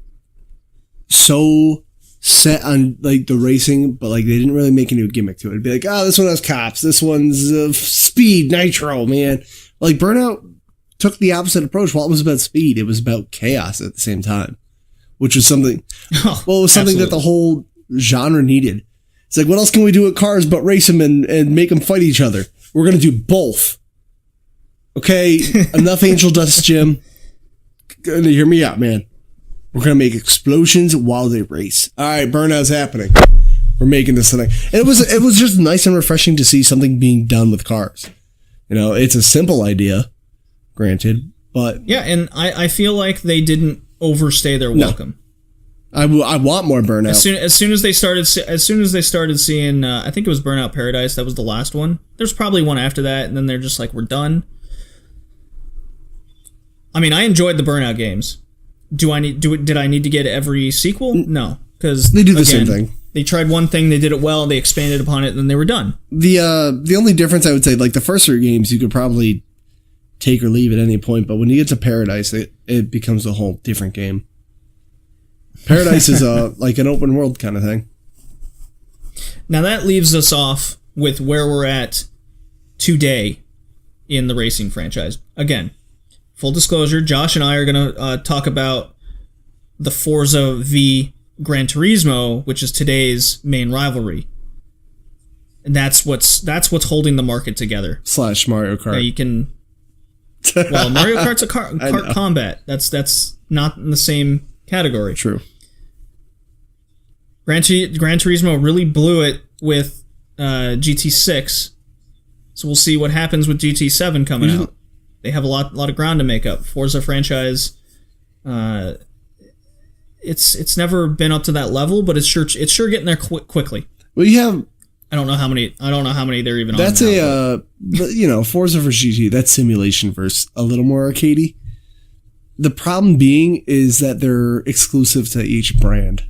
so set on, like, the racing, but, like, they didn't really make a new gimmick to it. It'd be like, oh, this one has cops. This one's speed, nitro, man. Like, Burnout took the opposite approach. While it was about speed, it was about chaos at the same time, which was something, it was something that the whole genre needed. It's like, what else can we do with cars but race them and make them fight each other? We're going to do both. Okay, enough angel dust, Jim. Hear me out, man. We're going to make explosions while they race. All right, Burnout's happening. We're making this thing. And it was just nice and refreshing to see something being done with cars. You know, it's a simple idea, granted, but... Yeah, and I feel like they didn't overstay their welcome. I want more Burnout. As soon as they started seeing, I think it was Burnout Paradise. That was the last one. There's probably one after that, and then they're just like, we're done. I mean, I enjoyed the Burnout games. Did I need to get every sequel? No, because they do the same thing. They tried one thing, they did it well, they expanded upon it, and then they were done. The only difference I would say, like the first three games, you could probably take or leave at any point, but when you get to Paradise, it becomes a whole different game. Paradise is like an open world kind of thing. Now that leaves us off with where we're at today in the racing franchise. Again, full disclosure, Josh and I are going to talk about the Forza v Gran Turismo, which is today's main rivalry. And that's what's holding the market together. / Mario Kart. Now you can... Well, Mario Kart's a kart combat. That's not in the same category. True. Gran Turismo really blew it with GT6, so we'll see what happens with GT7 coming out. They have a lot of ground to make up. Forza franchise, it's never been up to that level, but it's sure getting there quickly. Well, you have. I don't know how many they're even on. That's Forza versus GT. That's simulation versus a little more arcadey. The problem being is that they're exclusive to each brand.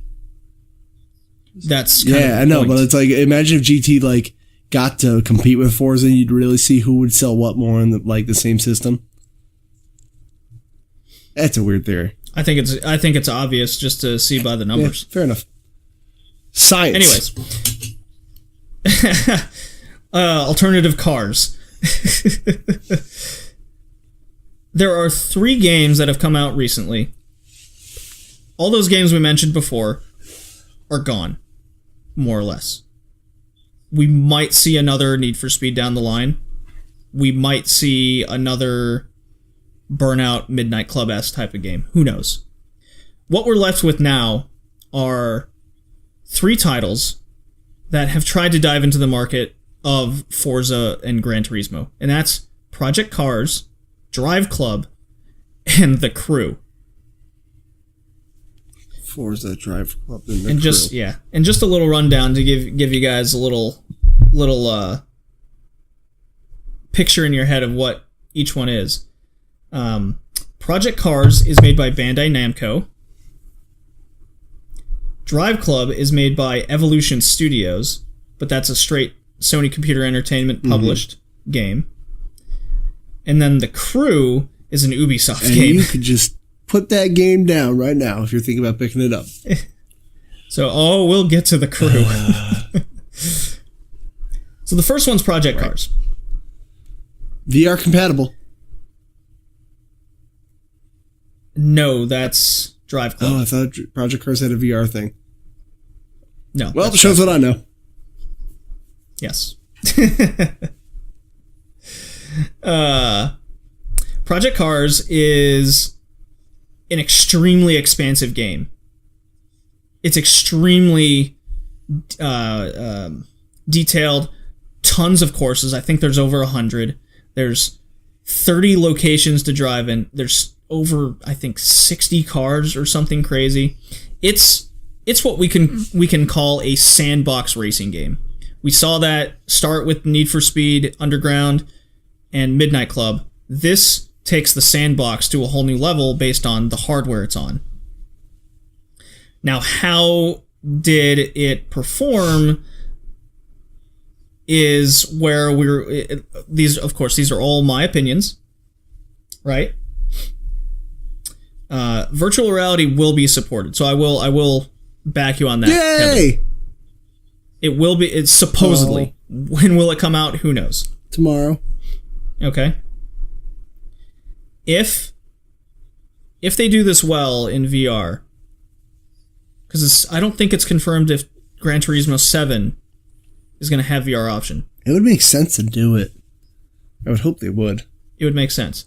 That's kind of the I know, point. but it's like, imagine if GT like got to compete with Forza, you'd really see who would sell what more in the same system. That's a weird theory. I think it's obvious just to see by the numbers. Yeah, fair enough. Science. Anyways, alternative cars. There are 3 games that have come out recently. All those games we mentioned before are gone, more or less. We might see another Need for Speed down the line. We might see another Burnout Midnight Club-esque type of game. Who knows? What we're left with now are 3 titles that have tried to dive into the market of Forza and Gran Turismo, and that's Project Cars, Drive Club, and The Crew. Forza, Drive Club, and The And Crew. just a little rundown to give you guys a little picture in your head of what each one is. Project Cars is made by Bandai Namco. Drive Club is made by Evolution Studios, but that's a straight Sony Computer Entertainment published game. And then The Crew is an Ubisoft game. You could just put that game down right now if you're thinking about picking it up. So, we'll get to The Crew. So the first one's Project Cars. VR compatible. No, that's Drive Club. Oh, I thought Project Cars had a VR thing. No. Well, it shows what I know. Yes. Project Cars is an extremely expansive game. It's extremely detailed. Tons of courses. I think there's over 100. There's 30 locations to drive in. There's over, I think, 60 cars or something crazy. It's what we can call a sandbox racing game. We saw that start with Need for Speed Underground and Midnight Club. This takes the sandbox to a whole new level based on the hardware it's on. Now, how did it perform is where these are all my opinions, right? Virtual reality will be supported, so I will back you on that. Yay! Kevin. It will be. It's supposedly. When will it come out? Who knows? Tomorrow. Okay. If they do this well in VR, because I don't think it's confirmed if Gran Turismo 7 is going to have VR option. It would make sense to do it. I would hope they would. It would make sense.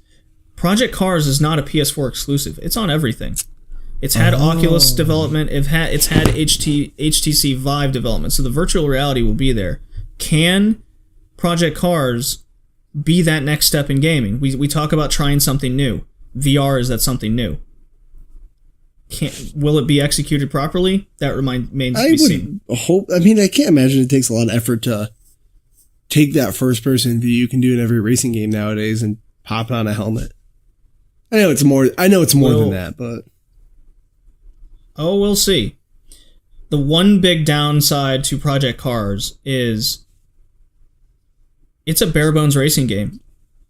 Project Cars is not a PS4 exclusive. It's on everything. It's had Oculus development. It's had HTC Vive development. So the virtual reality will be there. Can Project Cars be that next step in gaming? We talk about trying something new. VR, is that something new? Will it be executed properly? That remains to be seen. Hope. I mean, I can't imagine it takes a lot of effort to take that first-person view you can do in every racing game nowadays and pop it on a helmet. I know it's more than that, but we'll see. The one big downside to Project Cars is it's a bare bones racing game.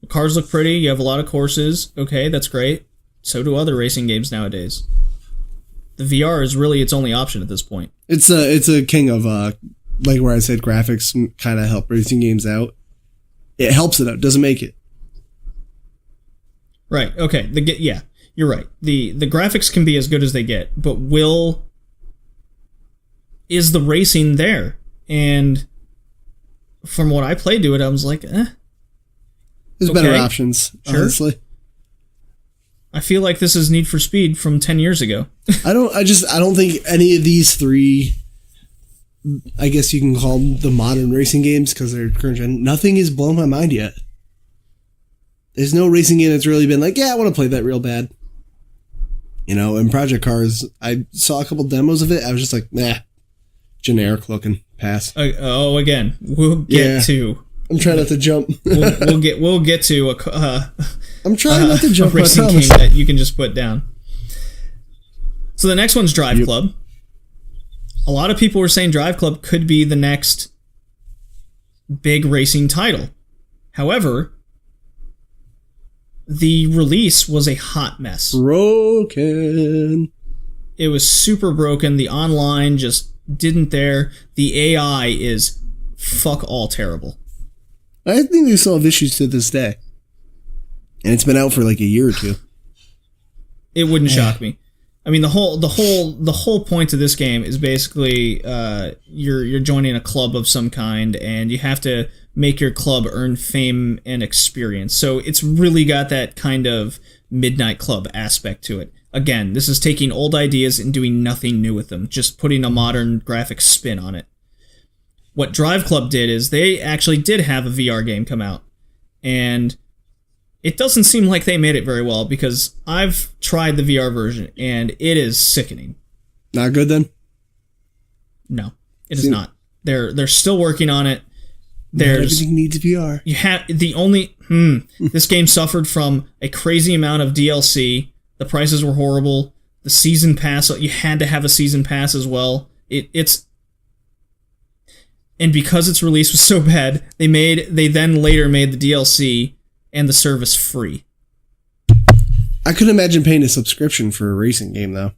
The cars look pretty. You have a lot of courses. Okay, that's great. So do other racing games nowadays. The VR is really its only option at this point. It's a king of like where I said graphics kind of help racing games out. It helps it out, doesn't make it. Right. Okay. You're right. The graphics can be as good as they get, but is the racing there? And from what I played to it, I was like, There's better options, sure. Honestly. I feel like this is Need for Speed from 10 years ago. I don't think any of these three, I guess you can call them the modern racing games because they're current gen. Nothing has blown my mind yet. There's no racing game that's really been like, yeah, I want to play that real bad. You know, in Project Cars, I saw a couple demos of it. I was just like, nah, generic looking. Pass. Again, we'll get to. I'm trying not to jump. we'll get to I'm trying not to jump. A racing game that you can just put down. So the next one's Drive Club. A lot of people were saying Drive Club could be the next big racing title. However, the release was a hot mess. Broken. It was super broken. The online just didn't there. The AI is fuck all terrible. I think they still have issues to this day. And it's been out for like a year or two. It wouldn't shock me. I mean, the whole point of this game is basically you're joining a club of some kind, and you have to make your club earn fame and experience. So it's really got that kind of Midnight Club aspect to it. Again, this is taking old ideas and doing nothing new with them, just putting a modern graphic spin on it. What Drive Club did is they actually did have a VR game come out, and it doesn't seem like they made it very well, because I've tried the VR version, and it is sickening. Not good then? No, it is not. They're still working on it. Everything needs VR. This game suffered from a crazy amount of DLC. The prices were horrible. The season pass, you had to have a season pass as well. And because its release was so bad, they then later made the DLC and the service free. I couldn't imagine paying a subscription for a racing game though.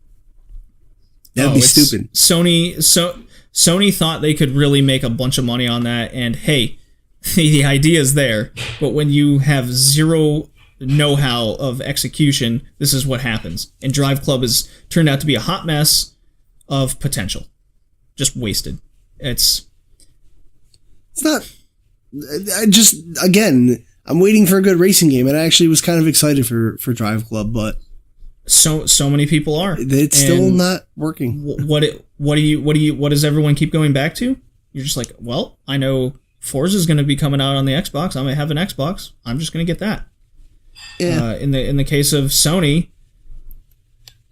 That'd be stupid. Sony thought they could really make a bunch of money on that, and hey, the idea is there, but when you have zero know-how of execution, this is what happens. And Drive Club has turned out to be a hot mess of potential. Just wasted. It's not... I'm waiting for a good racing game, and I actually was kind of excited for Drive Club, but... So many people are. It's still not working. What does everyone keep going back to? You're just like, well, I know Forza is going to be coming out on the Xbox. I might have an Xbox. I'm just going to get that. Yeah. In the case of Sony,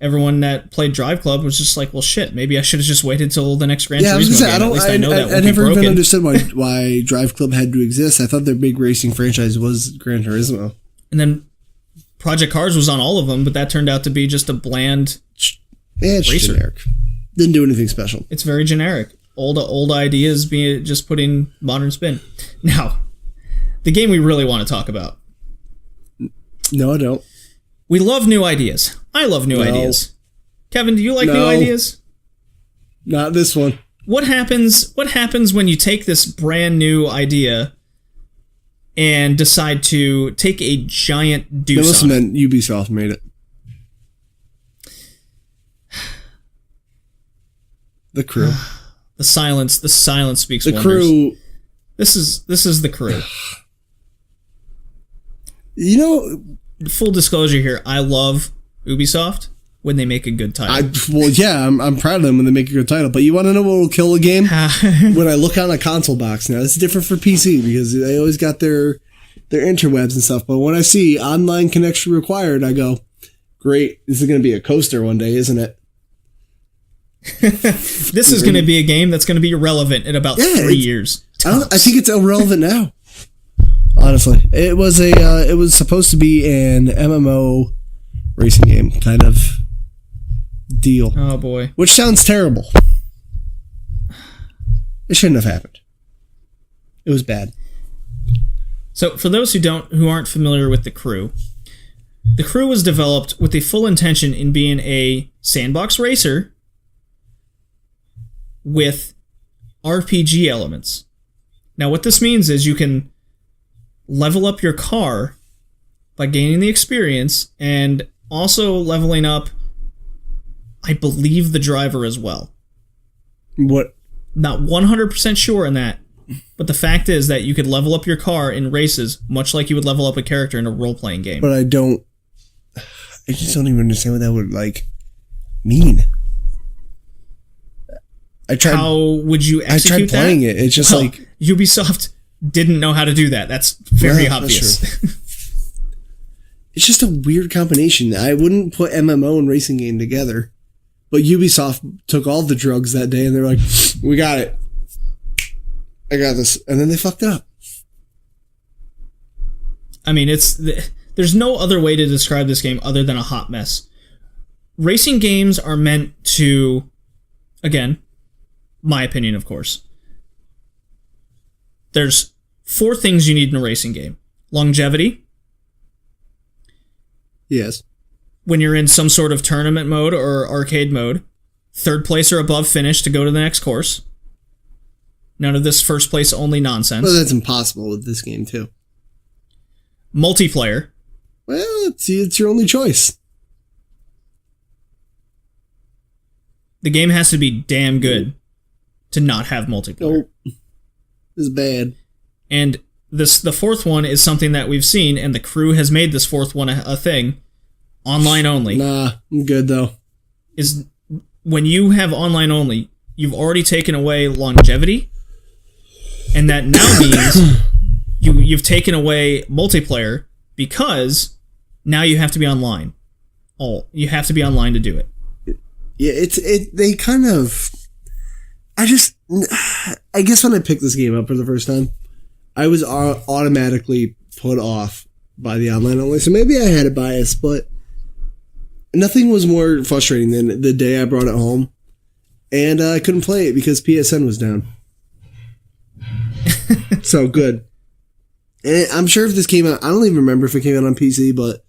everyone that played Drive Club was just like, well, shit, maybe I should have just waited till the next Gran Turismo game. At least I know that won't be broken. I never even understood why Drive Club had to exist. I thought their big racing franchise was Gran Turismo. And then Project Cars was on all of them, but that turned out to be just a bland it's racer. Generic. Didn't do anything special. It's very generic. Old ideas being just putting modern spin. Now, the game we really want to talk about. No, I don't. We love new ideas. I love new ideas. Kevin, do you like new ideas? Not this one. What happens when you take this brand new idea and decide to take a giant deuce on it? Man, Ubisoft made it. The Crew. The silence speaks wonders. The Crew. This is The Crew. You know, full disclosure here, I love Ubisoft when they make a good title. I'm proud of them when they make a good title. But you want to know what will kill a game? When I look on a console box. Now, this is different for PC because they always got their interwebs and stuff. But when I see online connection required, I go, great, this is going to be a coaster one day, isn't it? This is going to be a game that's going to be irrelevant in about 3 years. I think it's irrelevant now. Honestly, it was supposed to be an MMO racing game kind of deal. Oh boy, which sounds terrible. It shouldn't have happened. It was bad. So, for those who aren't familiar with The Crew was developed with the full intention in being a sandbox racer with RPG elements. Now, what this means is you can level up your car by gaining the experience and also leveling up, I believe, the driver as well. What? Not 100% sure on that, but the fact is that you could level up your car in races much like you would level up a character in a role-playing game. But I just don't even understand what that would, mean. How would you execute that? I tried playing it. It's just Ubisoft didn't know how to do that. That's very obvious. It's just a weird combination. I wouldn't put MMO and racing game together. But Ubisoft took all the drugs that day and they're like, we got it. I got this. And then they fucked it up. I mean, there's no other way to describe this game other than a hot mess. Racing games are meant to, again, my opinion, of course. There's 4 things you need in a racing game. Longevity. Yes. When you're in some sort of tournament mode or arcade mode. 3rd place or above finish to go to the next course. None of this first place only nonsense. Well, that's impossible with this game, too. Multiplayer. Well, it's your only choice. The game has to be damn good to not have multiplayer. Oh, this is bad. And the 4th one is something that we've seen, and The Crew has made this 4th one a thing. online only. Nah, I'm good though. Is when you have online only, you've already taken away longevity, and that now means you've taken away multiplayer because now you have to be online. You have to be online to do it. Yeah, they kind of. I guess when I picked this game up for the first time, I was automatically put off by the online only. So maybe I had a bias, but nothing was more frustrating than the day I brought it home and I couldn't play it because PSN was down. So good. And I'm sure if this came out, I don't even remember if it came out on PC, but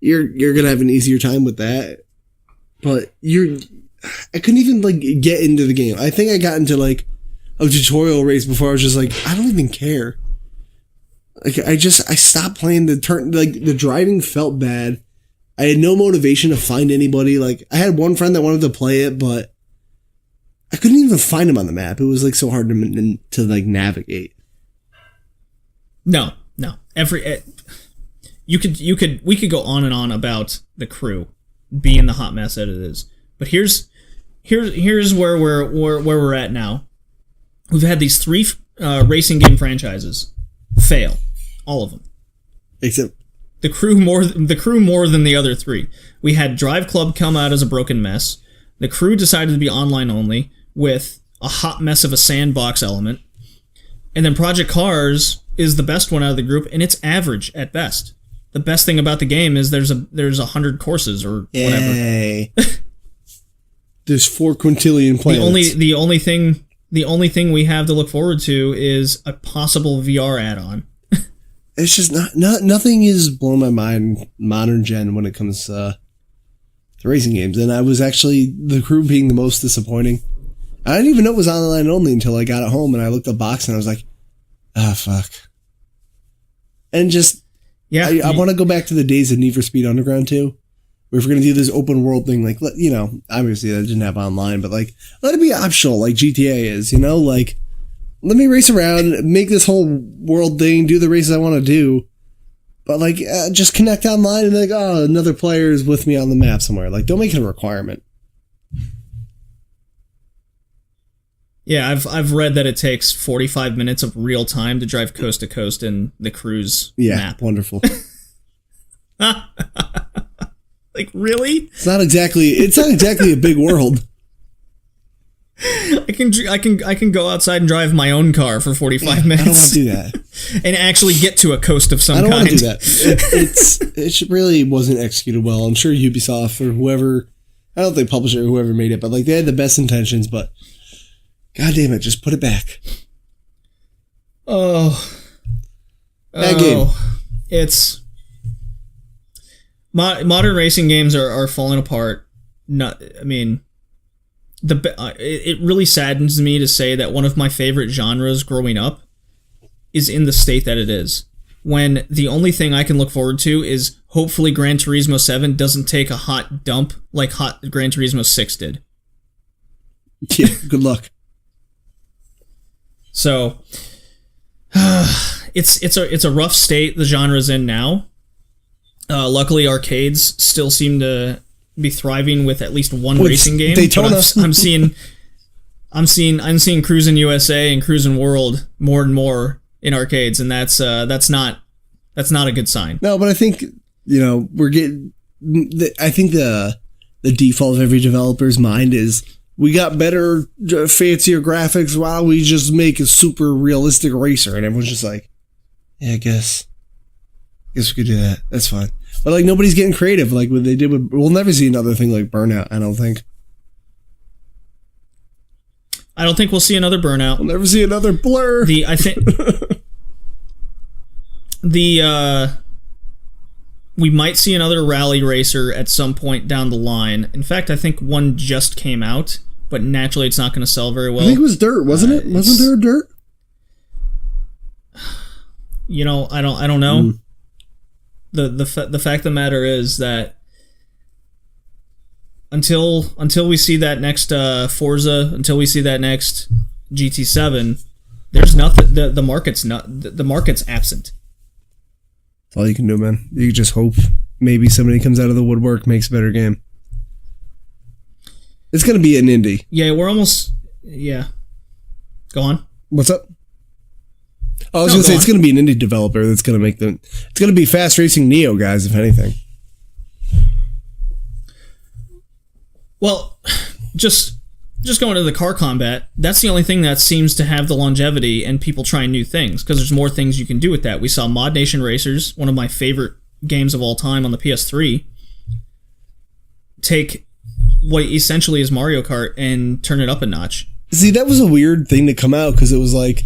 you're gonna have an easier time with that. But I couldn't even like get into the game. I think I got into like a tutorial race before I was just like, I don't even care. Like I stopped playing the turn. Like the driving felt bad. I had no motivation to find anybody. Like I had one friend that wanted to play it, but I couldn't even find him on the map. It was like so hard to like navigate. No. We could go on and on about the crew being the hot mess that it is. But here's where we're at now. We've had these 3 racing game franchises fail, all of them, except the crew more than the other 3. We had Drive Club come out as a broken mess. The crew decided to be online only with a hot mess of a sandbox element, and then Project Cars is the best one out of the group, and it's average at best. The best thing about the game is there's 100 courses or whatever. Yay. There's 4 quintillion planets. The only thing we have to look forward to is a possible VR add-on. It's just nothing is blowing my mind modern gen when it comes to racing games. And I was actually the crew being the most disappointing. I didn't even know it was online only until I got it home and I looked at the box and I was like, fuck. And just, yeah, I want to go back to the days of Need for Speed Underground 2. If we're going to do this open world thing, like, obviously that didn't have online, but like, let it be optional like GTA is, like, let me race around, make this whole world thing, do the races I want to do, but like, just connect online and like, oh, another player is with me on the map somewhere. Like, don't make it a requirement. Yeah, I've read that it takes 45 minutes of real time to drive coast to coast in the cruise map. Wonderful. Like, really? It's not exactly a big world. I can go outside and drive my own car for 45 minutes. I don't want to do that. And actually get to a coast of some kind. I don't want to do that. It really wasn't executed well. I'm sure Ubisoft or whoever, I don't think publisher or whoever made it, but like they had the best intentions, but god damn it, just put it back. Bad game. It's modern racing games are falling apart. It really saddens me to say that one of my favorite genres growing up is in the state that it is. When the only thing I can look forward to is hopefully Gran Turismo 7 doesn't take a hot dump like Gran Turismo 6 did. Yeah, good luck. So it's a rough state the genre's in now. Luckily, arcades still seem to be thriving with at least one racing game. Daytona. I'm seeing Cruisin' USA and Cruisin' World more and more in arcades, and that's not a good sign. No, but I think we're getting. I think the default of every developer's mind is we got better, fancier graphics while we just make a super realistic racer, and everyone's just like, yeah, I guess we could do that. That's fine. But like nobody's getting creative like what they did with. We'll never see another thing like Burnout. I don't think. I don't think we'll see another Burnout. We'll never see another Blur. We might see another rally racer at some point down the line. In fact, I think one just came out, but naturally it's not going to sell very well. I think it was Dirt, wasn't it? Wasn't there a Dirt? I don't know. The fact of the matter is that until we see that next Forza, until we see that next GT7, there's nothing. The market's absent. That's all you can do, man. You just hope. maybe somebody comes out of the woodwork, makes a better game. It's going to be an indie. Yeah, we're almost... Yeah. Go on. What's up? I was going to say, it's going to be an indie developer that's going to make them... It's going to be Fast Racing Neo guys, if anything. Well, just going to the car combat, that's the only thing that seems to have the longevity and people trying new things, because there's more things you can do with that. We saw Mod Nation Racers, one of my favorite games of all time on the PS3, take what essentially is Mario Kart and turn it up a notch. See, that was a weird thing to come out, because it was like,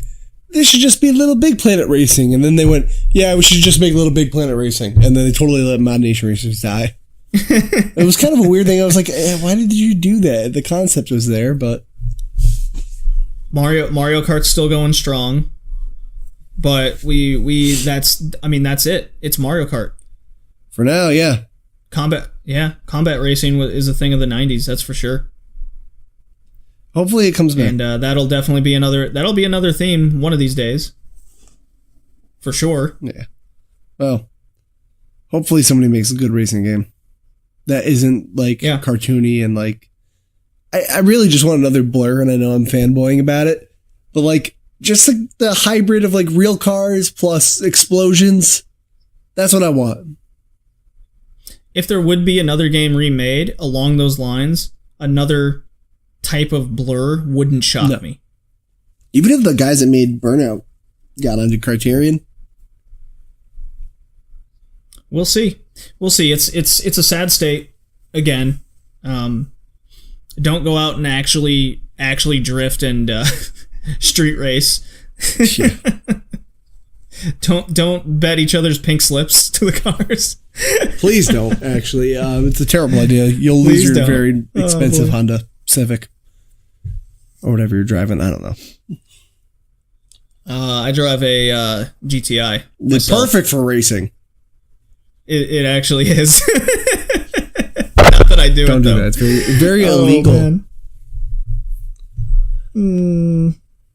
this should just be Little Big Planet Racing, and then they went, yeah, we should just make Little Big Planet Racing, and then they totally let Mod Nation Racers die. It was kind of a weird thing. I was like, why did you do that? The concept was there, but Mario Kart's still going strong, but that's it. It's Mario Kart for now. Yeah, combat racing is a thing of the 90s. That's for sure. Hopefully it comes back, and that'll definitely be another theme one of these days, for sure. Yeah. Well, hopefully somebody makes a good racing game that isn't like cartoony and like. I really just want another Blur, and I know I'm fanboying about it, but like just like the hybrid of like real cars plus explosions. That's what I want. If there would be another game remade along those lines, another type of Blur wouldn't shock me. Even if the guys that made Burnout got onto Criterion. We'll see. It's a sad state. Again, don't go out and actually drift and street race. Yeah. Don't bet each other's pink slips to the cars. Please don't. Actually, it's a terrible idea. You'll lose your very expensive Honda Civic or whatever you're driving. I don't know. I drive a GTI. It's perfect for racing. It actually is. Not that I do Don't it, do though. that. It's very illegal.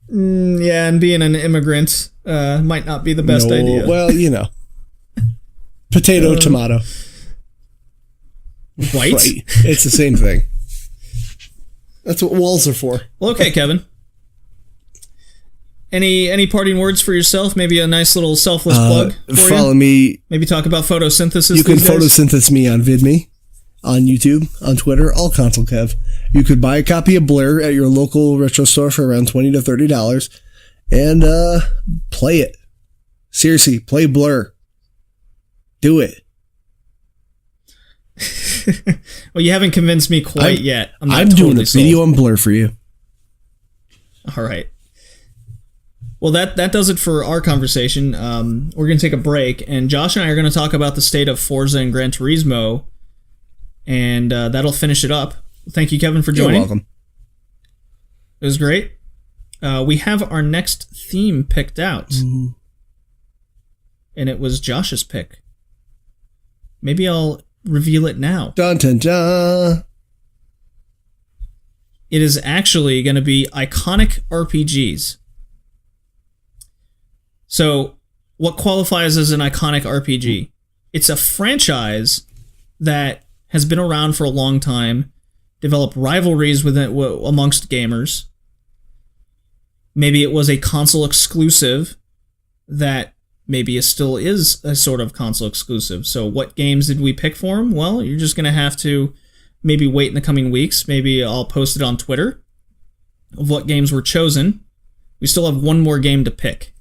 Yeah, and being an immigrant might not be the best idea. Well, you know. Potato, tomato. White? Right. It's the same thing. That's what walls are for. Well, okay, Kevin. Any parting words for yourself? Maybe a nice little selfless plug for follow you? Me. Maybe talk about photosynthesis. You can photosynthesize me on VidMe, on YouTube, on Twitter, all console Kev. You could buy a copy of Blur at your local retro store for around $20 to $30 and play it. Seriously, play Blur. Do it. Well, you haven't convinced me quite yet. I'm doing a video on Blur for you. All right. Well, that does it for our conversation. We're going to take a break, and Josh and I are going to talk about the state of Forza and Gran Turismo, and that'll finish it up. Thank you, Kevin, for joining. You're welcome. It was great. We have our next theme picked out, and it was Josh's pick. Maybe I'll reveal it now. Dun, dun, dun. It is actually going to be iconic RPGs. So, what qualifies as an iconic RPG? It's a franchise that has been around for a long time, developed rivalries amongst gamers. Maybe it was a console exclusive that maybe it still is a sort of console exclusive. So what games did we pick for them? Well, you're just going to have to maybe wait in the coming weeks. Maybe I'll post it on Twitter of what games were chosen. We still have one more game to pick.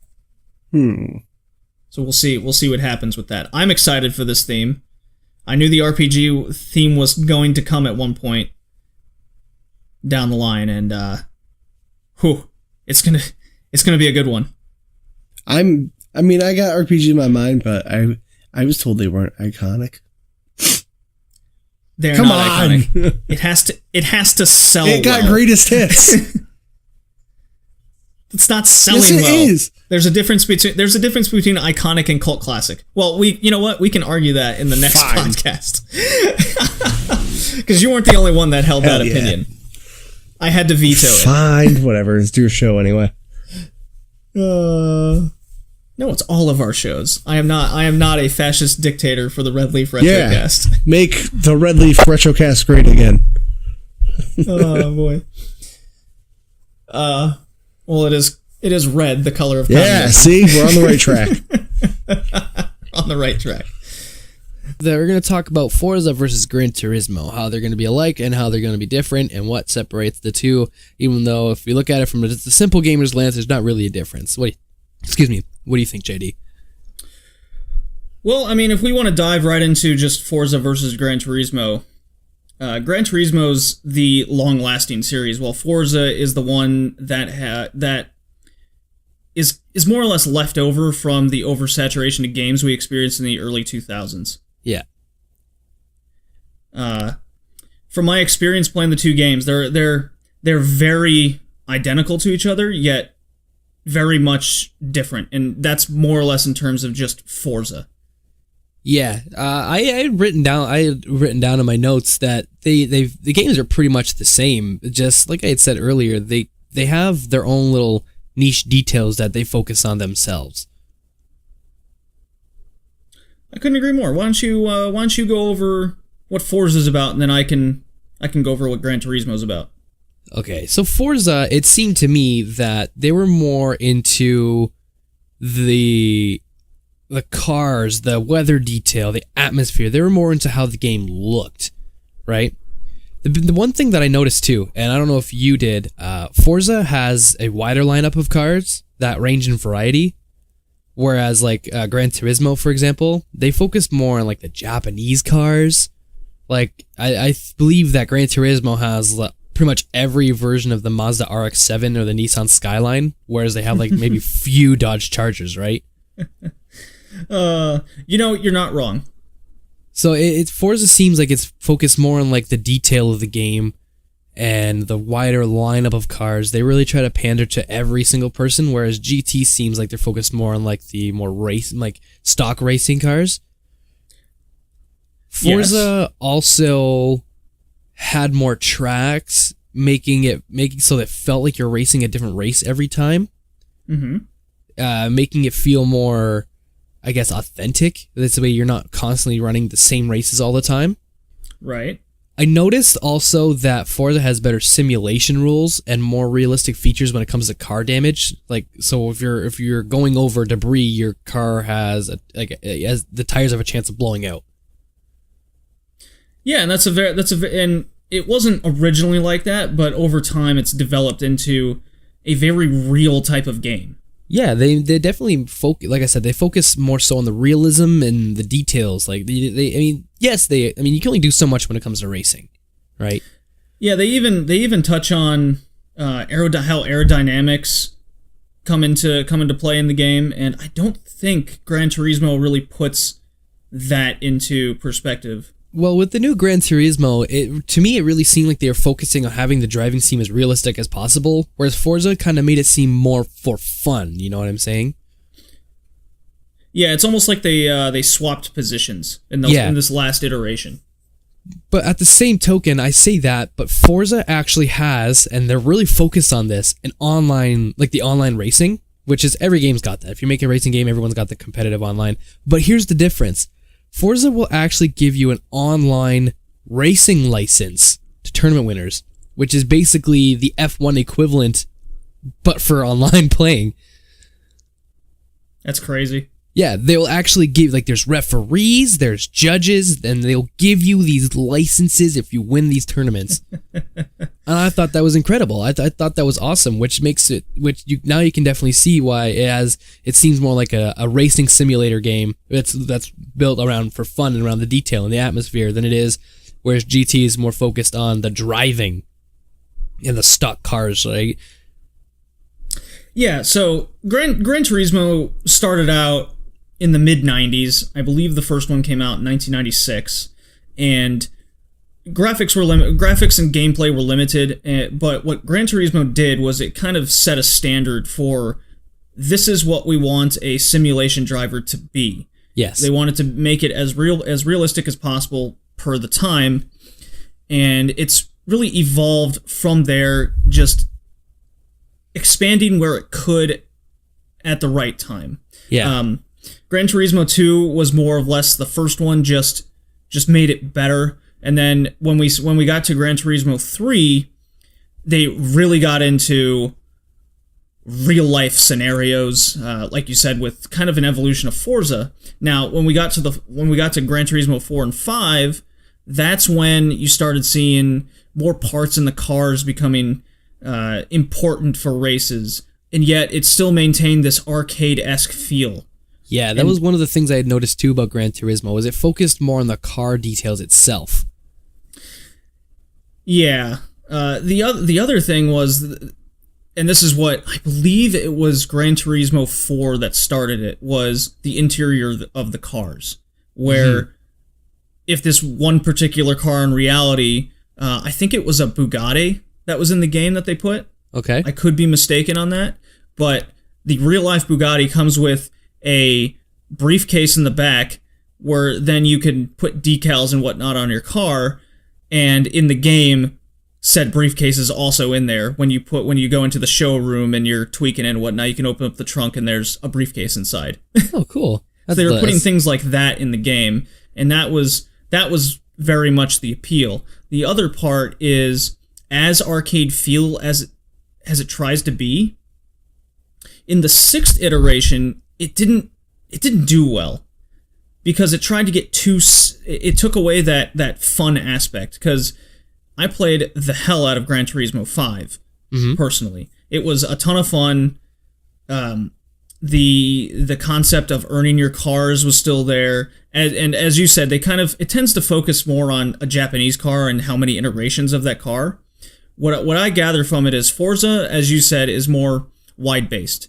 So we'll see what happens with that. I'm excited for this theme. I knew the RPG theme was going to come at one point down the line, and it's gonna be a good one. I got RPG in my mind, but I was told they weren't iconic. They're Come not on. iconic. It has to sell. It got greatest hits. It's not selling yes, it well. is. There's a difference between iconic and cult classic. Well, you know what? We can argue that in the next podcast. Because you weren't the only one that held that opinion. I had to veto it. Fine, whatever. It's your show anyway. No, it's all of our shows. I am not a fascist dictator for the Red Leaf Retrocast. Yeah, make the Red Leaf Retrocast great again. Oh boy. Well, it is red, the color of communism. Yeah, see, we're on the right track. On the right track. We're going to talk about Forza versus Gran Turismo, how they're going to be alike and how they're going to be different, and what separates the two. Even though, if we look at it from just a simple gamer's lens, there's not really a difference. What do you think, JD? Well, I mean, if we want to dive right into just Forza versus Gran Turismo, Gran Turismo's the long-lasting series, while Forza is the one that is more or less left over from the oversaturation of games we experienced in the early 2000s. Yeah. From my experience playing the two games, they're very identical to each other, yet very much different, and that's more or less in terms of just Forza. Yeah, I had written down in my notes that the games are pretty much the same. Just like I had said earlier, they have their own little niche details that they focus on themselves. I couldn't agree more. Why don't you go over what Forza's about, and then I can go over what Gran Turismo's about. Okay, so Forza, it seemed to me that they were more into the cars, the weather detail, the atmosphere. They were more into how the game looked, right? The one thing that I noticed too, and I don't know if you did, Forza has a wider lineup of cars that range in variety, whereas like Gran Turismo, for example, they focus more on like the Japanese cars. Like I believe that Gran Turismo has pretty much every version of the Mazda RX-7 or the Nissan Skyline, whereas they have like maybe few Dodge Chargers, right? You're not wrong. So Forza seems like it's focused more on like the detail of the game and the wider lineup of cars. They really try to pander to every single person, whereas GT seems like they're focused more on like the more stock racing cars. Forza also had more tracks, making so that it felt like you're racing a different race every time. Mm-hmm. Making it feel more, I guess, authentic. That's the way you're not constantly running the same races all the time. Right. I noticed also that Forza has better simulation rules and more realistic features when it comes to car damage. Like, so if you're going over debris, your car has the tires have a chance of blowing out. Yeah, and and it wasn't originally like that, but over time it's developed into a very real type of game. Yeah, they definitely focus. Like I said, they focus more so on the realism and the details. Like you can only do so much when it comes to racing, right? Yeah, they even touch on how aerodynamics come into play in the game, and I don't think Gran Turismo really puts that into perspective. Well, with the new Gran Turismo, to me, it really seemed like they were focusing on having the driving seem as realistic as possible, whereas Forza kind of made it seem more for fun, you know what I'm saying? Yeah, it's almost like they swapped positions in this last iteration. But at the same token, I say that, but Forza actually has, and they're really focused on this, the online racing, which is every game's got that. If you make a racing game, everyone's got the competitive online. But here's the difference. Forza will actually give you an online racing license to tournament winners, which is basically the F1 equivalent, but for online playing. That's crazy. Yeah, they'll actually give, there's referees, there's judges, and they'll give you these licenses if you win these tournaments. And I thought that was incredible. I thought that was awesome, now you can definitely see why it seems more like a racing simulator game that's built around for fun and around the detail and the atmosphere than it is, whereas GT is more focused on the driving and the stock cars, right? Yeah, so Gran Turismo started out in the mid-90s. I believe the first one came out in 1996, and graphics and gameplay were limited, but what Gran Turismo did was it kind of set a standard for, this is what we want a simulation driver to be. Yes. They wanted to make it as realistic as possible per the time, and it's really evolved from there, just expanding where it could at the right time. Yeah. Gran Turismo 2 was more or less the first one, just made it better. And then when we got to Gran Turismo 3, they really got into real life scenarios, like you said, with kind of an evolution of Forza. Now, when we got to Gran Turismo 4 and 5, that's when you started seeing more parts in the cars becoming important for races, and yet it still maintained this arcade-esque feel. Yeah, that was one of the things I had noticed too about Gran Turismo, was it focused more on the car details itself. Yeah. The other thing was, and this is what I believe it was Gran Turismo 4 that started it, was the interior of the cars, where if this one particular car in reality, I think it was a Bugatti that was in the game that they put. Okay. I could be mistaken on that, but the real-life Bugatti comes with a briefcase in the back where then you can put decals and whatnot on your car, and in the game, said briefcase is also in there. When you go into the showroom and you're tweaking and whatnot, you can open up the trunk and there's a briefcase inside. Oh, cool. So they were putting things like that in the game, and that was very much the appeal. The other part is, as arcade feel as it tries to be, in the 6th iteration, it didn't do well, because it tried to get it took away that fun aspect, because I played the hell out of Gran Turismo 5, personally. It was a ton of fun. The concept of earning your cars was still there, and as you said, it tends to focus more on a Japanese car and how many iterations of that car. What I gather from it is Forza, as you said, is more wide-based.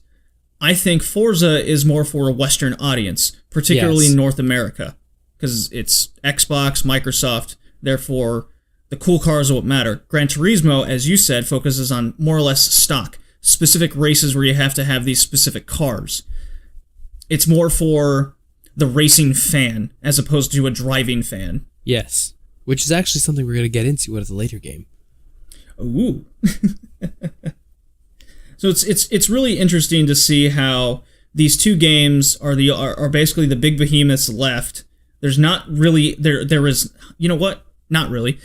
I think Forza is more for a Western audience, particularly in North America, because it's Xbox, Microsoft, therefore the cool cars are what matter. Gran Turismo, as you said, focuses on more or less stock, specific races where you have to have these specific cars. It's more for the racing fan as opposed to a driving fan. Yes, which is actually something we're going to get into at a later game. Ooh. So it's really interesting to see how these two games are basically the big behemoths left. There's not really there is, you know what? Not really.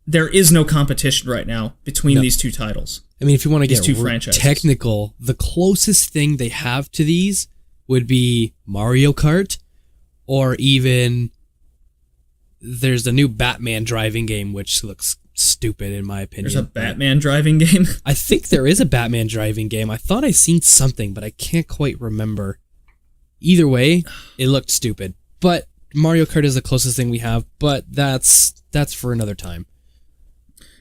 There is no competition right now between these two titles. I mean, if you want to get two franchises. Technical, the closest thing they have to these would be Mario Kart, or even there's a new Batman driving game, which looks stupid in my opinion. There's a Batman driving game? I think there is a Batman driving game. I thought I seen something, but I can't quite remember. Either way, it looked stupid. But Mario Kart is the closest thing we have, but that's for another time.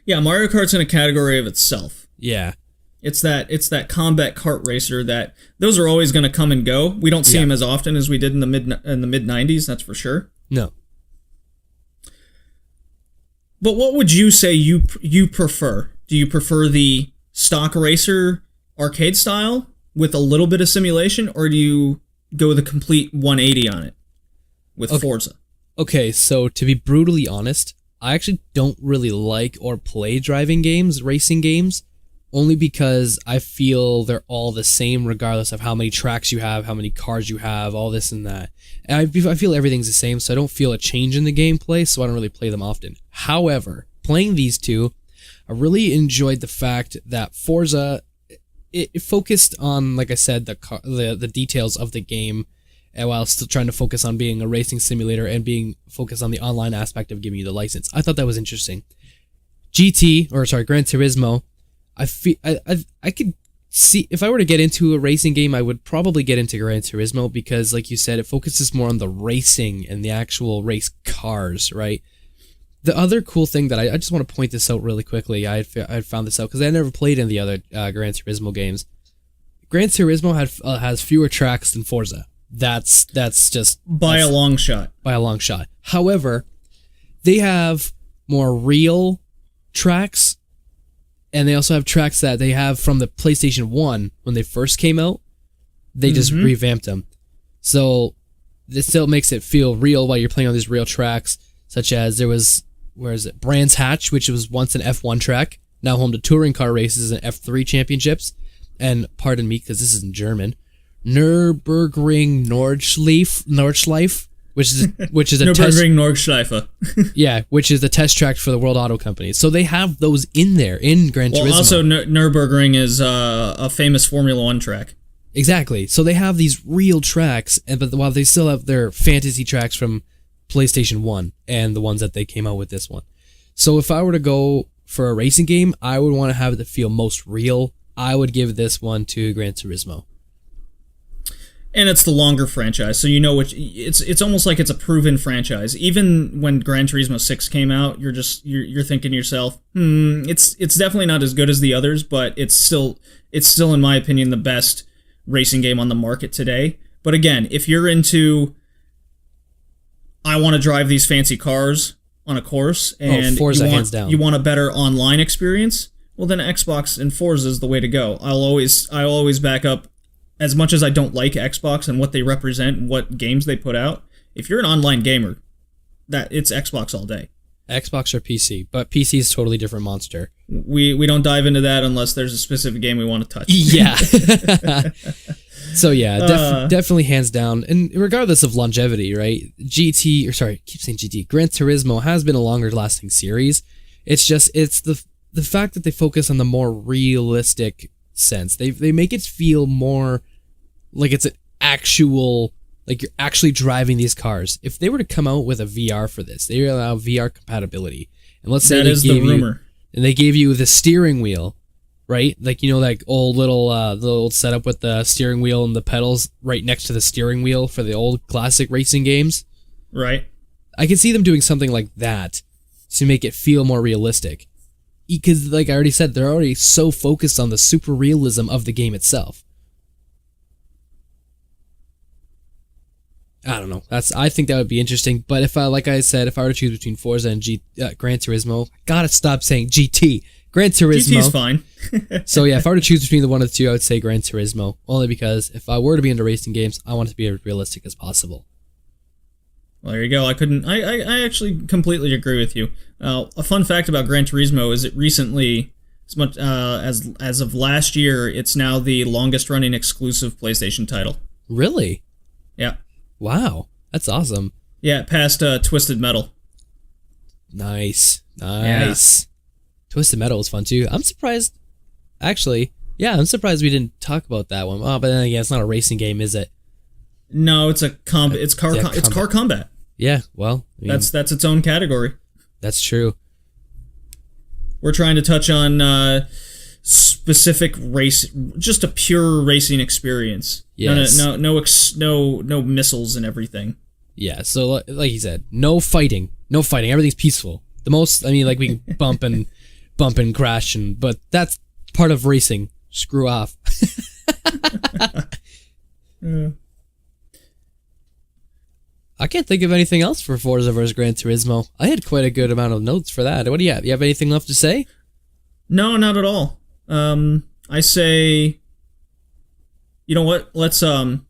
Yeah, Mario Kart's in a category of itself. Yeah. It's that combat kart racer that those are always going to come and go. We don't see them as often as we did in the mid 90s, that's for sure. No. But what would you say you prefer? Do you prefer the stock racer arcade style with a little bit of simulation, or do you go the complete 180 on it with Forza? Okay, so to be brutally honest, I actually don't really like or play driving games, racing games, only because I feel they're all the same regardless of how many tracks you have, how many cars you have, all this and that. And I feel everything's the same, so I don't feel a change in the gameplay, so I don't really play them often. However, playing these two, I really enjoyed the fact that Forza, it focused on, like I said, the details of the game, and while still trying to focus on being a racing simulator and being focused on the online aspect of giving you the license. I thought that was interesting. Gran Turismo, I could see, if I were to get into a racing game, I would probably get into Gran Turismo because, like you said, it focuses more on the racing and the actual race cars, right? The other cool thing that I just want to point this out really quickly, I found this out because I never played in the other Gran Turismo games. Gran Turismo has fewer tracks than Forza. That's just by a long shot. By a long shot. However, they have more real tracks, and they also have tracks that they have from the PlayStation 1 when they first came out. They just revamped them. So this still makes it feel real while you're playing on these real tracks, such as there was, Brands Hatch, which was once an F1 track, now home to touring car races and F3 championships. And pardon me, because this is in German, Nürburgring Nordschleife, which is a test. Nürburgring Nordschleife. Yeah, which is the test track for the World Auto Company. So they have those in there in Gran Turismo. Well, also Nürburgring is a famous Formula One track. Exactly. So they have these real tracks, but while they still have their fantasy tracks from PlayStation 1 and the ones that they came out with this one. So if I were to go for a racing game, I would want to have it feel most real. I would give this one to Gran Turismo. And it's the longer franchise, so you know which. It's almost like it's a proven franchise. Even when Gran Turismo 6 came out, you're thinking to yourself, it's definitely not as good as the others, but it's still in my opinion the best racing game on the market today. But again, if you're into, I want to drive these fancy cars on a course, and Forza, hands down. You want a better online experience, well then Xbox and Forza is the way to go. I'll always back up, as much as I don't like Xbox and what they represent and what games they put out. If you're an online gamer, that it's Xbox all day. Xbox or PC, but PC is a totally different monster. We don't dive into that unless there's a specific game we want to touch. Yeah. So yeah, definitely hands down. And regardless of longevity, right? I keep saying GT. Gran Turismo has been a longer lasting series. It's the fact that they focus on the more realistic sense. They make it feel more like it's an actual, like you're actually driving these cars. If they were to come out with a VR for this, they allow VR compatibility. And let's say they gave you the steering wheel, right? Like, you know, like old the old setup with the steering wheel and the pedals right next to the steering wheel for the old classic racing games. Right. I can see them doing something like that to make it feel more realistic. Because, like I already said, they're already so focused on the super realism of the game itself. I don't know. I think that would be interesting. But if I were to choose between Forza and Gran Turismo, I gotta stop saying GT. Gran Turismo. GT's fine. So yeah, if I were to choose between the one of the two, I would say Gran Turismo. Only because if I were to be into racing games, I want it to be as realistic as possible. Well, there you go. I actually completely agree with you. A fun fact about Gran Turismo is it recently, as much as of last year, it's now the longest running exclusive PlayStation title. Really? Yeah. Wow, that's awesome. Yeah, past Twisted Metal. Nice. Yeah. Twisted Metal was fun too. I'm surprised. Actually, yeah, I'm surprised we didn't talk about that one. Oh, but then again, it's not a racing game, is it? No, it's it's car combat. Yeah, well, I mean, that's its own category. That's true. We're trying to touch on specific race, just a pure racing experience. Yes. No missiles and everything. Yeah, so like you said, no fighting. Everything's peaceful. The most, I mean, like we can bump and crash, but that's part of racing. Screw off. Yeah. I can't think of anything else for Forza vs. Gran Turismo. I had quite a good amount of notes for that. What do you have? You have anything left to say? No, not at all. I say, you know what? Let's well,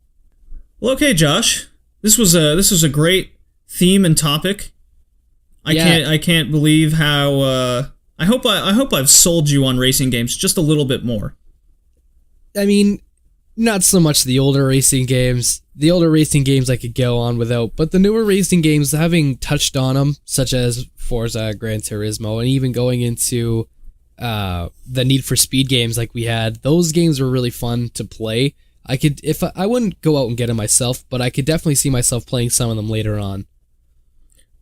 okay, Josh. This was a great theme and topic. I can't believe how I hope I've sold you on racing games just a little bit more. I mean, not so much the older racing games. The older racing games I could go on without, but the newer racing games, having touched on them, such as Forza, Gran Turismo, and even going into the Need for Speed games like we had, those games were really fun to play. I wouldn't go out and get them myself, but I could definitely see myself playing some of them later on.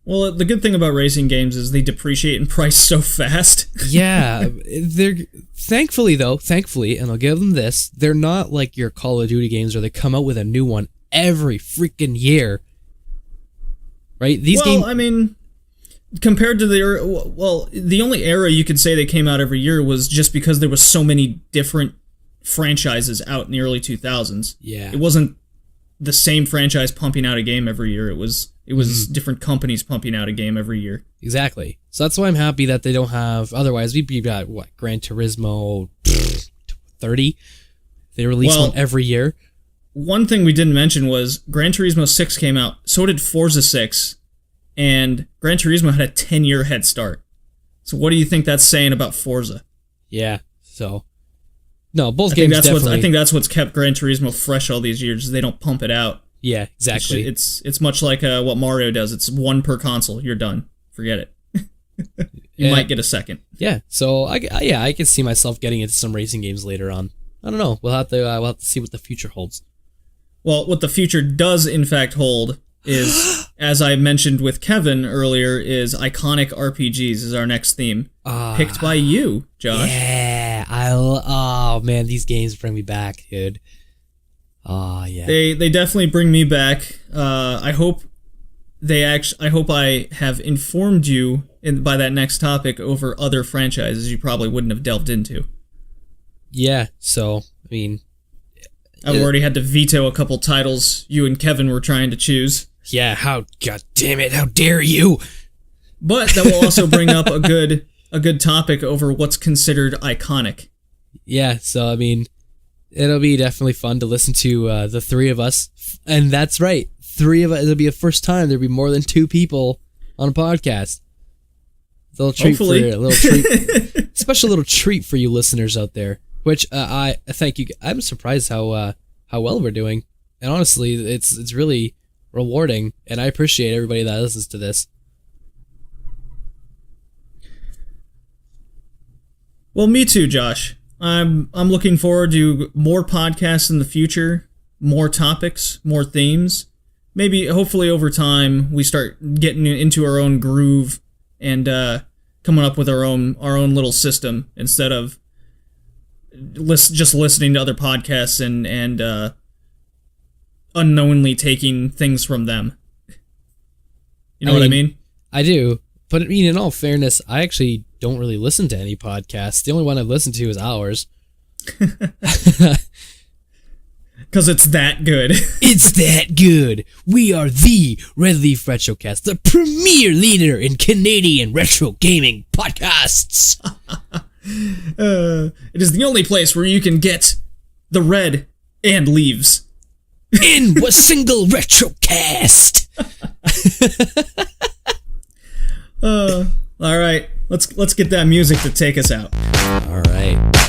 Well, the good thing about racing games is they depreciate in price so fast. Yeah, they're thankfully, and I'll give them this, they're not like your Call of Duty games where they come out with a new one every freaking year. Right? I mean, compared to the only era you could say they came out every year was just because there was so many different franchises out in the early 2000s. Yeah. It wasn't the same franchise pumping out a game every year. It was different companies pumping out a game every year. Exactly. So that's why I'm happy that they don't have, otherwise we'd be at, Gran Turismo 30? They release one every year. One thing we didn't mention was Gran Turismo 6 came out, so did Forza 6, and Gran Turismo had a 10-year head start. So what do you think that's saying about Forza? Yeah, so No, both games definitely. I think that's what's kept Gran Turismo fresh all these years. Is they don't pump it out. Yeah, exactly. It's much like what Mario does. It's one per console. You're done. Forget it. You might get a second. Yeah. So I can see myself getting into some racing games later on. I don't know. We'll have to see what the future holds. Well, what the future does in fact hold is, as I mentioned with Kevin earlier, is iconic RPGs is our next theme, picked by you, Josh. Yeah, oh man, these games bring me back, dude. Oh yeah, they definitely bring me back. I hope I have informed you by that next topic over other franchises you probably wouldn't have delved into. Yeah, so I mean, I've already had to veto a couple titles you and Kevin were trying to choose. Yeah, god damn it, how dare you! But that will also bring up a good topic over what's considered iconic. Yeah, so I mean, it'll be definitely fun to listen to the three of us, and that's right, three of us. It'll be the first time there'll be more than two people on a podcast. A little treat Hopefully. for you, a little treat, special little treat for you listeners out there. Which I thank you. I'm surprised how well we're doing, and honestly, it's really rewarding, and I appreciate everybody that listens to this. Well, me too, Josh. I'm looking forward to more podcasts in the future, more topics, more themes. Maybe, hopefully, over time, we start getting into our own groove and coming up with our own little system instead of just listening to other podcasts and unknowingly taking things from them. You know what I mean? I do. But I mean, in all fairness, I actually don't really listen to any podcasts. The only one I've listened to is ours. Because it's that good. It's that good. We are the Red Leaf Retrocast, the premier leader in Canadian retro gaming podcasts. It is the only place where you can get the red and leaves in a single Retrocast. All right, let's get that music to take us out. All right.